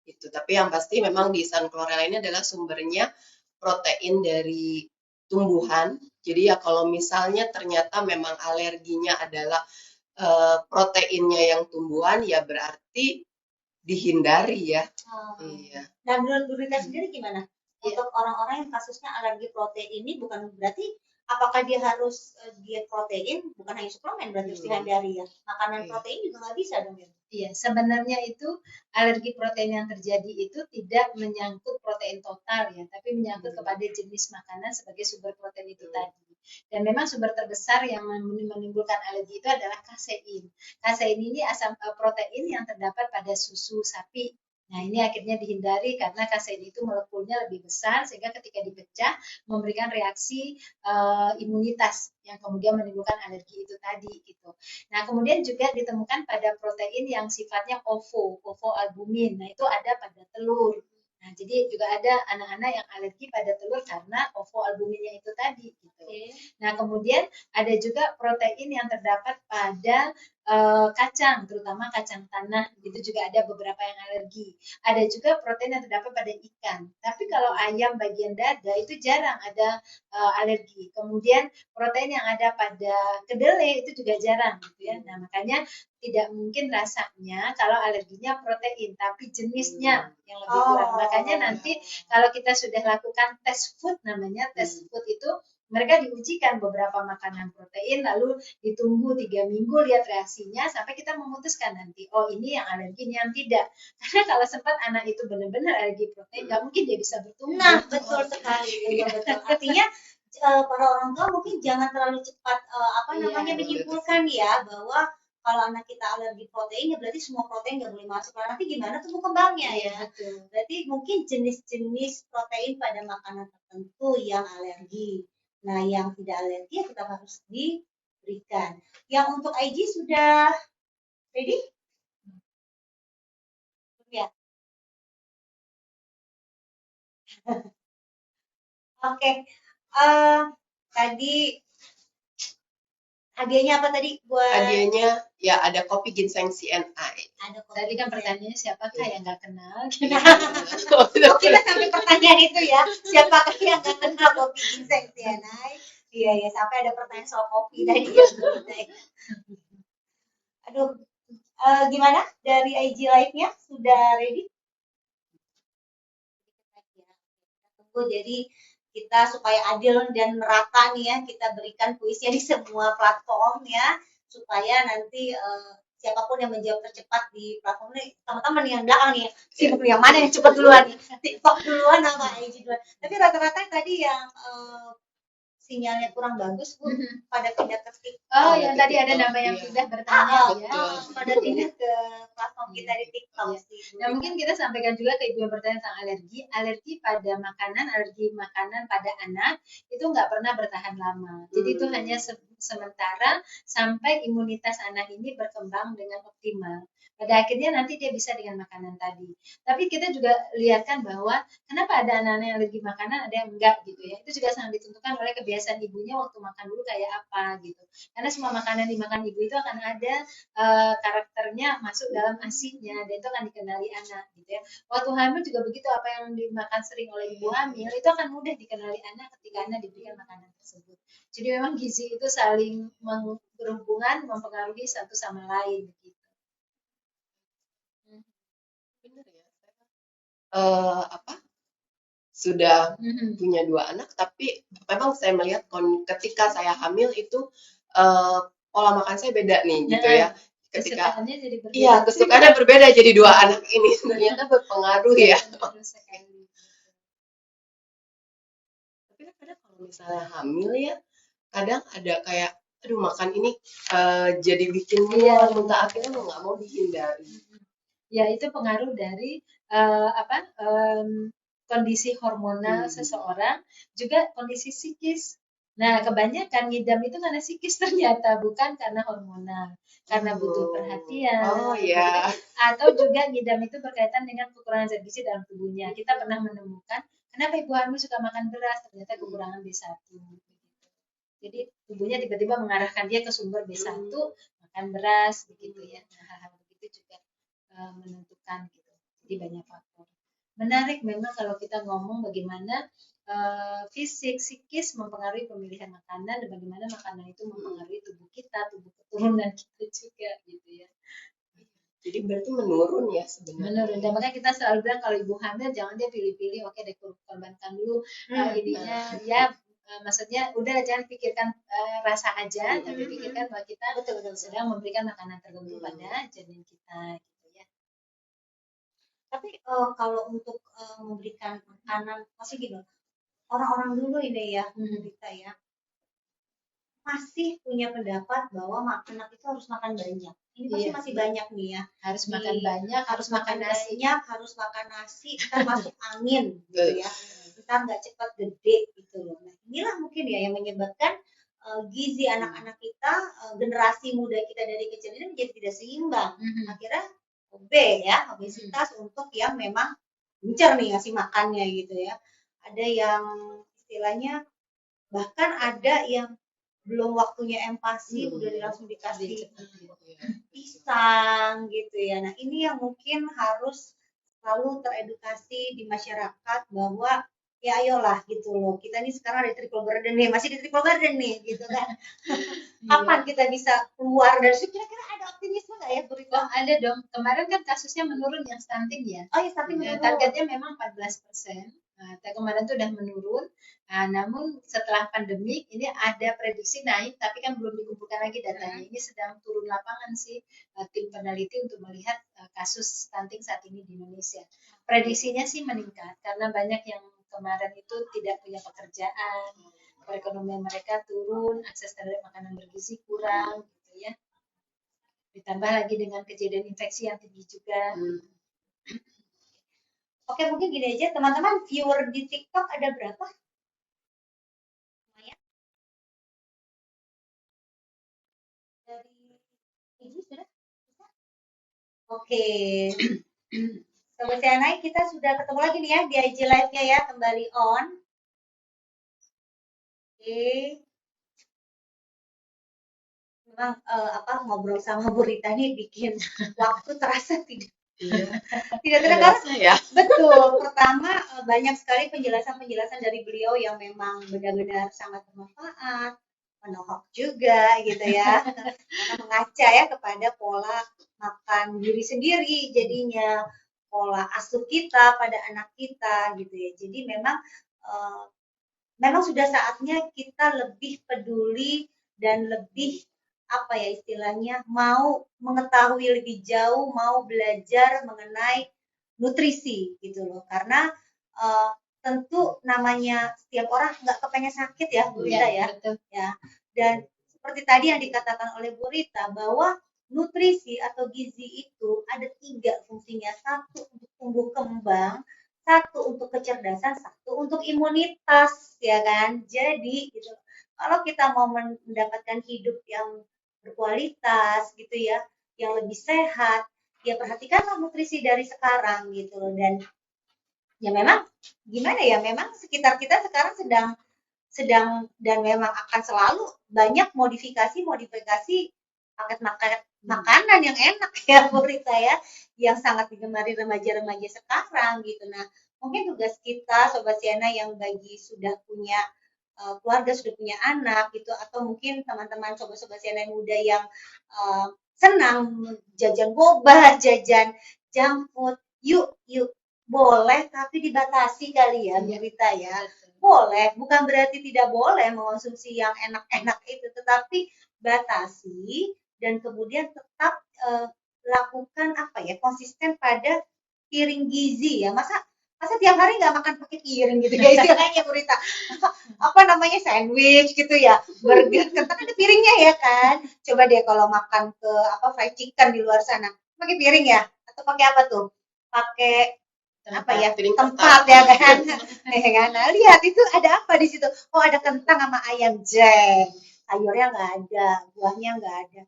gitu. Tapi yang pasti memang di Sunflorella ini adalah sumbernya protein dari tumbuhan. Jadi ya kalau misalnya ternyata memang alerginya adalah proteinnya yang tumbuhan ya berarti dihindari ya. Iya. Nah, menurut Bu Rita sendiri gimana? Untuk orang-orang yang kasusnya alergi protein ini bukan berarti apakah dia harus diet protein, bukan hanya suplemen berarti harus dihindari ya. Makanan protein juga nggak bisa dong ya. Iya, sebenarnya itu alergi protein yang terjadi itu tidak menyangkut protein total ya, tapi menyangkut kepada jenis makanan sebagai sumber protein itu tadi. Dan memang sumber terbesar yang menimbulkan alergi itu adalah kasein. Kasein ini asam protein yang terdapat pada susu sapi. Nah, ini akhirnya dihindari karena kasein itu molekulnya lebih besar sehingga ketika dipecah memberikan reaksi imunitas yang kemudian menimbulkan alergi itu tadi gitu. Nah, kemudian juga ditemukan pada protein yang sifatnya ovoalbumin. Nah, itu ada pada telur. Nah, jadi juga ada anak-anak yang alergi pada telur karena ovoalbuminnya itu tadi gitu. Nah, kemudian ada juga protein yang terdapat pada kacang, terutama kacang tanah, itu juga ada beberapa yang alergi. Ada juga protein yang terdapat pada ikan. Tapi kalau ayam bagian dada itu jarang ada alergi. Kemudian protein yang ada pada kedelai itu juga jarang gitu ya. Nah, makanya tidak mungkin rasanya kalau alerginya protein, tapi jenisnya yang lebih kurang. Makanya nanti kalau kita sudah lakukan tes food namanya, tes food itu mereka diujikan beberapa makanan protein, lalu ditunggu 3 minggu lihat reaksinya sampai kita memutuskan nanti, oh ini yang alergi, ini yang tidak. Karena kalau sempat anak itu benar-benar alergi protein, nggak mungkin dia bisa bertumbuh. Nah, betul sekali. Betul. Artinya para orang tua mungkin jangan terlalu cepat menyimpulkan ya bahwa kalau anak kita alergi protein ya berarti semua protein nggak boleh masuk. Nah, nanti gimana tumbuh kembangnya ya? Betul. Berarti mungkin jenis-jenis protein pada makanan tertentu yang alergi. Nah, yang tidak alergi ya tetap harus diberikan. Yang untuk IG sudah ready? Ya. Oke. Tadi hadiahnya apa tadi buat? Hadiahnya ya ada kopi ginseng CNI. Ada kopi. Tadi kan pertanyaannya siapakah yang nggak kenal? Oh, kita sampai pertanyaan itu ya. Siapakah yang nggak kenal kopi ginseng CNI? Iya ya, sampai ada pertanyaan soal kopi tadi ya. Aduh, gimana dari IG live-nya sudah ready? Tunggu, jadi kita supaya adil dan merata nih ya, kita berikan kuisnya di semua platform ya, supaya nanti siapapun yang menjawab tercepat di platform ini, teman-teman yang belakang nih, sibuk yang mana yang cepat duluan nih, TikTok duluan sama IG duluan. Tapi rata-rata tadi yang sinyalnya kurang bagus, Bu, pada pindah ke TikTok. Oh, yang tadi ada nama yang pindah bertanya ya. Pada pindah ke platform kita di TikTok sih. Nah, mungkin kita sampaikan juga ke ibu yang bertanya tentang alergi. Alergi pada makanan, alergi makanan pada anak itu nggak pernah bertahan lama. Jadi itu hanya sementara sampai imunitas anak ini berkembang dengan optimal. Pada akhirnya nanti dia bisa dengan makanan tadi. Tapi kita juga lihatkan bahwa kenapa ada anak-anak yang alergi makanan, ada yang enggak gitu ya. Itu juga sangat ditentukan oleh kebiasaan ibunya waktu makan dulu kayak apa gitu. Karena semua makanan dimakan ibu itu akan ada karakternya masuk dalam ASI-nya dan itu akan dikenali anak gitu ya. Waktu hamil juga begitu, apa yang dimakan sering oleh ibu hamil itu akan mudah dikenali anak ketika anak diberikan makanan tersebut. Jadi memang gizi itu saling berhubungan, mempengaruhi satu sama lain gitu. Benar ya, sudah punya 2 anak, tapi memang saya melihat ketika saya hamil itu pola makan saya beda nih gitu ya. Ketika kesukaannya berbeda jadi 2 anak ini ternyata berpengaruh ya. Tapi kadang kalau misalnya hamil ya, kadang ada kayak aduh makan ini jadi bikin muntah akhirnya mau nggak mau dihindari. Ya itu pengaruh dari kondisi hormonal seseorang, juga kondisi psikis. Nah, kebanyakan ngidam itu karena psikis ternyata, bukan karena hormonal. Karena butuh Oh perhatian, gitu kan. ya. Atau juga ngidam itu berkaitan dengan kekurangan zat gizi dalam tubuhnya. Kita pernah menemukan, kenapa ibu hamil suka makan beras? Ternyata kekurangan B1. Jadi tubuhnya tiba-tiba mengarahkan dia ke sumber B1, makan beras, begitu ya. Nah, hal-hal begitu juga menentukan gitu. Jadi banyak faktor. Menarik memang kalau kita ngomong bagaimana fisik, psikis mempengaruhi pemilihan makanan dan bagaimana makanan itu mempengaruhi tubuh kita, tubuh keturunan kita juga gitu ya. Jadi berarti menurun ya sebenarnya. Menurun. Dan makanya kita selalu bilang kalau ibu hamil jangan dia pilih-pilih, oke deh korbankan dulu ininya ya maksudnya udah jangan pikirkan rasa aja, tapi pikirkan bahwa kita sedang memberikan makanan tertentu pada janin kita gitu ya. Tapi kalau untuk memberikan makanan, masih gitu, orang-orang dulu ini ya, kita ya, masih punya pendapat bahwa anak itu harus makan banyak. Ini pasti masih banyak nih ya. Harus makan banyak, harus makan nasi. Banyak, harus makan nasi, ntar masuk angin gitu ya. Ntar nggak cepat gede gitu loh. Nah, inilah mungkin ya yang menyebabkan gizi anak-anak kita, generasi muda kita dari kecil ini menjadi tidak seimbang. Akhirnya obesitas untuk yang memang gencar nih ngasih makannya gitu ya. Ada yang istilahnya, bahkan ada yang belum waktunya empasi udah langsung dikasih pisang gitu ya. Nah ini yang mungkin harus selalu teredukasi di masyarakat bahwa ya ayolah gitu loh, kita nih sekarang ada triple burden nih, masih di triple burden nih gitu kan. Kapan kita bisa keluar dari situ? Kira-kira ada optimisme nggak ya Bu Rita? Oh, ada dong, kemarin kan kasusnya menurun yang stunting ya. Oh ya, stunting menurun. Targetnya memang 14%. Nah, kemarin tuh udah menurun. Nah, namun setelah pandemi ini ada prediksi naik, tapi kan belum dikumpulkan lagi datanya. Ini sedang turun lapangan sih tim peneliti untuk melihat kasus stunting saat ini di Indonesia. Prediksinya sih meningkat karena banyak yang kemarin itu tidak punya pekerjaan, perekonomian mereka turun, akses terhadap makanan bergizi kurang, gitu ya. Ditambah lagi dengan kejadian infeksi yang tinggi juga. Oke, mungkin gini aja, teman-teman, viewer di TikTok ada berapa? Lumayan. Dari ini sudah? Oke. Sobat Sianai, kita sudah ketemu lagi nih ya di IG Live-nya ya, kembali on. Oke. Memang ngobrol sama Bu Rita nih bikin waktu terasa tidak terasa ya. Betul. Pertama, banyak sekali penjelasan-penjelasan dari beliau yang memang benar-benar sangat bermanfaat, menohok juga gitu ya, karena mengaca ya kepada pola makan diri sendiri, jadinya pola asuh kita pada anak kita gitu ya. Jadi memang sudah saatnya kita lebih peduli dan lebih istilahnya mau mengetahui lebih jauh, mau belajar mengenai nutrisi gitu loh, karena tentu namanya setiap orang nggak kepengen sakit ya Bu Rita ya. Dan seperti tadi yang dikatakan oleh Bu Rita bahwa nutrisi atau gizi itu ada 3 fungsinya, 1 untuk tumbuh kembang, 1 untuk kecerdasan, 1 untuk imunitas ya kan. Jadi gitu, kalau kita mau mendapatkan hidup yang berkualitas gitu ya, yang lebih sehat, ya perhatikanlah nutrisi dari sekarang gitu loh. Dan ya memang gimana ya, memang sekitar kita sekarang sedang dan memang akan selalu banyak modifikasi paket makanan yang enak ya Bu Rita ya, yang sangat digemari remaja-remaja sekarang gitu. Nah mungkin tugas kita Sobat Siana yang bagi sudah punya keluarga, sudah punya anak gitu, atau mungkin teman-teman sobat-sobat Siana muda yang senang jajan boba, jajan junk food, yuk boleh tapi dibatasi kali ya Bu Rita ya. Boleh, bukan berarti tidak boleh mengonsumsi yang enak-enak itu, tetapi batasi dan kemudian tetap lakukan konsisten pada piring gizi ya. Masa tiap hari nggak makan pakai piring gitu ya istilahnya Bu Rita. Sandwich gitu ya, burger, kan ada piringnya ya kan. Coba deh kalau makan fried chicken di luar sana, pakai piring ya? Atau pakai apa tuh? Pakai apa ya, piring tempat ya kan. Nah, lihat itu ada apa di situ? Oh, ada kentang sama ayam jeng. Sayurnya nggak ada, buahnya nggak ada.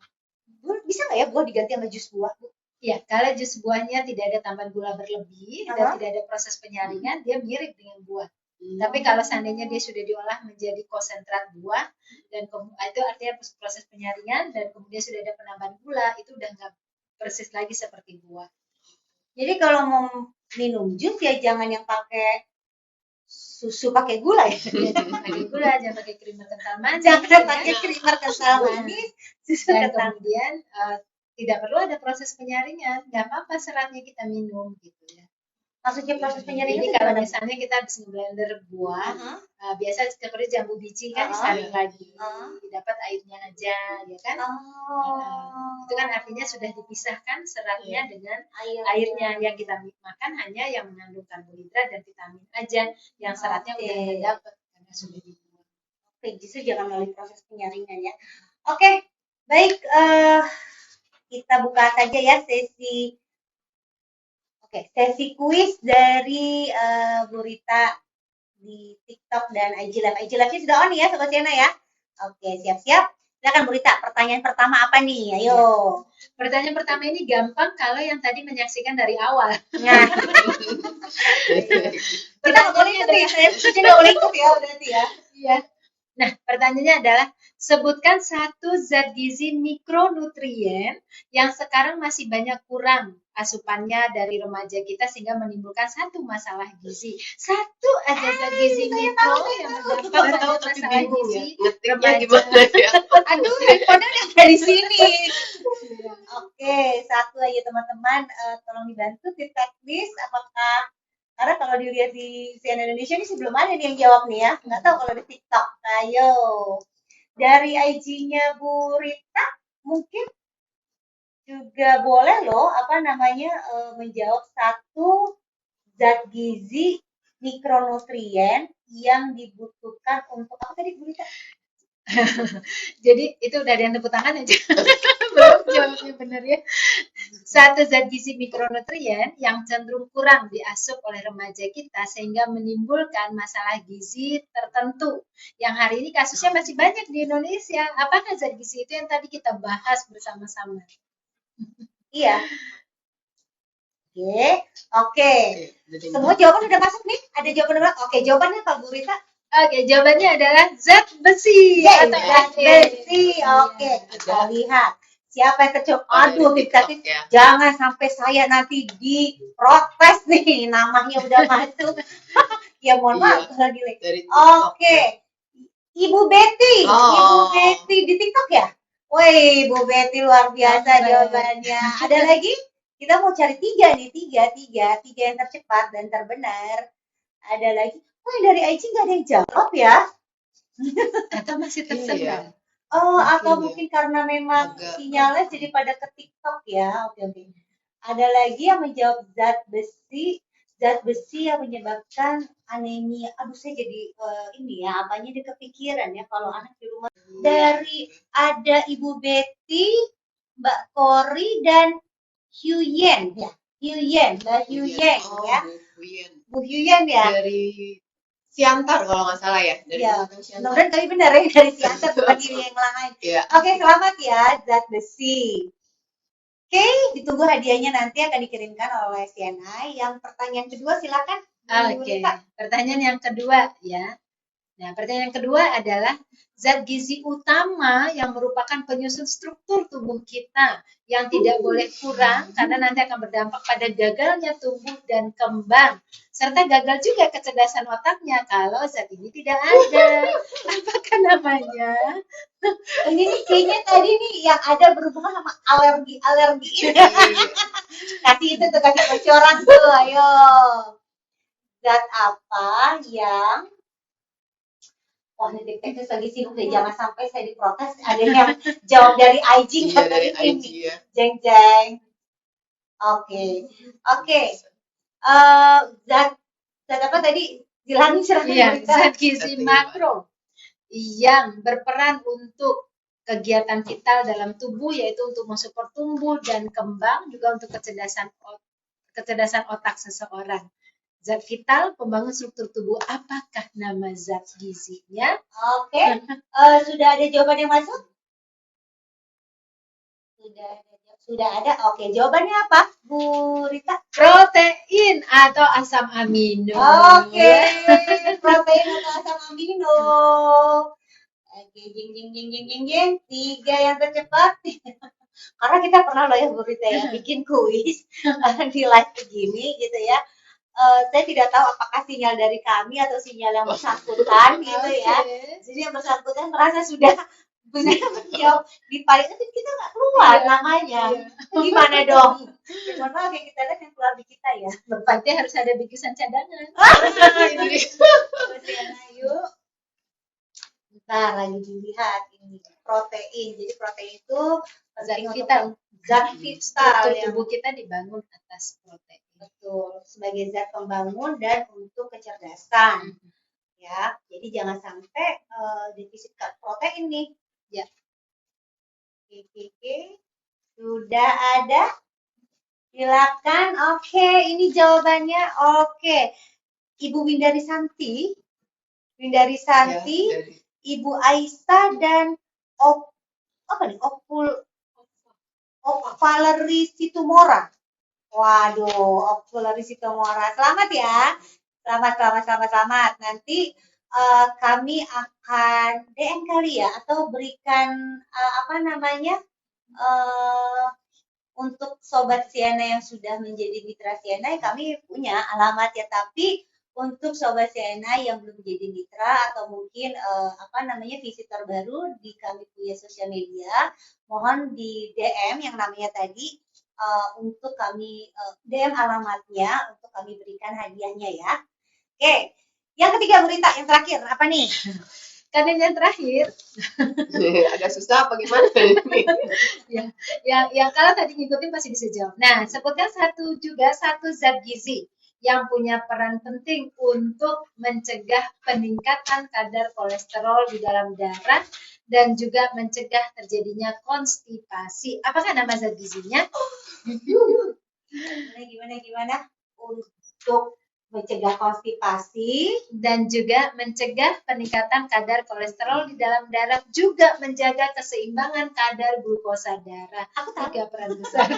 Bisa nggak ya buah diganti sama jus buah? Ya, kalau jus buahnya tidak ada tambahan gula berlebih dan tidak ada proses penyaringan, dia mirip dengan buah. Tapi kalau seandainya dia sudah diolah menjadi konsentrat buah dan itu artinya proses penyaringan dan kemudian sudah ada penambahan gula, itu udah nggak persis lagi seperti buah. Jadi kalau mau minum jus ya jangan yang pakai susu pakai gula ya. Jangan pakai gula, jangan pakai krimer kental manis. Jangan pakai krimer kental manis, susu Dan kental. kemudian tidak perlu ada proses penyaringan, nggak apa-apa seratnya kita minum gitu ya. Maksudnya proses penyaringan Jadi itu kalau gimana? misalnya kita habis ngeblender buah, Uh-huh. biasa seperti jambu biji kan disaring lagi, dapat airnya aja, ya kan? Itu kan artinya sudah dipisahkan seratnya dengan airnya. Yang kita makan hanya yang mengandung karbohidrat dan vitamin aja, yang seratnya udah nggak dapat karena sudah dibuang. Oke, justru jangan melalui proses penyaringan ya. Oke, baik, kita buka saja ya sesi kuis dari Bu Rita di TikTok dan IG Live. IG Live-nya sudah on ya, Sobat Siana ya. Oke, siap-siap. Silakan Bu Rita, pertanyaan pertama apa nih? Ayo. Pertanyaan pertama ini gampang kalau yang tadi menyaksikan dari awal. Nah, kita nggak boleh ikut ya, saya nggak boleh ikut ya, berarti ya. Iya. Nah, pertanyaannya adalah sebutkan satu zat gizi mikronutrien yang sekarang masih banyak kurang asupannya dari remaja kita sehingga menimbulkan satu masalah gizi. Satu aja zat gizi mikro yang berdampak pada masalah gizi ngetiknya gimana ya? Aduh, handphonenya udah dari sini. Oke, satu aja teman-teman, tolong dibantu di teknis apakah karena kalau dilihat di CNN Indonesia ini sebelum ada nih yang jawab nih ya. Nggak tahu kalau di TikTok. Ayo. Dari IG-nya Bu Rita mungkin juga boleh loh apa namanya menjawab satu zat gizi mikronutrien yang dibutuhkan untuk apa tadi Bu Rita? Jadi itu udah ada yang tepuk tangan aja. Belum jawabnya benar ya. Satu zat gizi mikronutrien yang cenderung kurang diasup oleh remaja kita sehingga menimbulkan masalah gizi tertentu. Yang hari ini kasusnya masih banyak di Indonesia. Apakah zat gizi itu yang tadi kita bahas bersama-sama? Iya. Oke. Semua jawaban udah masuk nih? Ada jawaban udah? Oke, jawabannya apa Bu Rita? Oke, jawabannya adalah zat besi. Zat besi. Oke, kita lihat. Siapa yang terjawab? Aduh, Tiptatif, jangan sampai saya nanti diprotes nih. Namanya udah masuk. Ya mohon maaf kalau delay. Oke. Ibu Betty. Ibu Betty di TikTok ya? Woi, Bu Betty luar biasa jawabannya. Ada lagi? Kita mau cari tiga nih, tiga yang tercepat dan terbenar. Ada lagi? Wah, dari IG nggak ada yang jawab ya? Atau masih tersebar? Atau mungkin karena memang sinyalnya jadi pada ke TikTok ya. Oke. Ada lagi yang menjawab zat besi yang menyebabkan anemia. Aduh, saya jadi ini ya, apanya di kepikiran ya kalau anak di rumah. Dari ada Ibu Betty, Mbak Kori dan Huyen ya. Mbak Huyen ya. Bu Huyen ya. Dari Siantar kalau nggak salah ya. Dari mudah-mudahan kami benar ya dari Siantar bukan yang lain. Oke, selamat ya zat besi. Oke, ditunggu hadiahnya nanti akan dikirimkan oleh CNI. Yang pertanyaan kedua silakan. Oke, pertanyaan yang kedua ya. Nah, pertanyaan yang kedua adalah zat gizi utama yang merupakan penyusun struktur tubuh kita yang tidak boleh kurang karena nanti akan berdampak pada gagalnya tumbuh dan kembang serta gagal juga kecerdasan otaknya kalau zat ini tidak ada. Apakah namanya? Ini nih kayaknya tadi nih yang ada berhubungan sama alergi. Kasih itu tuh, kasih bocoran tuh, ayo. Zat apa yang wah, ini teknis lagi sibuk deh, jangan sampai saya diprotes. Ada yang jawab dari IG nggak dari IG ya. Jeng. Oke. Zat apa tadi? Bilangin silakan. Iya, zat gizi makro yang berperan untuk kegiatan vital dalam tubuh yaitu untuk mensupport tumbuh dan kembang juga untuk kecerdasan otak seseorang. Zat vital pembangun struktur tubuh. Apakah nama zat gizinya? Oke, sudah ada jawaban yang masuk? Sudah ada. Oke, jawabannya apa, Bu Rita? Protein atau asam amino. Oke, protein atau asam amino. Oke, jing jing jing jing jing jing. 3 yang tercepat. Karena kita pernah loh ya Bu Rita ya bikin kuis di live begini gitu ya. Saya tidak tahu apakah sinyal dari kami atau sinyal yang bersangkutan gitu ya. Jadi yang bersangkutan merasa sudah benar menjawab di paling itu kita nggak keluar namanya. Gimana dong? Mohon maaf ya kita lihat yang keluar di kita ya. Berarti harus ada bingkisan cadangan. Yuk. Bentar lagi dilihat ini protein. Jadi protein itu Zat vital. Zat vital Struktur yang tubuh kita dibangun atas protein. betul sebagai zat pembangun dan untuk kecerdasan. Ya, jadi jangan sampai defisit protein nih. Ya. Oke. Sudah ada? Silakan. Oke, ini jawabannya. Oke. Ibu Windari Santi, Ya, Ibu Aisyah dan Valerie Situmora. Waduh, Valerie Situmora. Selamat ya. Selamat. Nanti kami akan DM kali ya atau berikan untuk Sobat Siana yang sudah menjadi mitra Siana, kami punya alamat ya, tapi untuk Sobat Siana yang belum menjadi mitra atau mungkin visitor baru di kami punya sosial media, mohon di DM yang namanya tadi untuk kami DM alamatnya untuk kami berikan hadiahnya ya. Oke, yang ketiga Bu Rita, yang terakhir apa nih? Kan yang terakhir agak susah apa gimana yang kalau tadi ngikutin pasti bisa jawab. Nah, sebutkan satu zat gizi yang punya peran penting untuk mencegah peningkatan kadar kolesterol di dalam darah dan juga mencegah terjadinya konstipasi. Apakah nama zat gizinya? Gimana? Untuk mencegah konstipasi dan juga mencegah peningkatan kadar kolesterol di dalam darah, juga menjaga keseimbangan kadar glukosa darah. Aku tahu. 3 peran besar.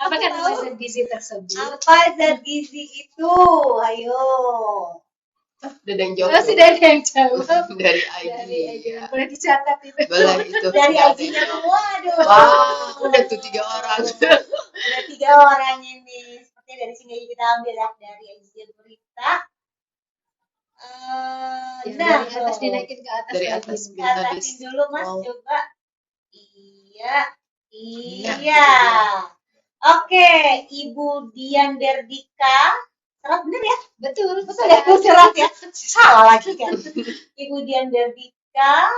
Apakah nama zat gizi tersebut? Apa zat gizi itu? Ayo. Udah ada yang jawab. Sudah ada yang jawab. Dari IG. Ya. Boleh dicatat itu. Boleh itu. Dari IG-nya. Waduh. Wah, udah tuh 3 orang. Udah 3 orang ini. Seperti dari sini kita ambil ya dari IG Berita. Dari atas dinaikin ke atas. Dari lagi. atas. Atasin dulu Mas, coba. Iya. Oke, Ibu Dian Derdika. Serat bener ya? Betul ya, serat ya. Salah lagi kan. Ibu Dian Derdika,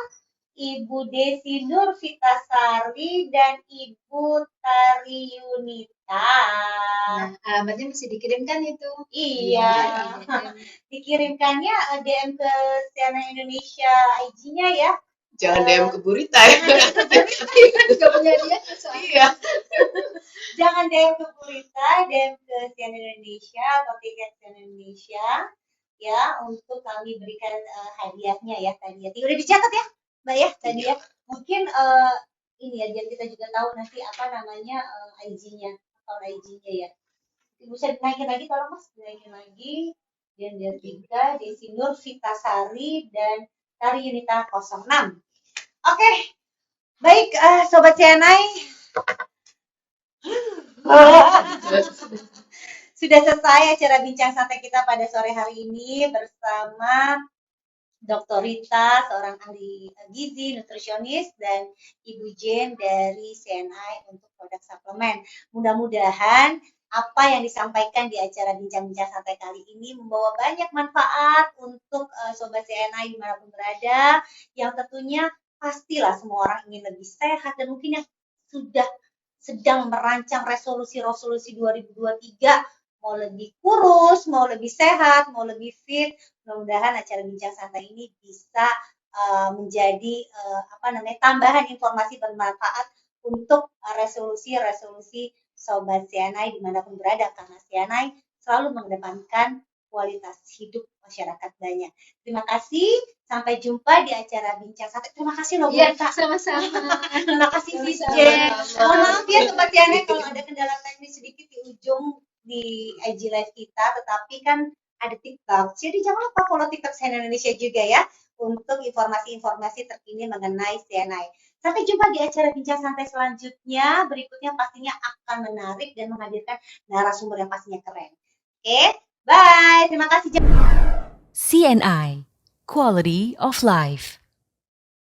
Ibu Desi Nur Vitasari, dan Ibu Tari Yunita. Nah, alamatnya mesti dikirimkan itu. Iya. Dikirimkannya DM ke Siana Indonesia IG-nya ya. Jangan DM ke Burita ya. Gak punya dia. Iya. Jangan DM ke Burita, DM ke Siana Indonesia atau tiket Siana Indonesia ya untuk kami berikan hadiahnya ya tadi. Udah dicatat ya, Mbak ya tadi ya. Mungkin ini ya biar kita juga tahu nanti apa namanya IG-nya atau IG-nya ya. Bisa dinaikin lagi tolong Mas, dinaikin lagi. Dan Derdika, Desi Nur Vitasari, dan Tari Yunita 06. Oke, baik Sobat Sianai. Sudah selesai acara bincang santai kita pada sore hari ini bersama Dr. Rita, seorang ahli gizi, nutrisionis, dan Ibu Jen dari CNI untuk produk suplemen. Mudah-mudahan apa yang disampaikan di acara bincang-bincang santai kali ini membawa banyak manfaat untuk Sobat CNI dimanapun berada, yang tentunya pastilah semua orang ingin lebih sehat dan mungkin yang sudah sedang merancang resolusi 2023 mau lebih kurus, mau lebih sehat, mau lebih fit. Mudah-mudahan acara bincang santai ini bisa menjadi tambahan informasi bermanfaat untuk resolusi Sobat Sianai dimanapun berada, karena Sianai selalu mengedepankan kualitas hidup masyarakat banyak. Terima kasih, sampai jumpa di acara Bincang Santai. Terima kasih loh Bu Iya, Rita. sama-sama. Terima kasih Sama-sama. Vijen. Mohon maaf ya Sobat Tiana kalau ada kendala teknis sedikit di ujung di IG Live kita, tetapi kan ada TikTok. Jadi jangan lupa follow TikTok CNN Indonesia juga ya untuk informasi-informasi terkini mengenai CNI. Sampai jumpa di acara Bincang Santai selanjutnya. Berikutnya pastinya akan menarik dan menghadirkan narasumber yang pastinya keren. Oke, bye. Terima kasih. CNI, Quality of Life.